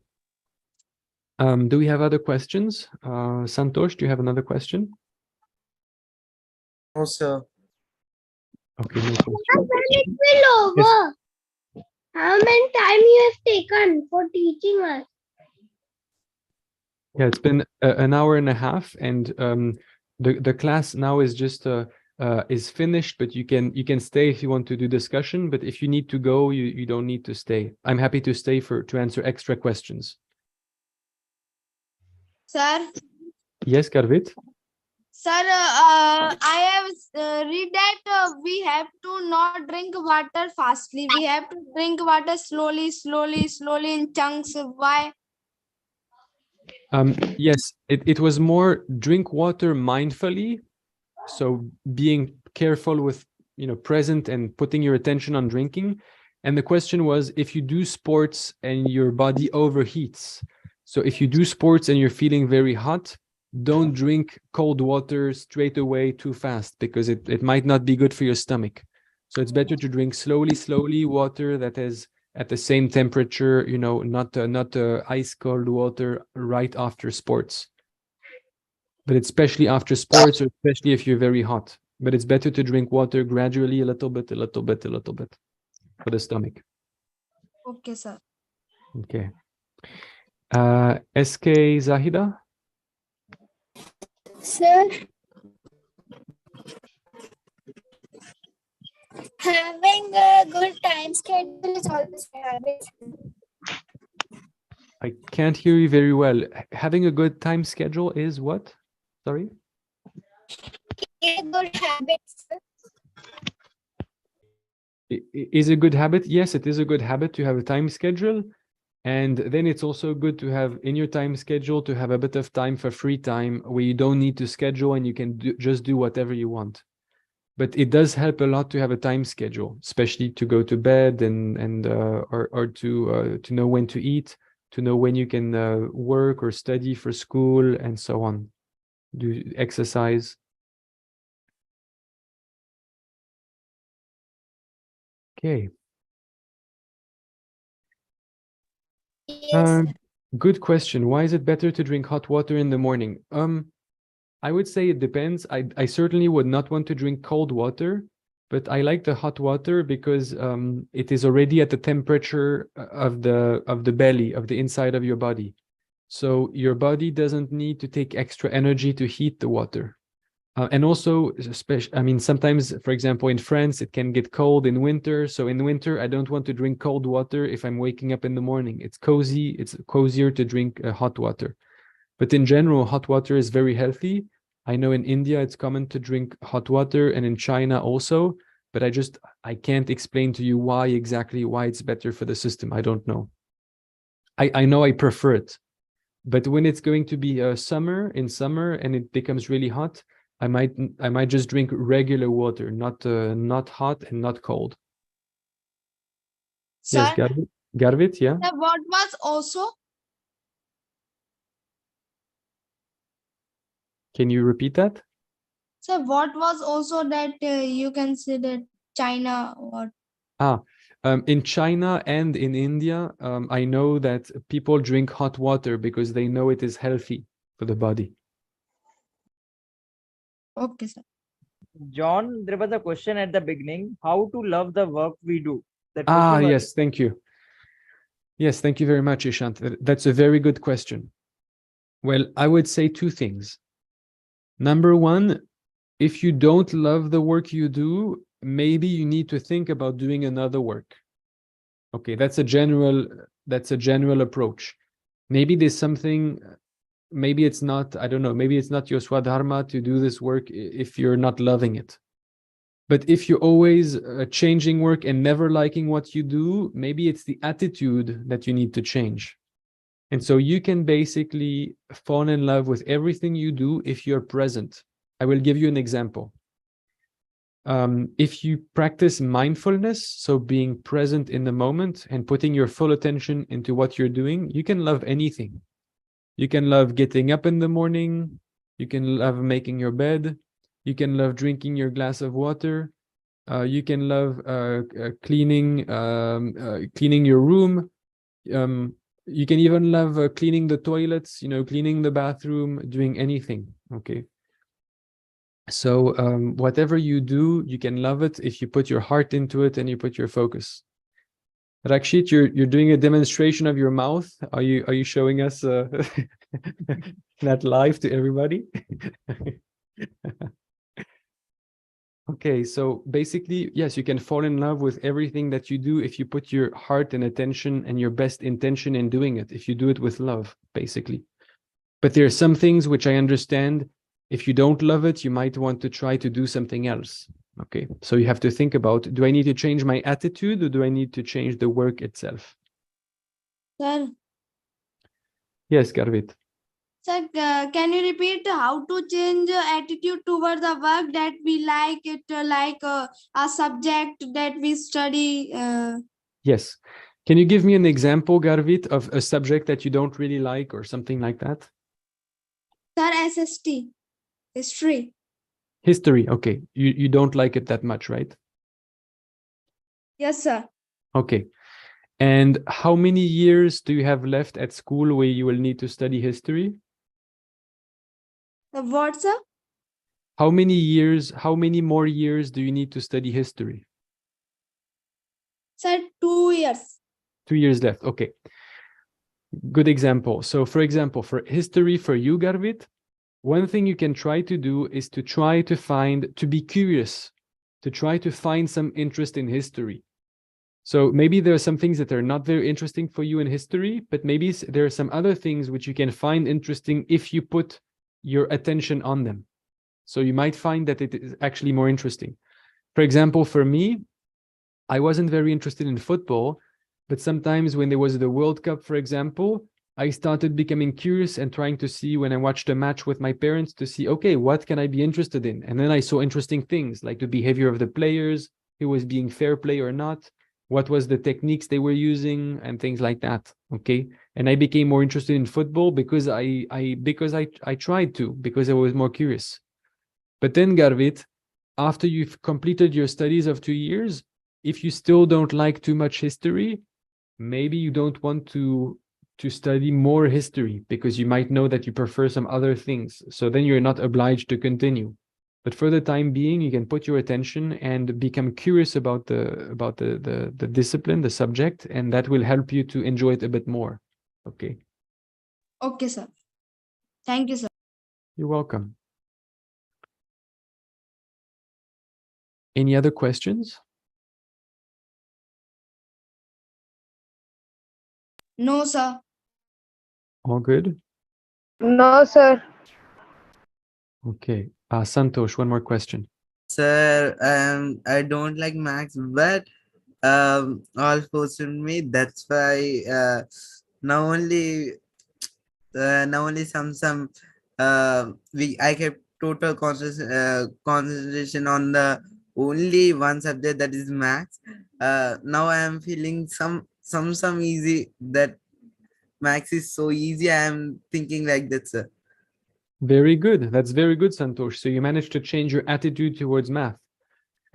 Do we have other questions? Santosh, do you have another question? No, sir. Okay, no question. When it will over? How many time you have taken for teaching us? Yeah, it's been an hour and a half, and the class now is just is finished. But you can stay if you want to do discussion. But if you need to go, you don't need to stay. I'm happy to stay to answer extra questions. Sir, Yes, Karvit. sir, I have read that we have to not drink water fastly. We have to drink water slowly, slowly, slowly in chunks. Why? Yes, it was more drink water mindfully. So being careful with, present and putting your attention on drinking. And the question was, if you do sports and your body overheats. So if you do sports and you're feeling very hot, don't drink cold water straight away too fast, because it might not be good for your stomach. So it's better to drink slowly water that is at the same temperature, not ice cold water right after sports. But it's especially after sports, or especially if you're very hot. But it's better to drink water gradually, a little bit for the stomach. Okay, sir. Okay. SK Zahida? Sir, having a good time schedule is always a habit. I can't hear you very well. Having a good time schedule is what? Sorry? It's a good habit, sir. Is a good habit? Yes, it is a good habit to have a time schedule. And then it's also good to have in your time schedule to have a bit of time for free time where you don't need to schedule and you can just do whatever you want. But it does help a lot to have a time schedule, especially to go to bed or to know when to eat, to know when you can work or study for school and so on. Do exercise. Okay. Yes. Good question. Why is it better to drink hot water in the morning? I would say it depends. I certainly would not want to drink cold water, but I like the hot water because it is already at the temperature of the belly, of the inside of your body. So your body doesn't need to take extra energy to heat the water. And also, I mean, sometimes, for example, in France, it can get cold in winter. So in winter, I don't want to drink cold water if I'm waking up in the morning. It's cozy. It's cozier to drink hot water. But in general, hot water is very healthy. I know in India, it's common to drink hot water and in China also. But I can't explain to you why it's better for the system. I don't know. I know I prefer it. But when it's going to be in summer and it becomes really hot, I might just drink regular water, not hot and not cold. Sir, Yes, Garvit, yeah. what was also? Can you repeat that? So what was also that you can say that China what? In China and in India, I know that people drink hot water because they know it is healthy for the body. Okay, sir. John, there was a question at the beginning, how to love the work we do. That question was- Yes, thank you. Yes, thank you very much, Ishant. That's a very good question. Well, I would say two things. Number one, if you don't love the work you do, maybe you need to think about doing another work. Okay, that's a general approach. Maybe there's something, maybe it's not, I don't know, maybe it's not your swadharma to do this work if you're not loving it. But if you're always changing work and never liking what you do, maybe it's the attitude that you need to change. And so you can basically fall in love with everything you do if you're present. I will give you an example. If you practice mindfulness, so being present in the moment and putting your full attention into what you're doing, you can love anything. You can love getting up in the morning. You can love making your bed. You can love drinking your glass of water. You can love cleaning your room. You can even love cleaning the toilets, cleaning the bathroom, doing anything. Okay. So whatever you do, you can love it if you put your heart into it and you put your focus. Rakshit, you're doing a demonstration of your mouth. Are you showing us that live to everybody? Okay, so basically, yes, you can fall in love with everything that you do if you put your heart and attention and your best intention in doing it, if you do it with love, basically. But there are some things which I understand, if you don't love it, you might want to try to do something else. Okay, so you have to think about, do I need to change my attitude or do I need to change the work itself? Sir, Yes, Garvit. sir, can you repeat how to change attitude toward the work that we like it, like a subject that we study? Yes. Can you give me an example, Garvit, of a subject that you don't really like or something like that? Sir, SST, history. History, okay. You don't like it that much, right? Yes, sir. Okay. And how many years do you have left at school where you will need to study history? What, sir? How many more years do you need to study history? Sir, 2 years. 2 years left, okay. Good example. So for example, for history for you, Garvit, one thing you can try to do is to try to be curious, to try to find some interest in history. So maybe there are some things that are not very interesting for you in history, but maybe there are some other things which you can find interesting if you put your attention on them. So you might find that it is actually more interesting. For example, for me, I wasn't very interested in football, but sometimes when there was the World Cup, for example, I started becoming curious and trying to see, when I watched a match with my parents, to see, okay, what can I be interested in? And then I saw interesting things like the behavior of the players, who was being fair play or not, what was the techniques they were using, and things like that. Okay. And I became more interested in football because I tried to, because I was more curious. But then, Garvit, after you've completed your studies of 2 years, if you still don't like too much history, maybe you don't want to study more history, because you might know that you prefer some other things. So then you're not obliged to continue. But for the time being, you can put your attention and become curious about the discipline, the subject, and that will help you to enjoy it a bit more. Okay. Okay, sir. Thank you, sir. You're welcome. Any other questions? No, sir. All good? No, sir. Okay. Santosh, one more question. Sir, I don't like maths, but all forced me. That's why now only some I kept total concentration on the only one subject, that is maths. Now I am feeling some easy, that maths is so easy. I am thinking like that, sir. Very good. That's very good, Santosh. So you managed to change your attitude towards math.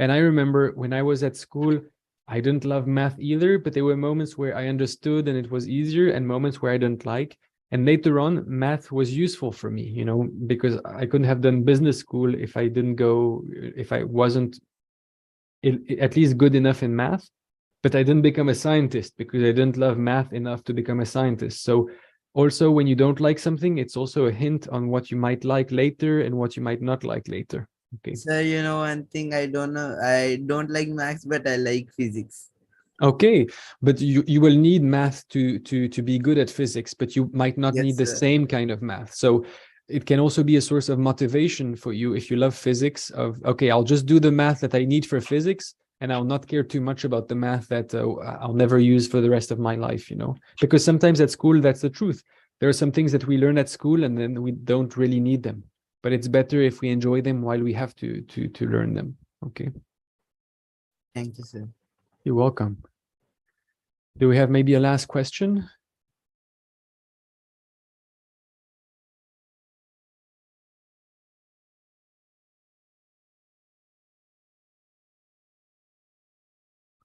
And I remember when I was at school, I didn't love math either, but there were moments where I understood and it was easier, and moments where I didn't like. And later on, math was useful for me, you know, because I couldn't have done business school if I wasn't at least good enough in math. But I didn't become a scientist because I didn't love math enough to become a scientist. So also, when you don't like something, it's also a hint on what you might like later and what you might not like later. Okay. Sir, you know one thing, I don't know. I don't like maths, but I like physics. Okay, but you will need math to be good at physics, but you might not need the same kind of math. So it can also be a source of motivation for you if you love physics. Of okay, I'll just do the math that I need for physics, and I'll not care too much about the math that I'll never use for the rest of my life. You know, because sometimes at school, that's the truth. There are some things that we learn at school, and then we don't really need them. But it's better if we enjoy them while we have to learn them. Okay. Thank you, sir. You're welcome. Do we have maybe a last question?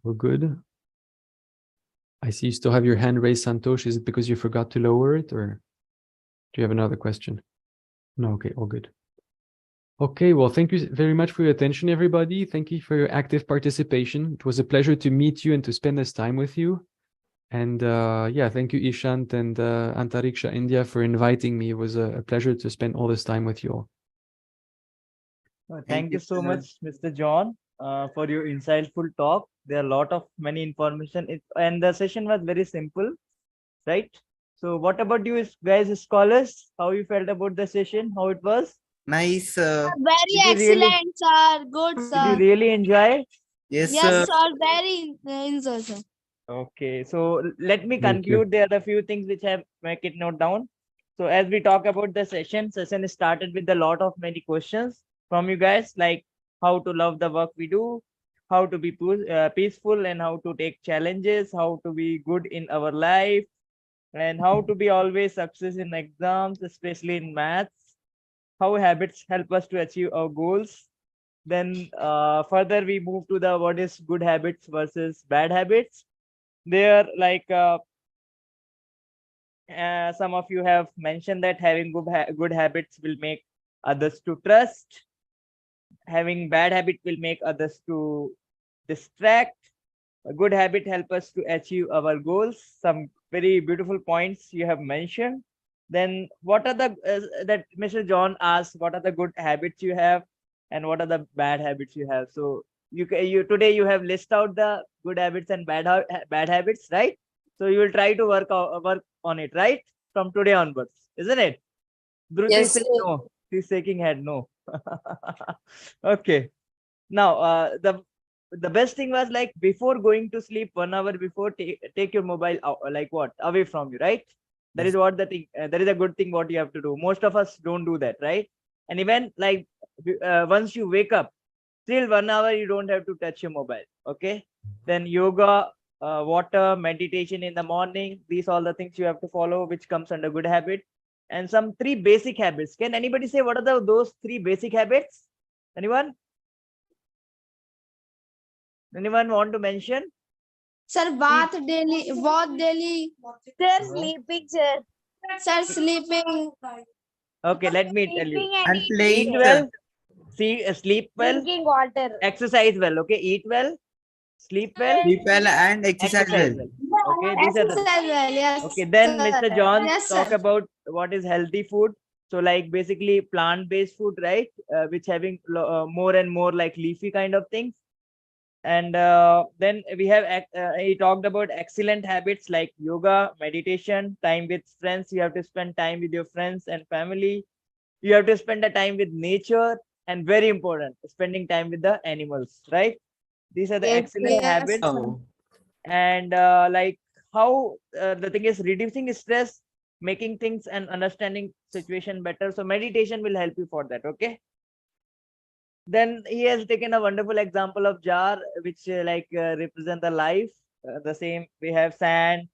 We're good. I see you still have your hand raised, Santosh. Is it because you forgot to lower it, or do you have another question? No, okay, all good. Okay, well, thank you very much for your attention, everybody. Thank you for your active participation. It was a pleasure to meet you and to spend this time with you. And yeah, thank you, Ishant and Antariksha India, for inviting me. It was a pleasure to spend all this time with you all. Thank you so much, Mr. John, for your insightful talk. There are a lot of many information, and the session was very simple, right? So what about you guys, scholars? How you felt about the session? How it was? Nice. Very excellent, sir. Good, sir. Did you really enjoy? Yes, Yes, sir. Very enjoy, sir. Okay, so let me Thank you. conclude. There are a few things which I make it note down. So as we talk about the session started with a lot of many questions from you guys, like how to love the work we do, how to be peaceful, and how to take challenges, how to be good in our life, and how to be always success in exams, especially in maths, how habits help us to achieve our goals. Then further we move to the what is good habits versus bad habits. There, like some of you have mentioned that having good habits will make others to trust. Having bad habit will make others to distract. A good habit help us to achieve our goals. Some very beautiful points you have mentioned. Then what are the that Mr. John asked, what are the good habits you have and what are the bad habits you have? So you today you have list out the good habits and bad habits, right? So you will try to work on it, right? From today onwards, isn't it? Dhruti Yes, says sir. no. She's shaking head no. Okay. Now, the best thing was like before going to sleep, 1 hour before, take your mobile out, like what, away from you, right? That is what the thing. That is a good thing. What you have to do. Most of us don't do that, right? And even like once you wake up, still 1 hour you don't have to touch your mobile. Okay. Then yoga, water, meditation in the morning. These all the things you have to follow, which comes under good habit. And some 3 basic habits. Can anybody say what are those 3 basic habits? Anyone? Anyone want to mention? Sir, bath daily. Sir, sleeping, sir. Sir, sleeping. Okay, let me tell you. And Eat playing, well, sleep well, Drinking water. exercise well. Okay, eat well, sleep well, sleep well, and exercise exercise well. well. Okay, these are the. Exercise well, yes. Okay, then sir. Mr. John Yes, talk sir. about what is healthy food. So like basically plant-based food, right? Which having more and more like leafy kind of things. And then we have he talked about excellent habits like yoga, meditation, time with friends. You have to spend time with your friends and family. You have to spend the time with nature, and very important, spending time with the animals, right? These are the excellent habits. Oh, And like how the thing is reducing stress, making things and understanding situation better. So meditation will help you for that. Okay. Then he has taken a wonderful example of jar, which represent the life. The same, we have sand,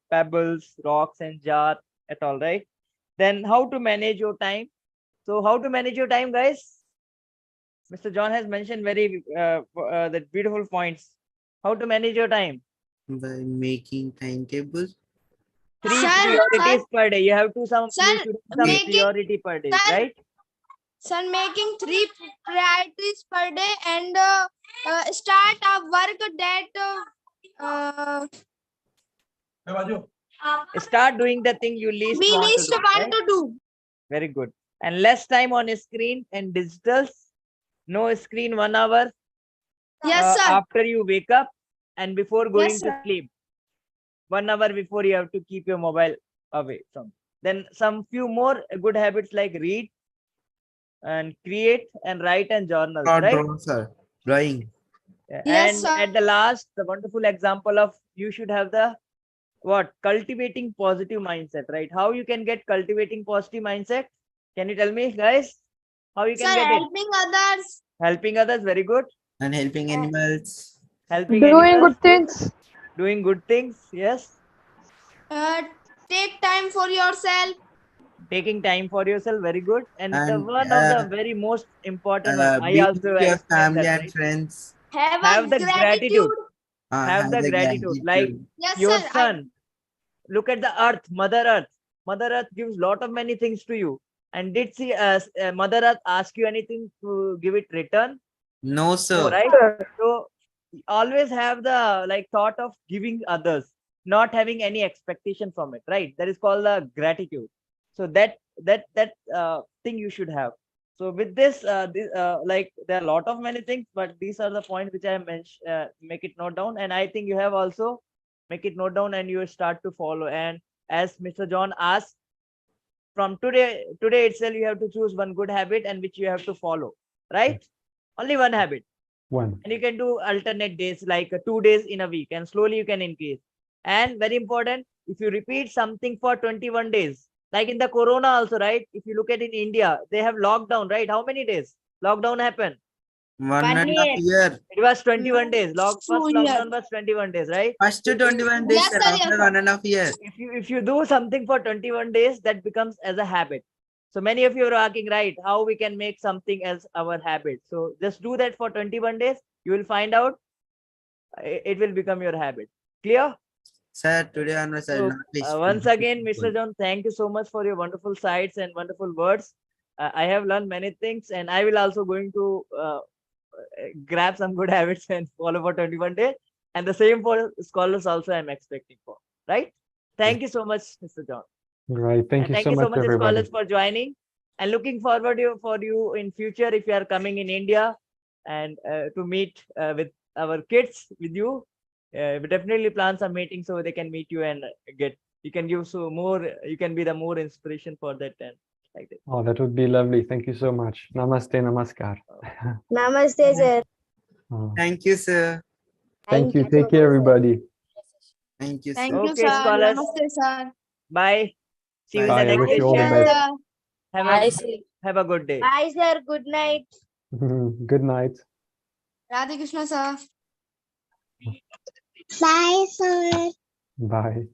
pebbles, rocks, and jar at all, right? Then how to manage your time. So how to manage your time, guys? Mr. John has mentioned very the beautiful points. How to manage your time? by making timetable. 3 Sir, priorities sir. per day. You have to Sir, you should have some making- priority per day, Sir, right? Sir, making 3 priorities per day and start a work that Start doing the thing you least we want to least do. want Right? to do. Very good. And less time on screen and digitals. No screen 1 hour Yes, sir. after you wake up and before going Yes, to sir. sleep. 1 hour before you have to keep your mobile away from. Then some few more good habits like read and create and write and journals, Or right? draw, sir. Drawing. Yes, And sir. at the last, the wonderful example of you should have the what cultivating positive mindset, right? How you can get cultivating positive mindset? Can you tell me, guys? How you Sir, can get it? helping others. Helping others, very good. And helping animals. Helping Doing animals, good things. doing good things, yes. Take time for yourself. Taking time for yourself, very good. And the And one of the very most important one, I being also with your explained family that, and right? friends. Have the gratitude. Have Have the the gratitude. Like gratitude. Yes, your sir. son, look at the earth, Mother Earth. Mother Earth gives lot of many things to you. And did she Mother Earth ask you anything to give it return? No, No, sir. right? So always have the like thought of giving others, not having any expectation from it, right? That is called the gratitude. So that thing you should have. So with this, like there are a lot of many things, but these are the points which I mentioned. Make it note down, and I think you have also make it note down, and you start to follow. And as Mr. John asked, from today itself, you have to choose one good habit and which you have to follow, right? Only one habit. One. And you can do alternate days, like 2 days in a week, and slowly you can increase. And very important, if you repeat something for 21 days, like in the corona also, right? If you look at in India, they have lockdown, right? How many days lockdown happened? 1.5 year. It was 21 days. First 2 years. lockdown was 21 days, right? First to 21 days, Yes, sir. sir, After yes, sir. 1.5 year. If you do something for 21 days, that becomes as a habit. So many of you are asking, right, how we can make something as our habit. So just do that for 21 days. You will find out it will become your habit. Clear? Sir, today onwards, I will So not be once again, Mr. John, thank you so much for your wonderful sights and wonderful words. I have learned many things, and I will also going to grab some good habits and follow for 21 days. And the same for scholars also I'm expecting for, right? Thank you so much, Mr. John. Right. Thank you Thank so you so much, much, everybody. scholars, for joining, and looking forward for you in future. If you are coming in India, and to meet with our kids with you. We definitely plan some meeting so they can meet you and you can give more, you can be the more inspiration for that and like that. Oh, that would be lovely. Thank you so much. Namaste, namaskar. Namaste, sir. Oh, Thank you, sir. thank you. so Take care, much, sir. everybody. Thank you, Thank sir. you, Okay, sir. scholars. Namaste, sir. Bye. See you in Bye. the Bye. I next wish you all the Yes, session. best. sir. Have a good day. Bye, sir. Good night. Good night. Radhe Krishna, sir. Bye, sir. Bye.